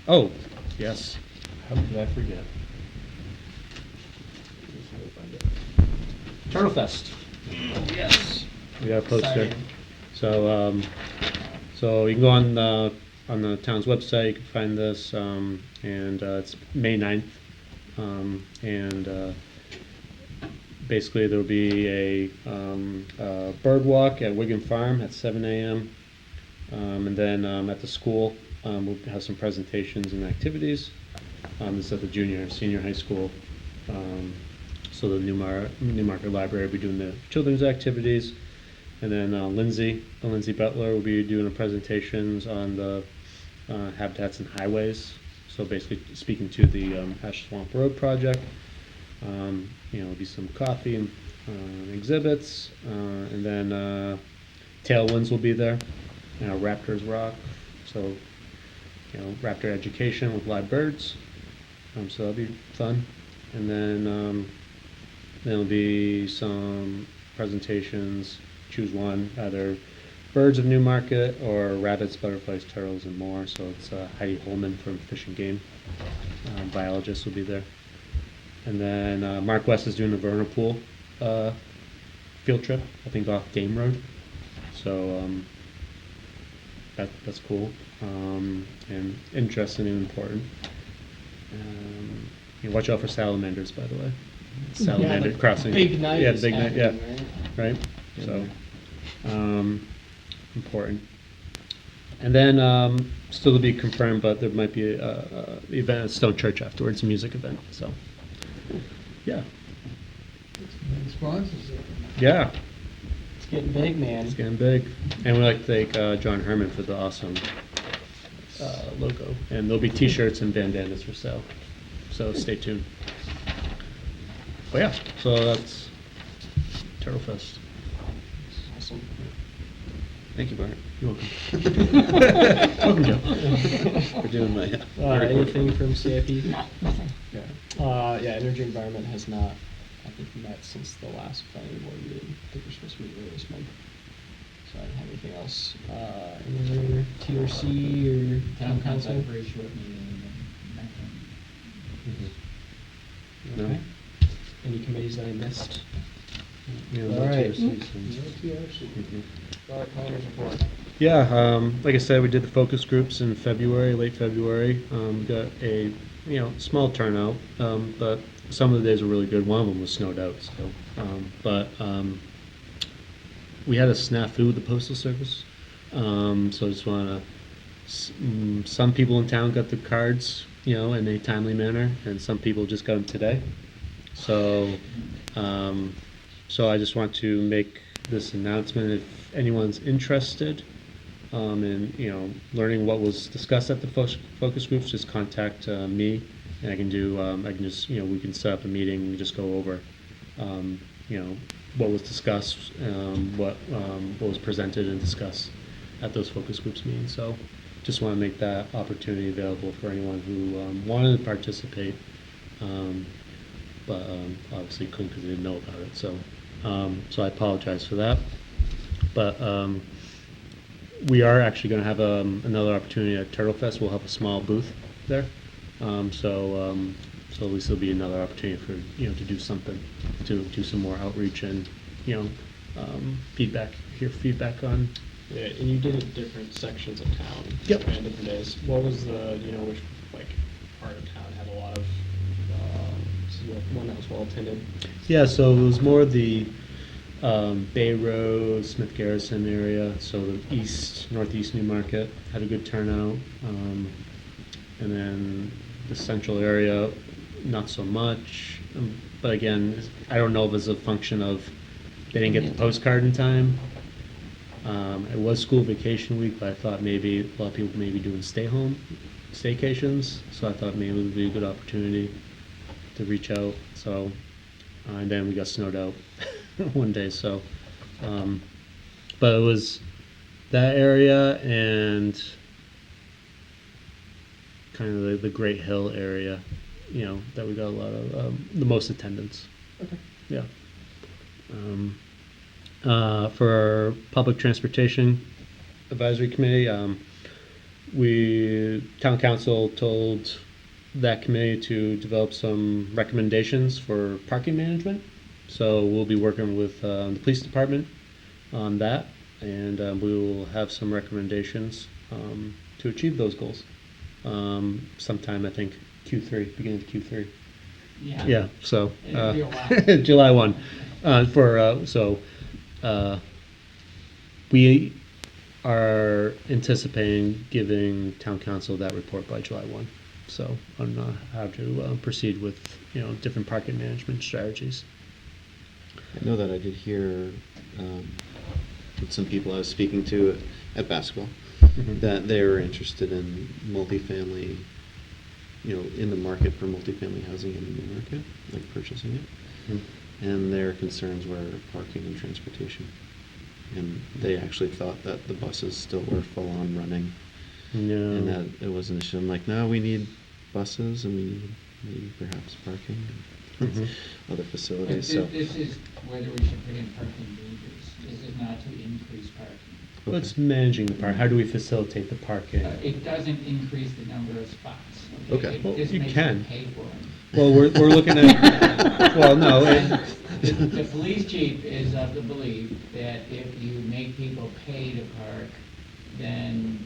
oh, yes, how could I forget? Turtle Fest. Yes. We got a poster. Exciting. So, so you can go on the town's website. You can find this, and it's May 9th, and basically there will be a bird walk at Wigan Farm at 7 a.m. And then at the school we'll have some presentations and activities. This is at the junior and senior high school. So the Newmarket Library will be doing the children's activities. And then Lindsay Butler will be doing the presentations on the habitats and highways. So basically speaking to the Ash Swamp Road project. There'll be some coffee and exhibits. And then Tailwinds will be there. Raptors Rock. So, raptor education with live birds. So that'll be fun. And then there'll be some presentations. Choose one, either Birds of Newmarket or Rabbits, Butterflies, Turtles, and More. So it's Heidi Holman from Fish and Game. Biologist will be there. And then Mark West is doing the vernal pool field trip, I think off Game Road. So that's cool and interesting and important. Watch out for salamanders, by the way. Salamander the crossing. big night Yeah, is big night. Yeah, happening, right. So important. And then still to be confirmed, but there might be a event at Stone Church afterwards, a music event. So yeah, Sponsors. yeah, It's getting big, man. it's getting big. And we like to thank John Herman for the awesome logo. And there'll be T-shirts and bandanas for sale. So stay tuned. But yeah, so that's Turtle Fest. Awesome. Thank you, Bart. You're welcome. Welcome, Joe. For doing my. Anything from CIP? Nothing. Yeah. Energy Environment has not, I think, met since the last planning board meeting. I think we're supposed to meet earlier this month. So I don't have anything else. Any other TRC or town council? Very short meeting. No. Okay. Any committees that I missed? Yeah, All no right. TRCs. Planners report. Yeah, like I said, we did the focus groups in February, late February. We got a small turnout, but some of the days were really good. One of them was snowed out, so we had a snafu with the postal service. So I just want to. Some people in town got the cards, in a timely manner, and some people just got them today. So, so I just want to make this announcement. If anyone's interested in learning what was discussed at the focus groups, just contact me, and I can do. I can just we can set up a meeting. And just go over what was discussed, what was presented and discussed at those focus groups meetings. So just want to make that opportunity available for anyone who wanted to participate, but obviously couldn't because they didn't know about it. So so I apologize for that. But we are actually going to have another opportunity at Turtle Fest. We'll have a small booth there. So at least there'll be another opportunity for to do something, to do some more outreach and hear feedback on. Yeah, and you did it in different sections of town. Yep. And different days. What was the which part of town had a lot of one that was well attended. Yeah, so it was more the Bay Road, Smith Garrison area, so the northeast Newmarket had a good turnout. And then the central area, not so much. But again, I don't know if it's a function of they didn't get the postcard in time. It was school vacation week, but I thought maybe a lot of people may be doing staycations, so I thought maybe it would be a good opportunity to reach out. So, and then we got snowed out one day, so. But it was that area and kind of the Great Hill area, that we got a lot of the most attendance. Okay. Yeah. For our public transportation advisory committee, town council told that committee to develop some recommendations for parking management. So we'll be working with the police department on that, and we will have some recommendations to achieve those goals. Sometime, I think, beginning of Q3. Yeah. Yeah, so It'll be a while. July 1. We are anticipating giving town council that report by July 1. So on how to proceed with different parking management strategies. I know that I did hear with some people I was speaking to at basketball that they were interested in multifamily, in the market for multifamily housing in the Newmarket, like purchasing it. And their concerns were parking and transportation. And they actually thought that the buses still were full on running. No. And that it was an issue. I'm like, no, we need buses and we need maybe perhaps parking and other facilities. So This is whether we should put in parking meters. This is not to increase parking. Well, it's managing the park. How do we facilitate the parking? It doesn't increase the number of spots. Okay. It Well, just you makes can. pay for them. Well, we're looking at. Well, no. The police chief is of the belief that if you make people pay to park, then,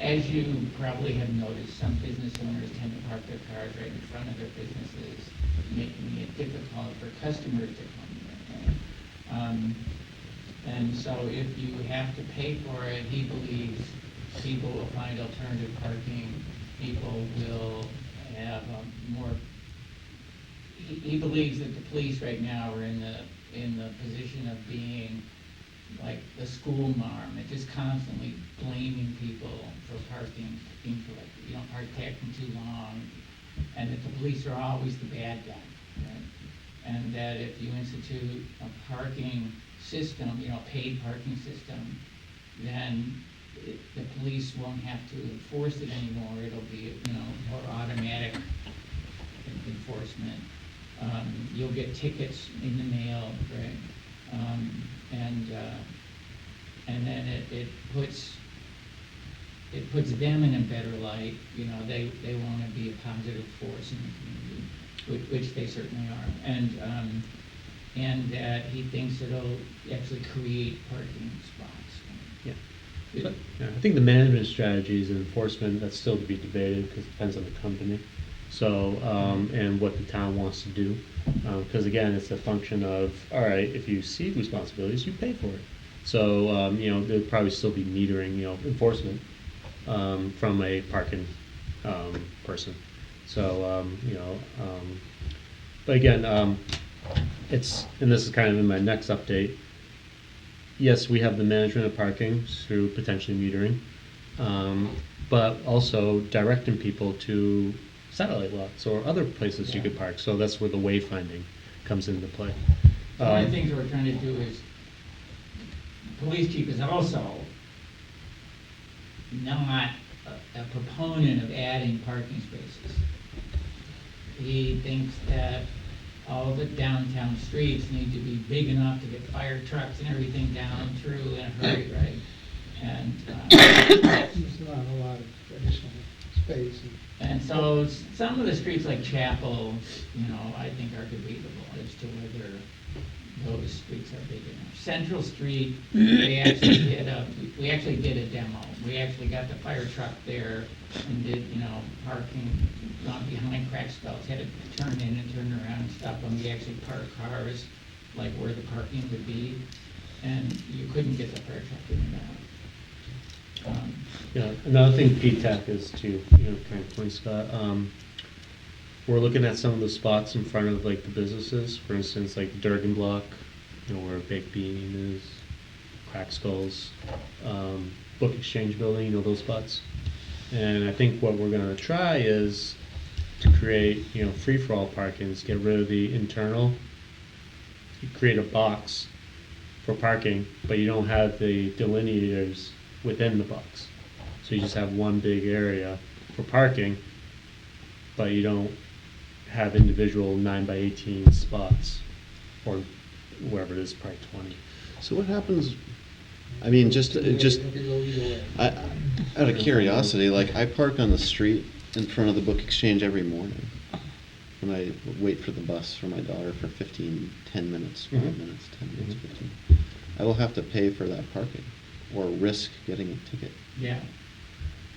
as you probably have noticed, some business owners tend to park their cars right in front of their businesses, making it difficult for customers to come there. Right? And so if you have to pay for it, he believes people will find alternative parking. People will have more. He believes that the police right now are in the position of being like the school marm, and just constantly blaming people for parking, parking too long, and that the police are always the bad guy, right? And that if you institute a parking system, paid parking system, then the police won't have to enforce it anymore. It'll be, more automatic enforcement. You'll get tickets in the mail, right? And then it puts them in a better light. They want to be a positive force in the community, which they certainly are. And that he thinks it'll actually create parking spots. Yeah. I think the management strategies and enforcement, that's still to be debated because it depends on the company. So, and what the town wants to do. Because again, it's a function of, all right, if you see responsibilities, you pay for it. So, there'll probably still be metering, enforcement from a parking person. So, but again, and this is kind of in my next update. Yes, we have the management of parking through potentially metering, but also directing people to satellite lots or other places you could park. So that's where the wayfinding comes into play. One of the things we're trying to do is, police chief is also not a proponent of adding parking spaces. He thinks that all the downtown streets need to be big enough to get fire trucks and everything down through in a hurry, right? And There's not a lot of additional space. and so some of the streets like Chapel, I think are debatable as to whether those streets are big enough. Central Street, we actually did a demo. We actually got the fire truck there and did, parking behind crack spells, had to turn in and turn around and stuff, and we actually parked cars like where the parking would be, and you couldn't get the fire truck in and out. Yeah, another thing PTAC is too, kind of point, Scott. We're looking at some of the spots in front of like the businesses, for instance, like Durgan Block, where Baked Bean is, Crack Skulls, Book Exchange Building, those spots. And I think what we're gonna try is to create, free-for-all parkings, get rid of the internal, create a box for parking, but you don't have the delineators within the box. So you just have one big area for parking, but you don't have individual 9x18 spots, or wherever it is, probably 20. So what happens, I mean, just out of curiosity, like I park on the street in front of the Book Exchange every morning. When I wait for the bus for my daughter for 10 minutes, 5 minutes, 10 minutes, 15. I will have to pay for that parking or risk getting a ticket. Yeah.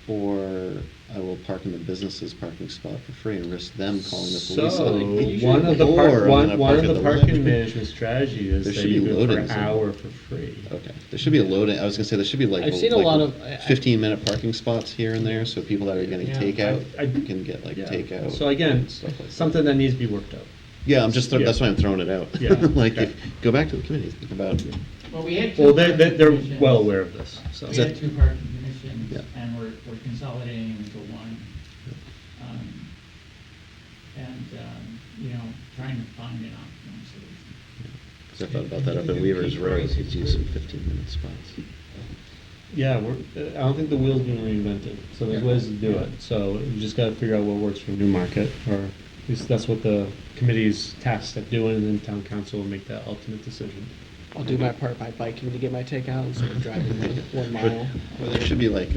Or I will park in the business's parking spot for free and risk them calling the police So on me. one of the Or I'm gonna one park of at the the parking library. management strategy is There that should you be go for loading an somewhere. hour for free. Okay, there should be a loading, I was gonna say, there should be like. I've seen a lot of- 15-minute parking spots here and there, so people that are getting Yeah. takeout I- can get like Yeah. takeout. So again, stuff like that. something that needs to be worked out. Yeah, I'm just, Yeah. that's why I'm throwing it out. Yeah, Like, okay. go back to the committee, think about, Well, we had two Well, parking they're commissions. well aware of this, so. We had two parking commissions, Yeah. and we're consolidating into one. Trying to find an optimum solution. because I thought about that up in Weaver's Road, could use some 15-minute spots. Yeah, I don't think the wheel's been reinvented, so there's ways to do it. So you just gotta figure out what works for Newmarket, or at least that's what the committee's tasked at doing, and then town council will make that ultimate decision. I'll do my part by biking to get my takeout instead of driving 1 mile. Well, there should be like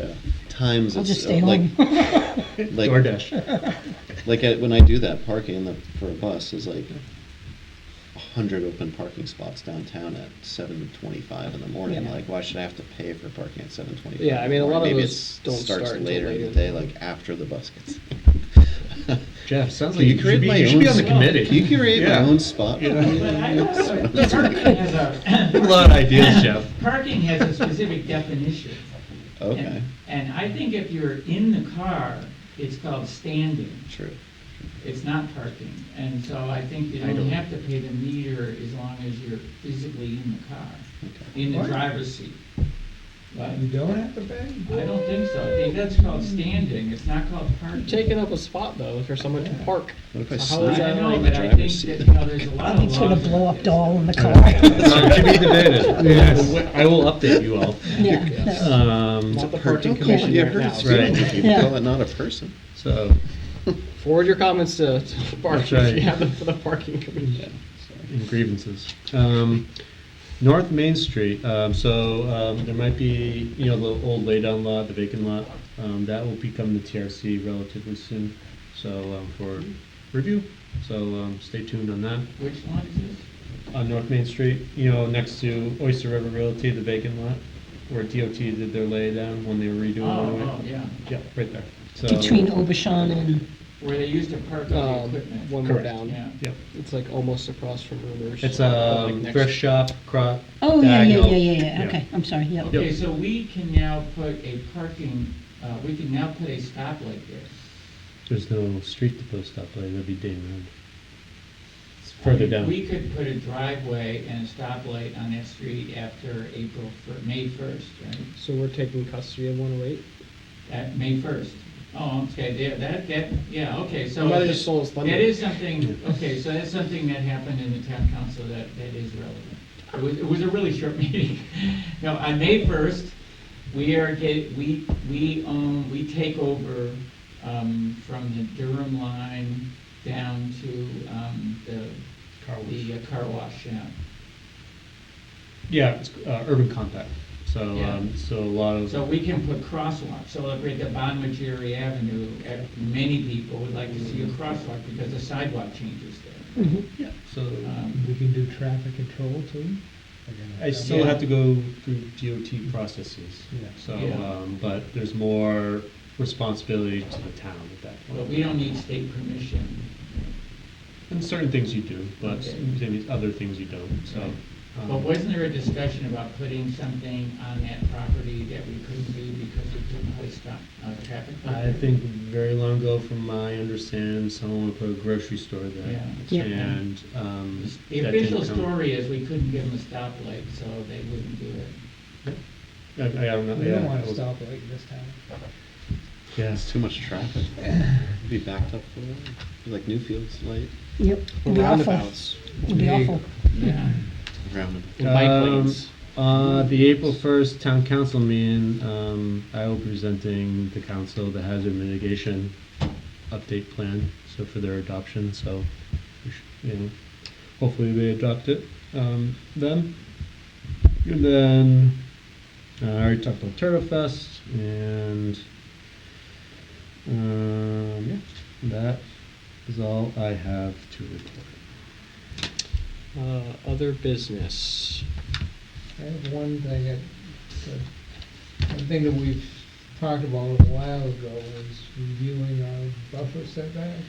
times. I'll it's, just stay like, home. like, DoorDash. Like when I do that parking for a bus is like 100 open parking spots downtown at 7:25 in the morning. Yeah. Like, why should I have to pay for parking at 7:25? Yeah, I mean, a lot of Maybe those it don't starts start until later in later. the day, like after the bus gets. Jeff, sounds Can like you you create should be, my you should own be on the spot? committee. Can you create Yeah. my own spot? But I also, parking has You have a lot of ideas, Jeff. Parking has a specific definition. Okay, And I think if you're in the car, it's called standing. true. It's not parking. And so I think you don't have to pay the meter as long as you're physically in the car, Okay. in the What? driver's seat. But You don't have to pay? I don't think so. I think that's called standing. It's not called parking. You're taking up a spot though for someone to park. What if I So how is sleep I that know, in like the but I think driver's that, seat? there's a lot of Nothing's gonna laws blow up against doll in the that. car. To be debated. Yes. I will update you all. Yeah. Not the parking Don't call commission it, right now. Right. You Yeah. call it not a person. So, Forward your comments to Bart That's if right. you have them for the parking commission. and grievances. North Main Street, there might be, the old laydown lot, the vacant lot, that will become the TRC relatively soon, so, for review, so, stay tuned on that. Which one is this? On North Main Street, next to Oyster River Realty, the vacant lot, where DOT did their laydown when they were redoing Oh, one. yeah. Yeah, right there. So, Between Obashan and, Where they used to park all the equipment. One more Correct. down. Yeah. Yep. It's like almost across from Rumors. It's like a next- thrift shop, oh, yeah, diagonal. yeah, okay, I'm sorry, yeah. Okay, so we can now put a stoplight there. There's no street to post up, like, that'd be Dane Road. It's further down. We could put a driveway and a stoplight on that street after May 1st, right? So we're taking custody of 108? May 1st. Oh, okay, yeah, okay, so. I might have just stole his thunder. That is something, okay, so that's something that happened in the town council that is relevant. It was a really short meeting. No, on May 1st, we take over from the Durham line down to Car wash. the car wash shop. Yeah, it's Urban Compact. So, Yeah. so a lot of. So we can put crosswalks, so like right at Bonmateri Avenue, many people would like to see a crosswalk because the sidewalk changes there. Yeah, so We can do traffic control too. I still Yeah. have to go through DOT processes. Yeah. So, Yeah. but there's more responsibility to the town at that point. But we don't need state permission. And certain things you do, but Okay. maybe other things you don't, so. But wasn't there a discussion about putting something on that property that we couldn't do because we couldn't put stop, traffic? I think very long ago, from my understanding, someone would put a grocery store there. Yeah. And, The that official didn't come. story is we couldn't give them a stoplight, so they wouldn't do it. I don't know, We yeah. don't want it to was- stop light in this town. Yeah. It's too much traffic. Be backed up for it. Be like Newfield's light. Yep. It'd be awful. Roundabouts. It'd be awful. Yeah. Around Bike lanes. The April 1st town council meeting, I will be presenting the council the hazard mitigation update plan, so for their adoption, so, hopefully they adopt it, then. And then, I already talked about Turtle Fest, and, yeah, that is all I have to report. Other business. I have one thing one thing that we've talked about a while ago was reviewing our buffer setbacks.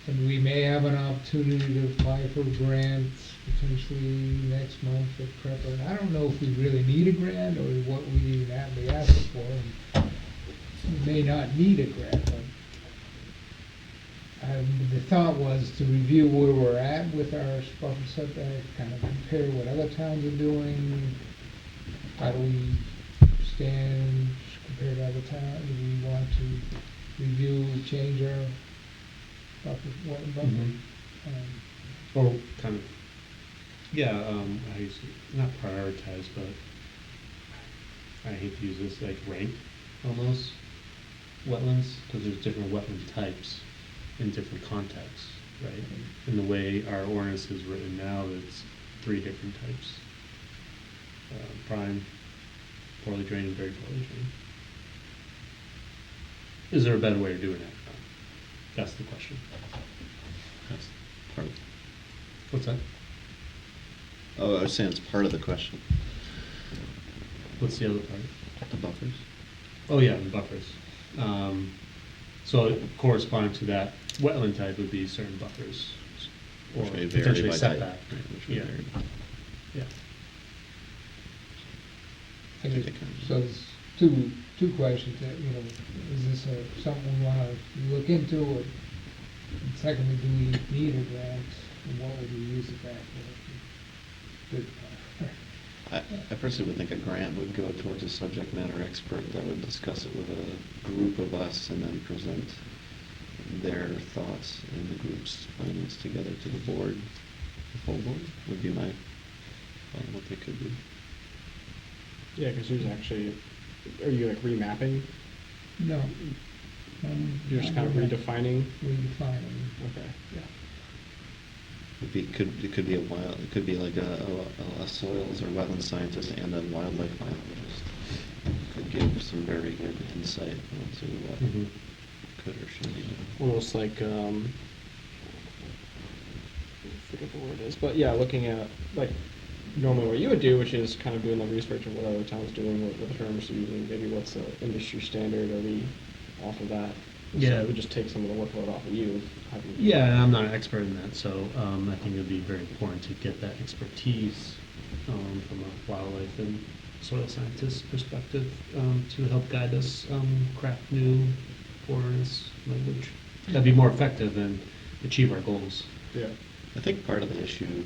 And we may have an opportunity to apply for grants potentially next month at Prepper. I don't know if we really need a grant or what we even have to ask for. And we may not need a grant, but the thought was to review where we're at with our buffer setback, kind of compare what other towns are doing. How do we stand compared to other towns? Do we want to review, change our buffer? Mhm. Or kind of, yeah, how you say, not prioritize, but I hate to use this, like rank almost wetlands, because there's different wetland types in different contexts, right? And the way our ordinance is written now, it's 3 different types. Prime, poorly drained, and very poorly drained. Is there a better way of doing that? That's the question. That's part of, What's that? oh, I was saying it's part of the question. What's the other part? The buffers. Oh, yeah, the buffers. So corresponding to that wetland type would be certain buffers. Or Which may vary potentially by type, setback. right, which may Yeah. vary. Yeah. I think they can. So there's two questions that, is this something we want to look into? Or and secondly, do we need a grant? And what would we use it back for? Good. I personally would think a grant would go towards a subject matter expert that would discuss it with a group of us and then present their thoughts and the group's findings together to the board. The full board would be my thought on what they could do. Yeah, because there's actually, are you like remapping? No. You're just kind of redefining? Redefining. Okay, yeah. It could be a wild, it could be like a soils or wetland scientist and a wildlife biologist. Could give some very good insight into what Mhm. could or should be done. Almost like, I forget the word is, but yeah, looking at, like, normally what you would do, which is kind of doing the research of what other towns doing, what terms are using, maybe what's the industry standard, are we off of that? Yeah. So it would just take some of the workload off of you. Yeah, and I'm not an expert in that, so I think it'd be very important to get that expertise from a wildlife and soil scientist perspective to help guide us craft new ordinance language. That'd be more effective and achieve our goals. Yeah. I think part of the issue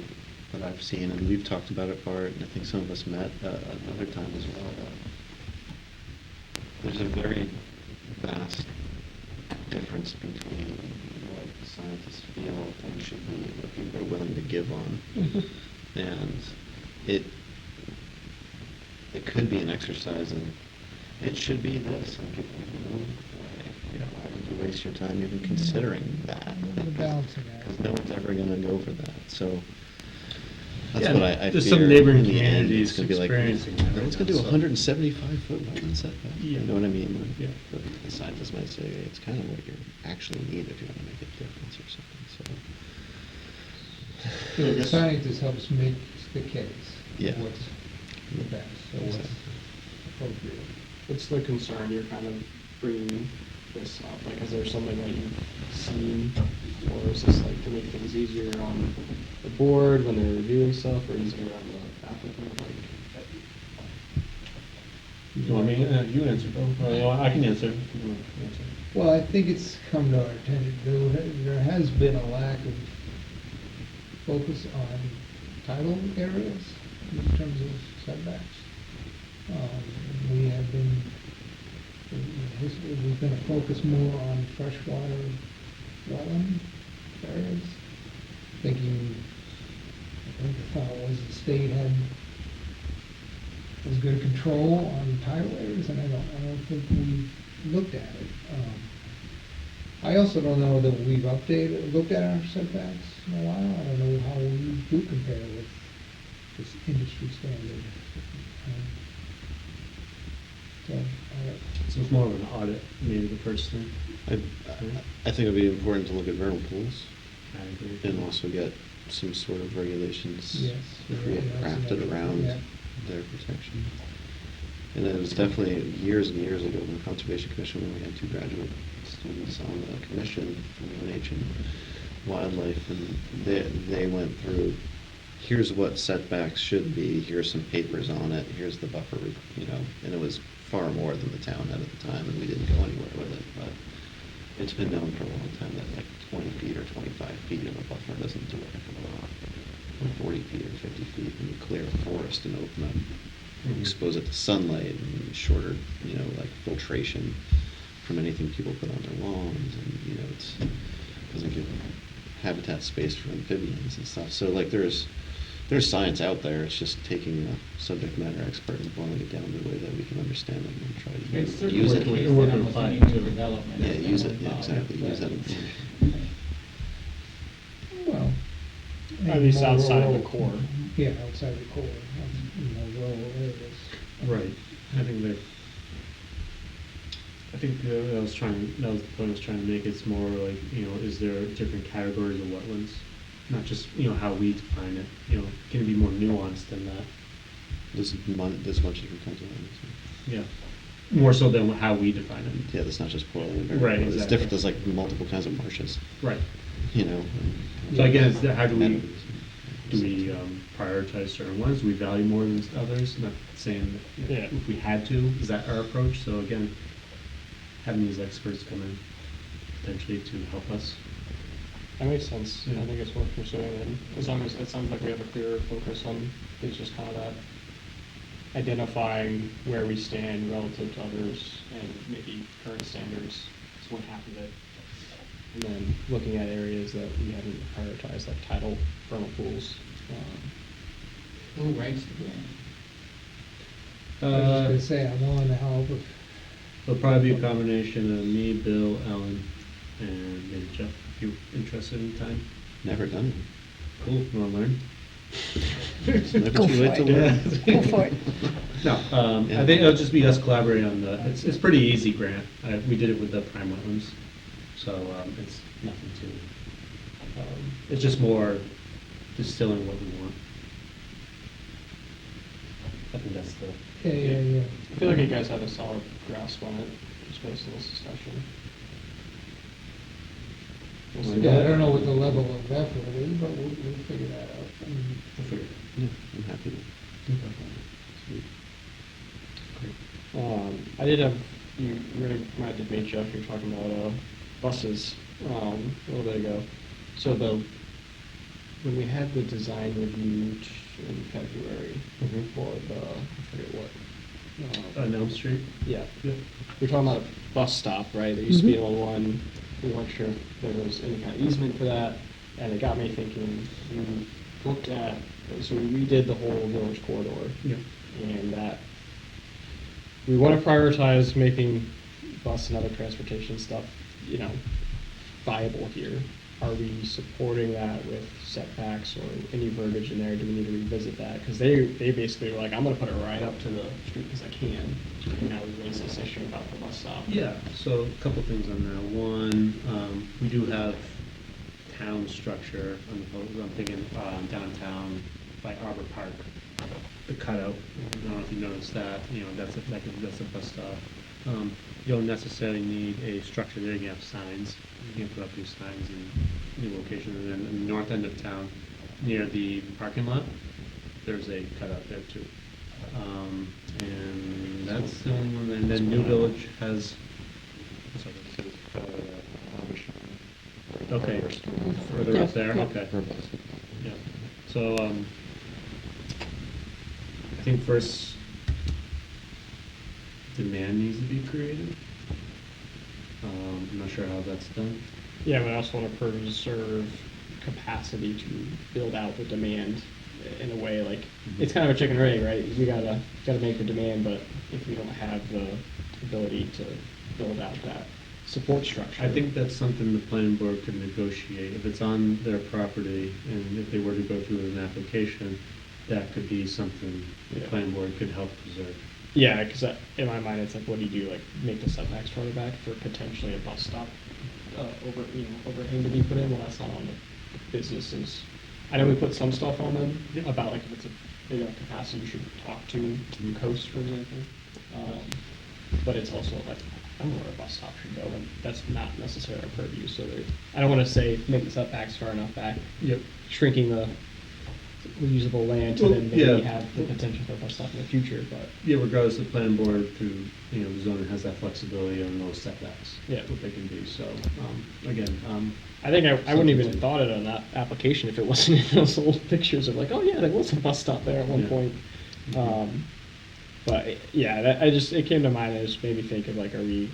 that I've seen, and we've talked about it, Bart, and I think some of us met another time as well, there's a very vast difference between what the scientists feel things should be and what people are willing to give on. And it could be an exercise in, it should be this, and people, why would you waste your time even considering that? The balancing act. Because no one's ever going to go for that. So That's Yeah, what I there's fear. some neighboring in the end, communities it's gonna be like, experiencing that right it's gonna now, do so- 175-foot wetland setback. Yeah. You know what I mean? Yeah. But the scientists might say it's kind of what you actually need if you want to make a difference or something, so. The scientist helps make the case. of Yeah. What's the best, or what's Exactly. appropriate. What's the concern you're kind of bringing this up? Like, is there something that you've seen, or is this like to make things easier on the board when they're reviewing stuff, or easier on the applicant? Like, You want me, you answer, Bill? I can answer. if you want to answer. Well, I think it's come to our attention, there has been a lack of focus on tidal areas in terms of setbacks. We have been, we've been a focus more on freshwater wetland areas, thinking, I think the thought was the state had as good a control on tidal areas, and I don't think we've looked at it. I also don't know that we've looked at our setbacks in a while. I don't know how we do compare with this industry standard. So it's more of an audit, maybe the first thing. I think it'd be important to look at vernal pools I agree. and also get some sort of regulations Yes. crafted around Yeah. their protection. And it was definitely years and years ago when the Conservation Commission, when we had 2 graduate students on the commission from UNH and Wildlife, and they went through, here's what setbacks should be, here's some papers on it, here's the buffer, and it was far more than the town had at the time, and we didn't go anywhere with it, but it's been known for a long time that like 20 feet or 25 feet of a buffer doesn't do a heck of a lot. Or 40 feet or 50 feet, when you clear a forest and open up, Mhm. expose it to sunlight and shorter, like filtration from anything people put on their lawns, and it's doesn't give habitat space for amphibians and stuff. So like there's science out there. It's just taking a subject matter expert and boiling it down the way that we can understand it and try to It's certainly use the it. case We're that gonna almost apply any it new too. development. Yeah, is use gonna it. Yeah, involve exactly. Use that wetlands. information. Well. At least more outside of the rural- core. Yeah, outside the core, rural areas. Right. I think that was the point I was trying to make. It's more like, is there different categories of wetlands? Not just, how we define it, can it be more nuanced than that? There's much different kinds of ones. Yeah. More so than how we define it. Yeah, that's not just poorland. Right, It's exactly. different. There's like multiple kinds of marshes. Right. and- So again, how do we, meadows. prioritize certain ones? Do we value more than others? Not saying that Yeah. if we had to, is that our approach? So again, having these experts come in potentially to help us. That makes sense. Yeah. I think it's worth pursuing, and as long as it sounds like we have a clearer focus on, it's just kind of that identifying where we stand relative to others and maybe current standards is one half of it. And then looking at areas that we haven't prioritized, like tidal, vernal pools. Who writes the grant? I was just gonna say, I'm willing to help if. It'll probably be a combination of me, Bill, Ellen, and maybe Jeff, if you're interested in time. Never done it. Cool, you wanna learn? It's never Go too for late to it. learn. Go for it. No, I think it'll just be us collaborating on it's pretty easy grant. We did it with the prime wetlands, so it's nothing to, it's just more distilling what we want. I think that's the. Yeah. I feel like you guys have a solid grasp on it, just based on this discussion. We'll see. Yeah, I don't know what the level of effort is, but we'll figure that out. We'll figure it Yeah, I'm happy to. out. I did have, you reminded me, Jeff, you were talking about buses a little bit ago. So when we had the design review in February Mhm. for I forget what. On Elm Street? Yeah. Yeah. We were talking about a bus stop, right? There used to be one. We weren't sure if there was any kind of easement for that, and it got me thinking. We looked at, so we redid the whole village corridor, Yeah. and that we want to prioritize making bus and other transportation stuff, viable here. are we supporting that with setbacks or any verbiage in there? Do we need to revisit that? Because they basically were like, I'm gonna put it right up to the street because I can. And now we raise this issue about the bus stop. Yeah, so a couple things on that. One, we do have town structure on the, I'm thinking downtown by Arbor Park, the cutout. I don't know if you noticed that, that's a bus stop. You don't necessarily need a structure there, you can have signs. You can put up new signs in new locations. And then in the north end of town, near the parking lot, there's a cutout there too. And that's the only one. And then New Village has. Okay, further up there. Yeah. Okay. Yeah. So I think first demand needs to be created. I'm not sure how that's done. Yeah, but I also want to preserve capacity to build out the demand in a way like it's kind of a chicken or egg, right? We gotta make the demand, but if we don't have the ability to build out that support structure, I think that's something the planning board could negotiate. If it's on their property and if they were to go through an application, that could be something the planning board could help preserve. Yeah, because in my mind, it's like, what do you do? Like, make the setbacks further back for potentially a bus stop overhang to be put in? Well, that's not on the businesses. I know we put some stuff on them about like if it's a capacity you should talk to Coast, for example. But it's also like, I don't know where a bus stop should go, and that's not necessarily our purview. So I don't want to say make the setbacks far enough back, shrinking the reusable land to then maybe have the potential for a bus stop in the future. But yeah, regardless, the planning board through the zoning has that flexibility on those setbacks. Yeah, what they can be. So again, I think I wouldn't even have thought it on that application if it wasn't in those old pictures of like, oh yeah, there was a bus stop there at one point. But yeah, it came to mind. It just made me think of like, are we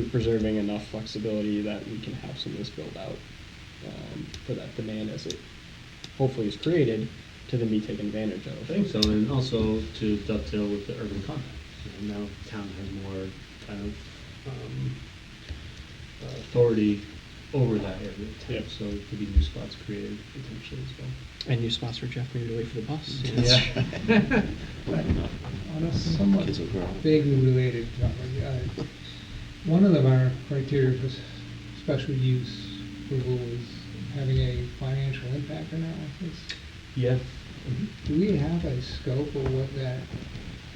preserving enough flexibility that we can have some of this built out for that demand as it hopefully is created to then be taken advantage of. I think so, and also to dovetail with the urban compact. Now town has more kind of authority over that area. Yep. So there could be new spots created potentially as well. And new spots for Jeff maybe to wait for the bus. Yeah. On a somewhat vaguely related topic, one of our criteria for special use approval is having a financial impact analysis. Yeah. Do we have a scope of what that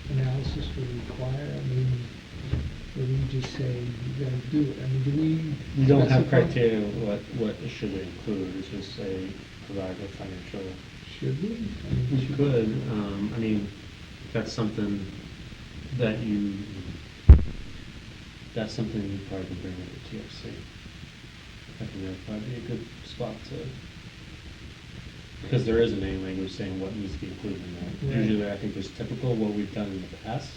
analysis would require? I mean, or do we just say you gotta do it? I mean, do we? We don't have specify? criteria what it should include. It's just say provide a financial. Should we? I mean, We should- could. I mean, that's something that that's something you probably can bring up to TRC. I think that'd probably be a good spot to, because there isn't any language saying what needs to be included in that. Right. Usually, I think there's typical what we've done in the past.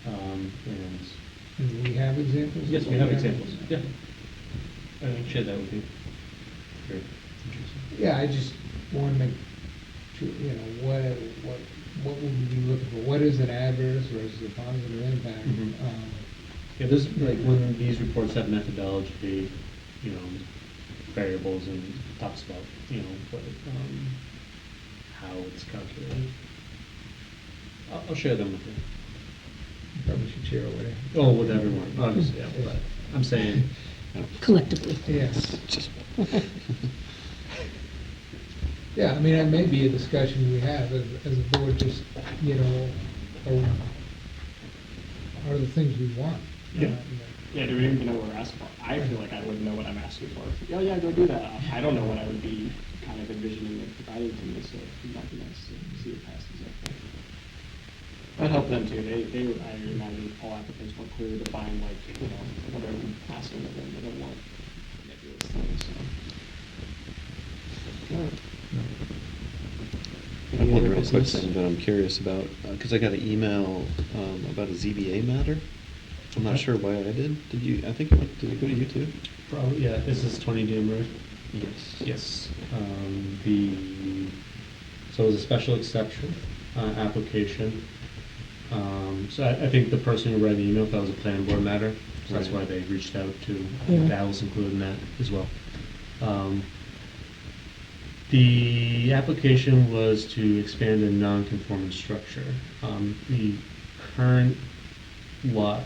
And And we have examples? yes, of we what have examples. Yeah. I think share that would be great. Yeah, I just want to make sure, what would we be looking for? What is an adverse versus a positive impact? Mhm. Yeah, there's like when these reports have methodology, variables and talks about, what, how it's calculated. I'll share them with you. Probably should share it with you. Oh, with everyone, obviously, yeah, but I'm saying, Collectively. Yes. Yeah, I mean, that may be a discussion we have as a board, just, are the things we want. Yeah. Yeah, do we even know what we're asking for? I feel like I wouldn't know what I'm asking for. Oh yeah, go do that. I don't know what I would be kind of envisioning of providing to me, so it might be nice to see it pass these up. That'd help them too. They would, I imagine all applicants want clearly defined like, what are we asking of them? They don't want nebulous things, so. Alright. I have one real quick thing that I'm curious about, because I got an email about a ZBA matter. I'm not sure why I did. Did you, I think did it go to you too? probably, yeah, this is 20 Dam Road. Yes. Yes. So it was a special exception application. So I think the person who read the email thought it was a planning board matter, so that's why Right. they reached out to, Yeah. that was included in that as well. The application was to expand a non-conforming structure. The current lot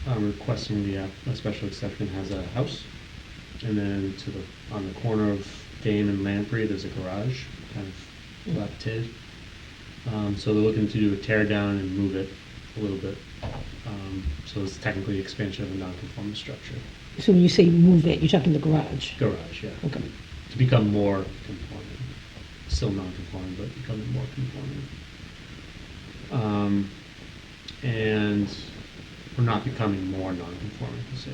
requesting a special exception has a house, and then on the corner of Dame and Lamprey, there's a garage, kind of dilapidated. So they're looking to do a tear down and move it a little bit. So it's technically expansion of a non-conforming structure. So when you say move it, you're talking the garage? Garage, yeah. Okay. To become more conforming. Still non-conforming, but becoming more conforming. And we're not becoming more non-conforming, to say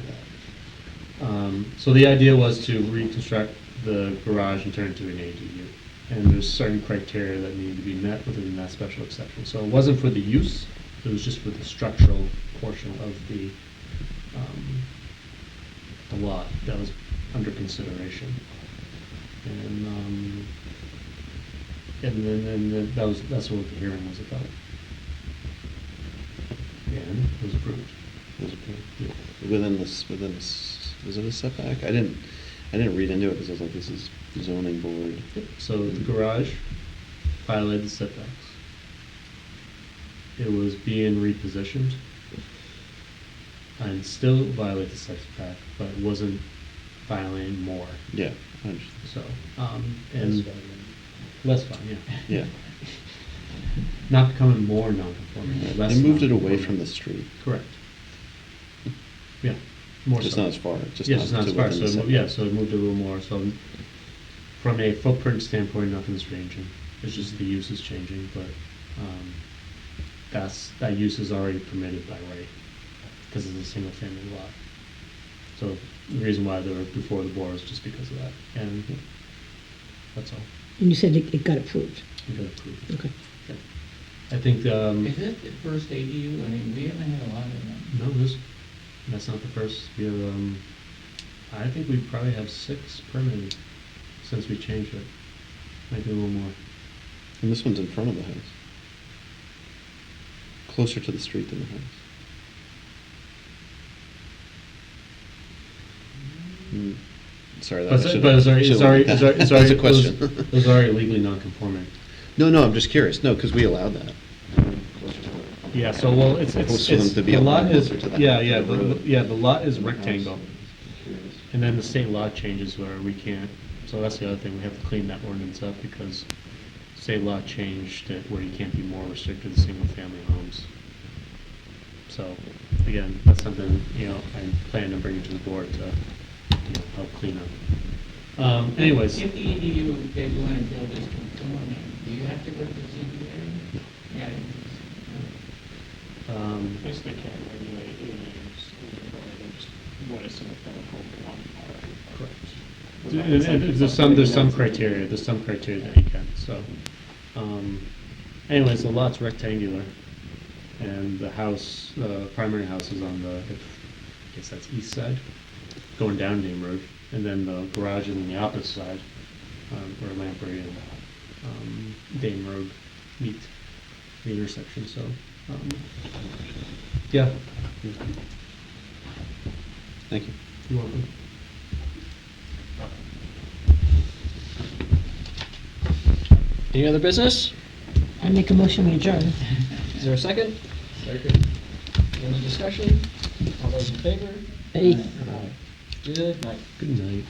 that. So the idea was to reconstruct the garage and turn it into an ADU. And there's certain criteria that need to be met within that special exception. So it wasn't for the use, it was just for the structural portion of the lot that was under consideration. And then that's what the hearing was about. And it was approved. It was approved. Yeah. Within this, was it a setback? I didn't read into it because I was like, this is zoning board. So the garage violated the setbacks. It was being repositioned and still violated the setback, but it wasn't violating more. Yeah, I understand. So, and less fun, yeah. Yeah. Not becoming more non-conforming. Less They moved it away non-conforming. from the street. Correct. Yeah, more Just so. not as far. Yeah, just not as far. within So, the it yeah, setback. so it moved a little more. So, from a footprint standpoint, nothing's changing. It's just the use is changing, but that use is already permitted by right because it's a single-family lot. So the reason why they were before the board is just because of that, and that's all. And you said it got approved? We got approved. Okay. Yeah. I think Is it the first ADU? I mean, we haven't had a lot of them. no, that's not the first. We have I think we probably have 6 permitted since we changed it. Maybe a little more. And this one's in front of the house. Closer to the street than the house. Sorry, that But I should've- it's already, should've sorry, went it's with already, that. it's already, That's a question. it was already legally non-conforming. No, I'm just curious. No, because we allowed that. Yeah, so, well, it's, Close for them to be the a lot lot is, closer to the- yeah, to the road. the lot is rectangle. And then the state law changes where we can't, so that's the other thing, we have to clean that ordinance up because state law changed it where you can't be more restricted to single-family homes. So, again, that's something, I plan to bring it to the board to, help clean up. Anyways. If the ADU that you want to build is conforming, do you have to go to the ZBA? Yeah. Basically can't regulate ADUs, just what is in the home. Correct. There's some criteria that you can, so. Anyways, the lot's rectangular, and the house, the primary house is on the, I guess that's east side, going down Dame Road, and then the garage is on the opposite side, where Lamprey and Dame Road meet the intersection, so, yeah. Thank you. You're welcome. Any other business? I make a motion, we adjourn. Is there a second? Second. Any discussion? All those in favor? Hey. Good night. Good night.